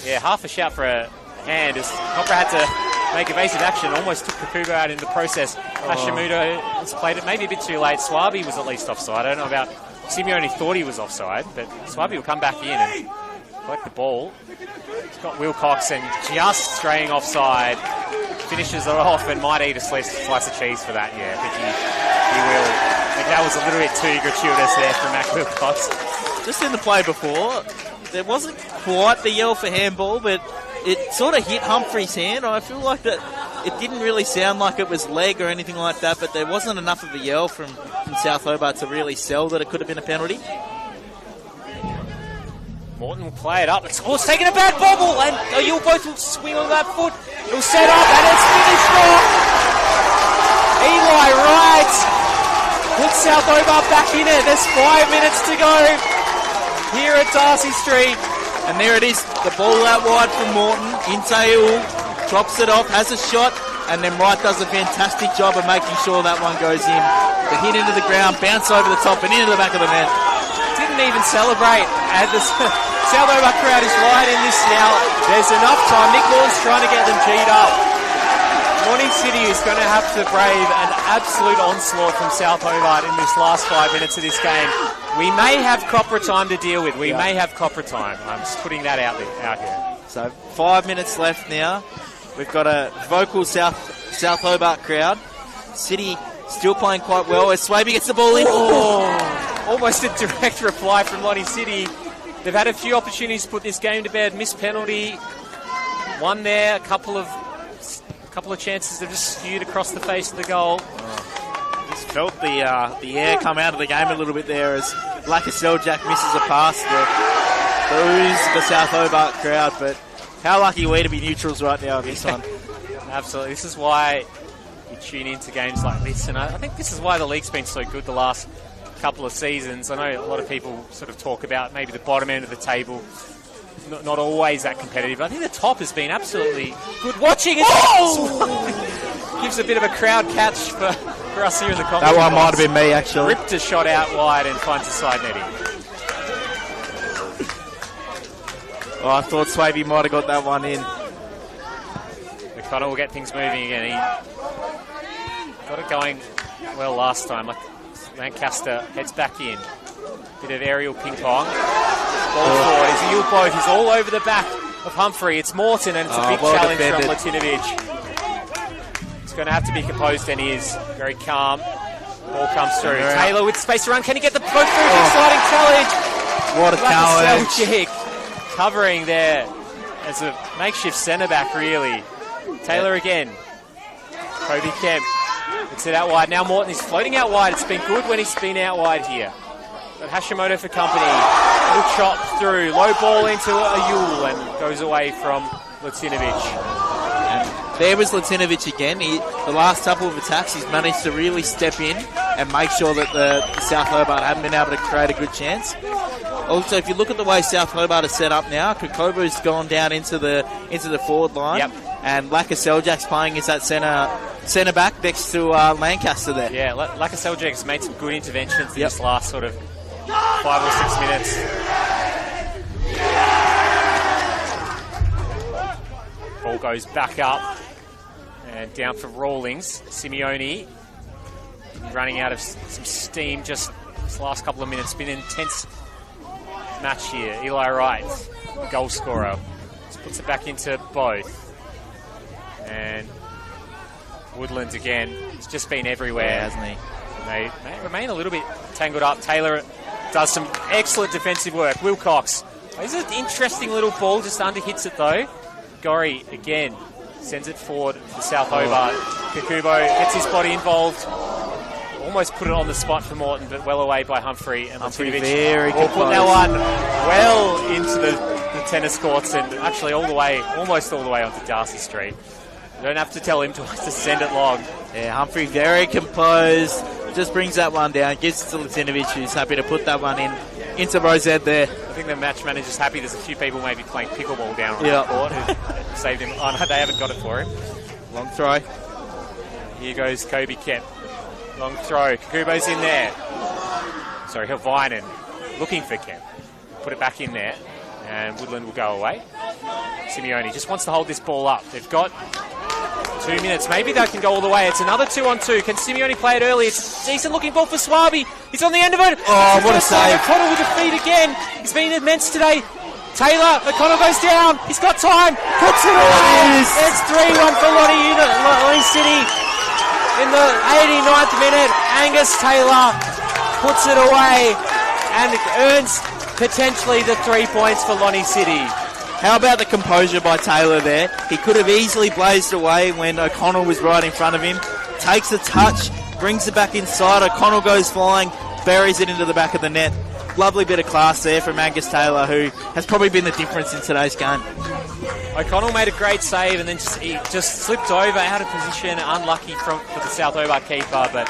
Yeah, half a shout for a hand as Copra had to make evasive action. Almost took Kakuga out in the process. Hashimoto has played it maybe a bit too late. Swaby was at least offside. I don't know about... Simeone thought he was offside, but Swaby will come back in and collect the ball. He's got Wilcox and just straying offside. Finishes it off and might eat a slice of cheese for that. Yeah, I think he will. I think that was a little bit too gratuitous there from Mac Wilcox. Just in the play before, there wasn't quite the yell for handball, but it sort of hit Humphrey's hand. I feel like that it didn't really sound like it was leg or anything like that, but there wasn't enough of a yell from South Hobart to really sell that it could have been a penalty. Morton will play it up. It's taking a bad bobble, and you'll both will swing on that foot. It'll set up, and it's finished off. Eli Wright puts South Hobart back in it. There's 5 minutes to go here at Darcy Street. And there it is, the ball out wide from Morton. Intail drops it off, has a shot, and then Wright does a fantastic job of making sure that one goes in. The hit into the ground, bounce over the top and into the back of the net. Didn't even celebrate. And the South Hobart crowd is right in this now. There's enough time. Nick Lawrence trying to get them G'd up. Morning City is going to have to brave an absolute onslaught from South Hobart in this last 5 minutes of this game. We may have copper time to deal with. We may have copper time. I'm just putting that out here. So 5 minutes left now. We've got a vocal South Hobart crowd. City still playing quite well as Swaby gets the ball in. Oh, almost a direct reply from Lonnie City. They've had a few opportunities to put this game to bed. Missed penalty. One there. A couple of chances that just skewed across the face of the goal. Just felt the air come out of the game a little bit there as Launceston misses a pass. The ooze, the South Hobart crowd, but how lucky are we to be neutrals right now in this one. Absolutely. This is why you tune into games like this, and I think this is why the league's been so good the last couple of seasons. I know a lot of people sort of talk about maybe the bottom end of the table, not always that competitive. I think the top has been absolutely good watching. Gives a bit of a crowd catch for us here in the commentary. That one might have been me, actually. Ripped a shot out wide and finds a side netting. Oh, I thought Swaby might have got that one in. McConnell will get things moving again. He got it going well last time. Lancaster heads back in. Bit of aerial ping pong. Ball forward. He's a Yule boat. He's all over the back of Humphrey. It's Morton, and it's a big challenge from Latinovic. He's going to have to be composed, and he is very calm. Ball comes through. Taylor with space to run. Can he get the boat through? Exciting challenge. What a challenge. Covering there as a makeshift centre back, really. Taylor again. Kobe Kemp. It's it out wide. Now Morton is floating out wide. It's been good when he's been out wide here. But Hashimoto for company. Little chop through. Low ball into a Yule and goes away from Latinovic. And there was Latinovic again. The last couple of attacks, he's managed to really step in and make sure that the South Hobart haven't been able to create a good chance. Also, if you look at the way South Hobart is set up now, Kokobo's gone down into the forward line. Yep. And Launceston's playing as that centre back next to Lancaster there. Yeah, Launceston's made some good interventions in this last sort of 5 or 6 minutes. Ball goes back up and down for Rawlings. Simeone running out of some steam just this last couple of minutes. Been an intense match here. Eli Wright, goal scorer, just puts it back into both. And Woodland again, he's just been everywhere, hasn't he? And they remain a little bit tangled up. Taylor does some excellent defensive work. Wilcox, this is an interesting little ball, just under hits it though. Gorry again sends it forward for South Hobart. Kakubo gets his body involved. Almost put it on the spot for Morton, but well away by Humphrey. And Humphrey very composed. Put that one well into the tennis courts and actually almost all the way onto Darcy Street. You don't have to tell him to send it long. Yeah, Humphrey very composed. Just brings that one down, gives it to Latinovic, who's happy to put that one into Rosette there. I think the match manager's happy. There's a few people maybe playing pickleball down on the court who saved him. Oh no, they haven't got it for him. Long throw. Here goes Kobe Kemp. Long throw. Kakubo's in there. Sorry, Helvinen looking for Kemp. Put it back in there. And Woodland will go away. Simeone just wants to hold this ball up. They've got 2 minutes. Maybe they can go all the way. It's another 2-on-2. Can Simeone play it early? It's a decent looking ball for Swaby. He's on the end of it. Oh, what a save. McConnell with the feet again. He's been immense today. Taylor, McConnell goes down. He's got time. Puts it away. It's 3-1 for Lonnie City. In the 89th minute, Angus Taylor puts it away and earns potentially the 3 points for Lonnie City. How about the composure by Taylor there? He could have easily blazed away when O'Connell was right in front of him. Takes a touch, brings it back inside. O'Connell goes flying, buries it into the back of the net. Lovely bit of class there from Angus Taylor, who has probably been the difference in today's game. O'Connell made a great save and then he just slipped over, out of position, unlucky for the South Hobart keeper, but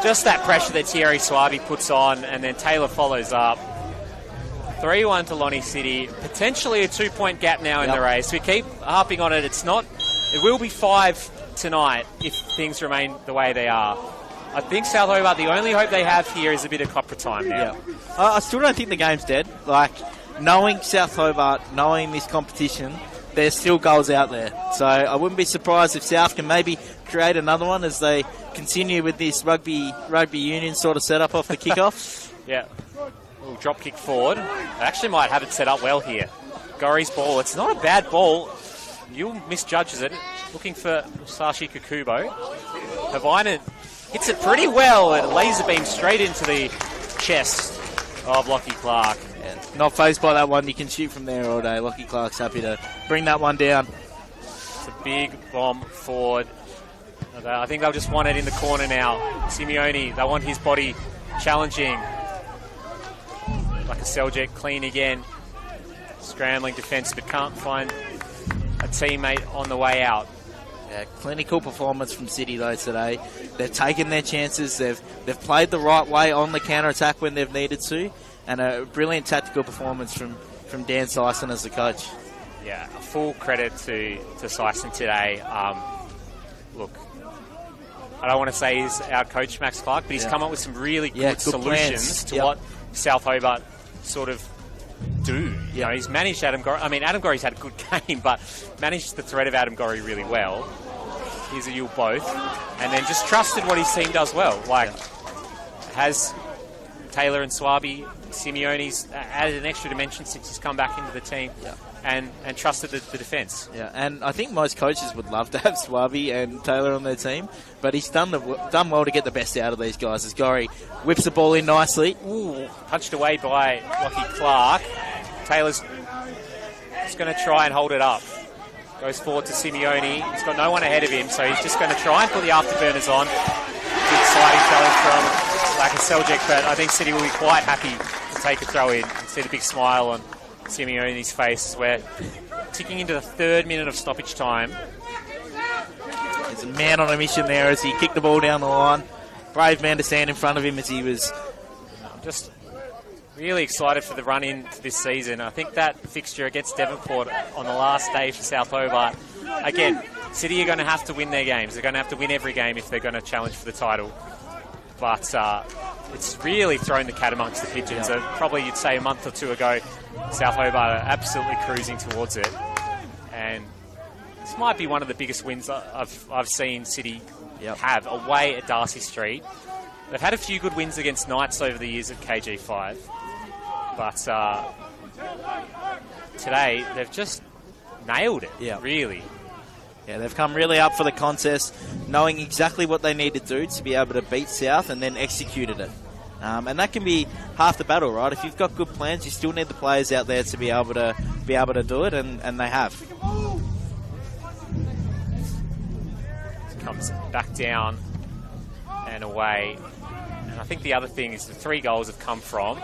just that pressure that Thierry Swaby puts on, and then Taylor follows up. 3-1 to Lonnie City. Potentially a 2-point gap now in the race. We keep harping on it. It will be 5 tonight if things remain the way they are. I think South Hobart, the only hope they have here is a bit of copper time now. Yeah. I still don't think the game's dead. Like, knowing South Hobart, knowing this competition, there's still goals out there. So I wouldn't be surprised if South can maybe create another one as they continue with this rugby union sort of setup off the kickoff. Yeah. Little drop kick forward. They actually might have it set up well here. Gorry's ball. It's not a bad ball. You'll misjudges it. Looking for Sashi Kakubo. Havainen hits it pretty well. It laser beam straight into the chest of Lockie Clark. Yeah, not fazed by that one. You can shoot from there all day. Lockie Clark's happy to bring that one down. It's a big bomb forward. I think they'll just want it in the corner now. Simeone, they want his body challenging. Like a Seljuk, clean again. Scrambling defence, but can't find a teammate on the way out. Yeah, clinical performance from City though today. They've taken their chances. They've played the right way on the counter attack when they've needed to, and a brilliant tactical performance from Dan Syson as the coach. Yeah, full credit to Syson today. Look, I don't want to say he's our coach Max Clark, but he's come up with some really good solutions to what South Hobart sort of do. You know, he's managed Adam Gorry. I mean, Adam Gorry's had a good game, but managed the threat of Adam Gorry really well. Here's a you both. And then just trusted what his team does well. Like, has Taylor and Swaby, Simeone's added an extra dimension since he's come back into the team. Yeah. And trusted the defence. Yeah, and I think most coaches would love to have Swaby and Taylor on their team, but he's done well to get the best out of these guys as Gorry whips the ball in nicely. Ooh, punched away by Lockie Clark. Taylor's just going to try and hold it up. Goes forward to Simeone. He's got no one ahead of him, so he's just going to try and put the afterburners on. Good sliding challenge from Laka Seljuk, but I think City will be quite happy to take a throw in. You can see the big smile on Simeone's face. We're ticking into the 3rd minute of stoppage time. There's a man on a mission there as he kicked the ball down the line. Brave man to stand in front of him as he was. I'm just really excited for the run into this season. I think that fixture against Devonport on the last day for South Hobart. Again, City are going to have to win their games. They're going to have to win every game if they're going to challenge for the title. But it's really thrown the cat amongst the pigeons. Probably you'd say a month or two ago, South Hobart are absolutely cruising towards it. And this might be one of the biggest wins I've seen City have away at Darcy Street. They've had a few good wins against Knights over the years at KG5. But today, they've just nailed it, really. Yeah, they've come really up for the contest, knowing exactly what they need to do to be able to beat South and then executed it. And that can be half the battle, right? If you've got good plans, you still need the players out there to be able to do it, and they have. Comes back down and away. And I think the other thing is the 3 goals have come from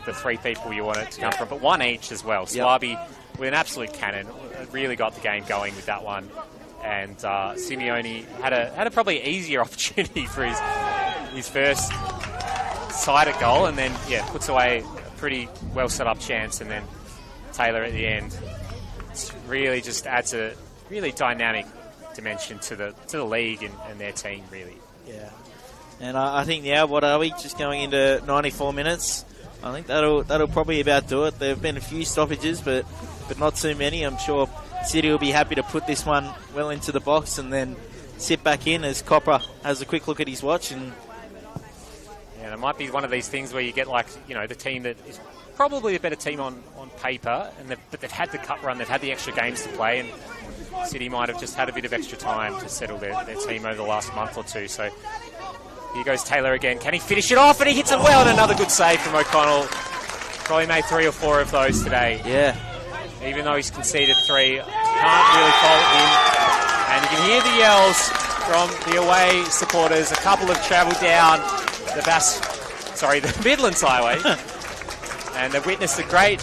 the 3 people you want it to come from, but 1 each as well. Swaby with an absolute cannon, really got the game going with that one. And Simeone had a probably easier opportunity for his first side at goal, and then puts away a pretty well set up chance, and then Taylor at the end. It's really just adds a really dynamic dimension to the league and their team, really. Yeah. And I think what are we just going into 94 minutes? I think that'll probably about do it. There have been a few stoppages, but not too many. I'm sure City will be happy to put this one well into the box and then sit back in as Copra has a quick look at his watch. And it might be one of these things where you get the team that is probably a better team on paper, but they've had the cup run, they've had the extra games to play, and City might have just had a bit of extra time to settle their team over the last month or two. So here goes Taylor again. Can he finish it off? And he hits it well, and another good save from O'Connell. Probably made 3 or 4 of those today. Yeah. Even though he's conceded 3, can't really fault him. And you can hear the yells from the away supporters. A couple have travelled down the Midlands Highway. And they've witnessed a great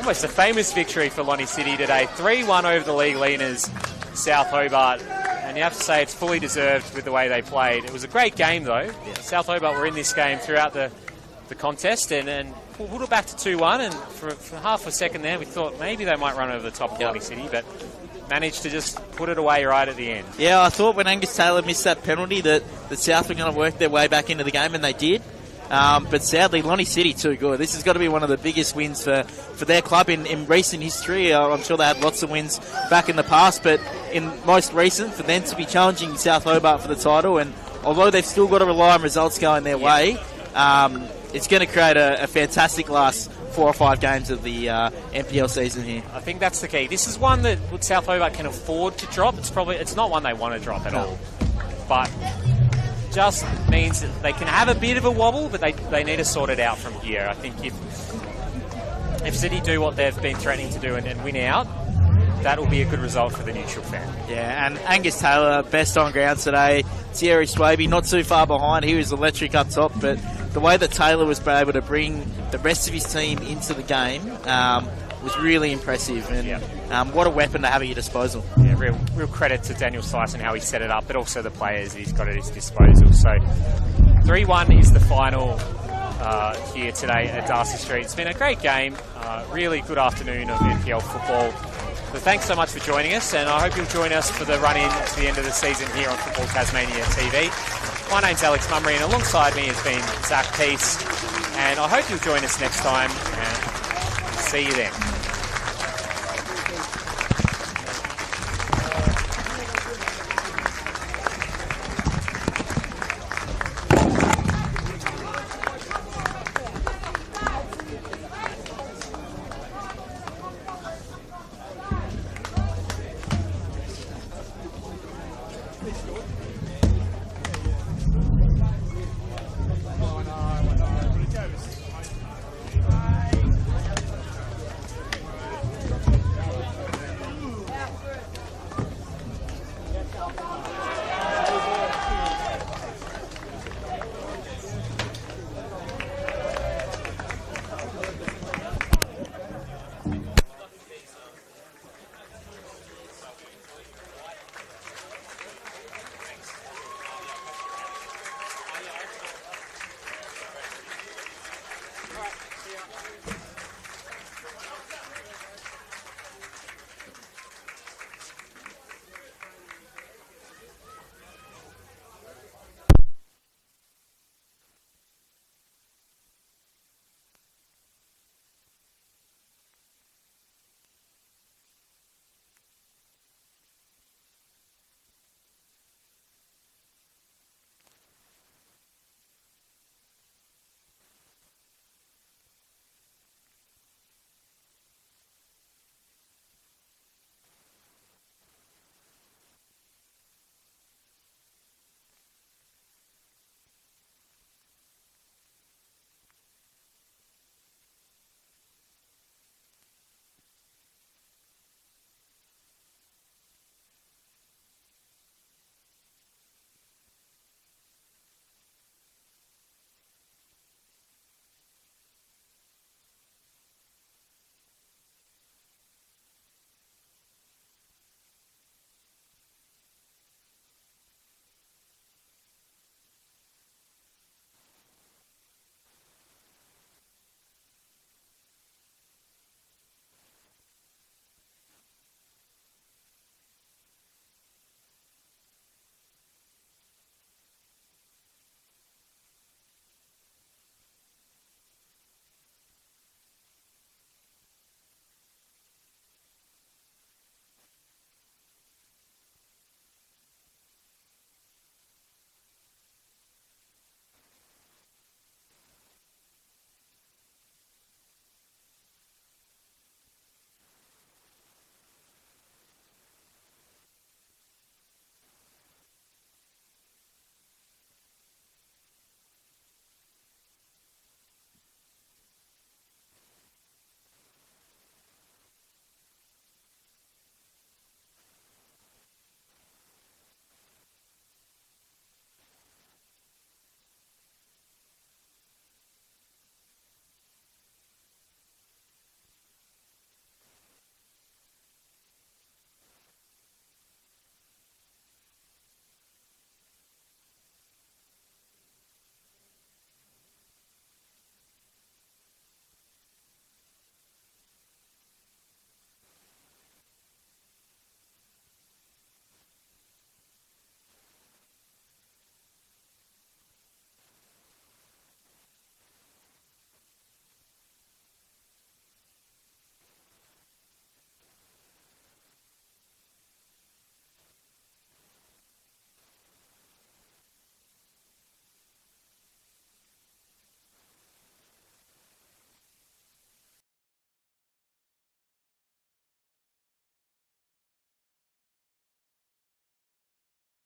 almost a famous victory for Lonnie City today. 3-1 over the league leaders, South Hobart. And you have to say it's fully deserved with the way they played. It was a great game, though. Yeah. South Hobart were in this game throughout the contest and pulled it back to 2-1. And for half a second there, we thought maybe they might run over the top of Lonnie City, but managed to just put it away right at the end. Yeah, I thought when Angus Taylor missed that penalty that South were going to work their way back into the game, and they did. But sadly, Lonnie City too good. This has got to be one of the biggest wins for their club in recent history. I'm sure they had lots of wins back in the past, but in most recent, for them to be challenging South Hobart for the title, and although they've still got to rely on results going their way, it's going to create a fantastic last 4 or 5 games of the NPL season here. I think that's the key. This is one that South Hobart can afford to drop. It's not one they want to drop at all, but just means that they can have a bit of a wobble, but they need to sort it out from here. I think if City do what they've been threatening to do and win out, that will be a good result for the neutral fan. Yeah, and Angus Taylor, best on ground today. Thierry Swaby, not too far behind. He was electric up top, but the way that Taylor was able to bring the rest of his team into the game was really impressive. And what a weapon to have at your disposal. Yeah, real credit to Daniel Slice and how he set it up, but also the players he's got at his disposal. So 3-1 is the final here today at Darcy Street. It's been a great game, really good afternoon of NPL football. So thanks so much for joining us, and I hope you'll join us for the run-in to the end of the season here on Football Tasmania TV. My name's Alex Mummery, and alongside me has been Zach Peace, and I hope you'll join us next time, and see you then. Please,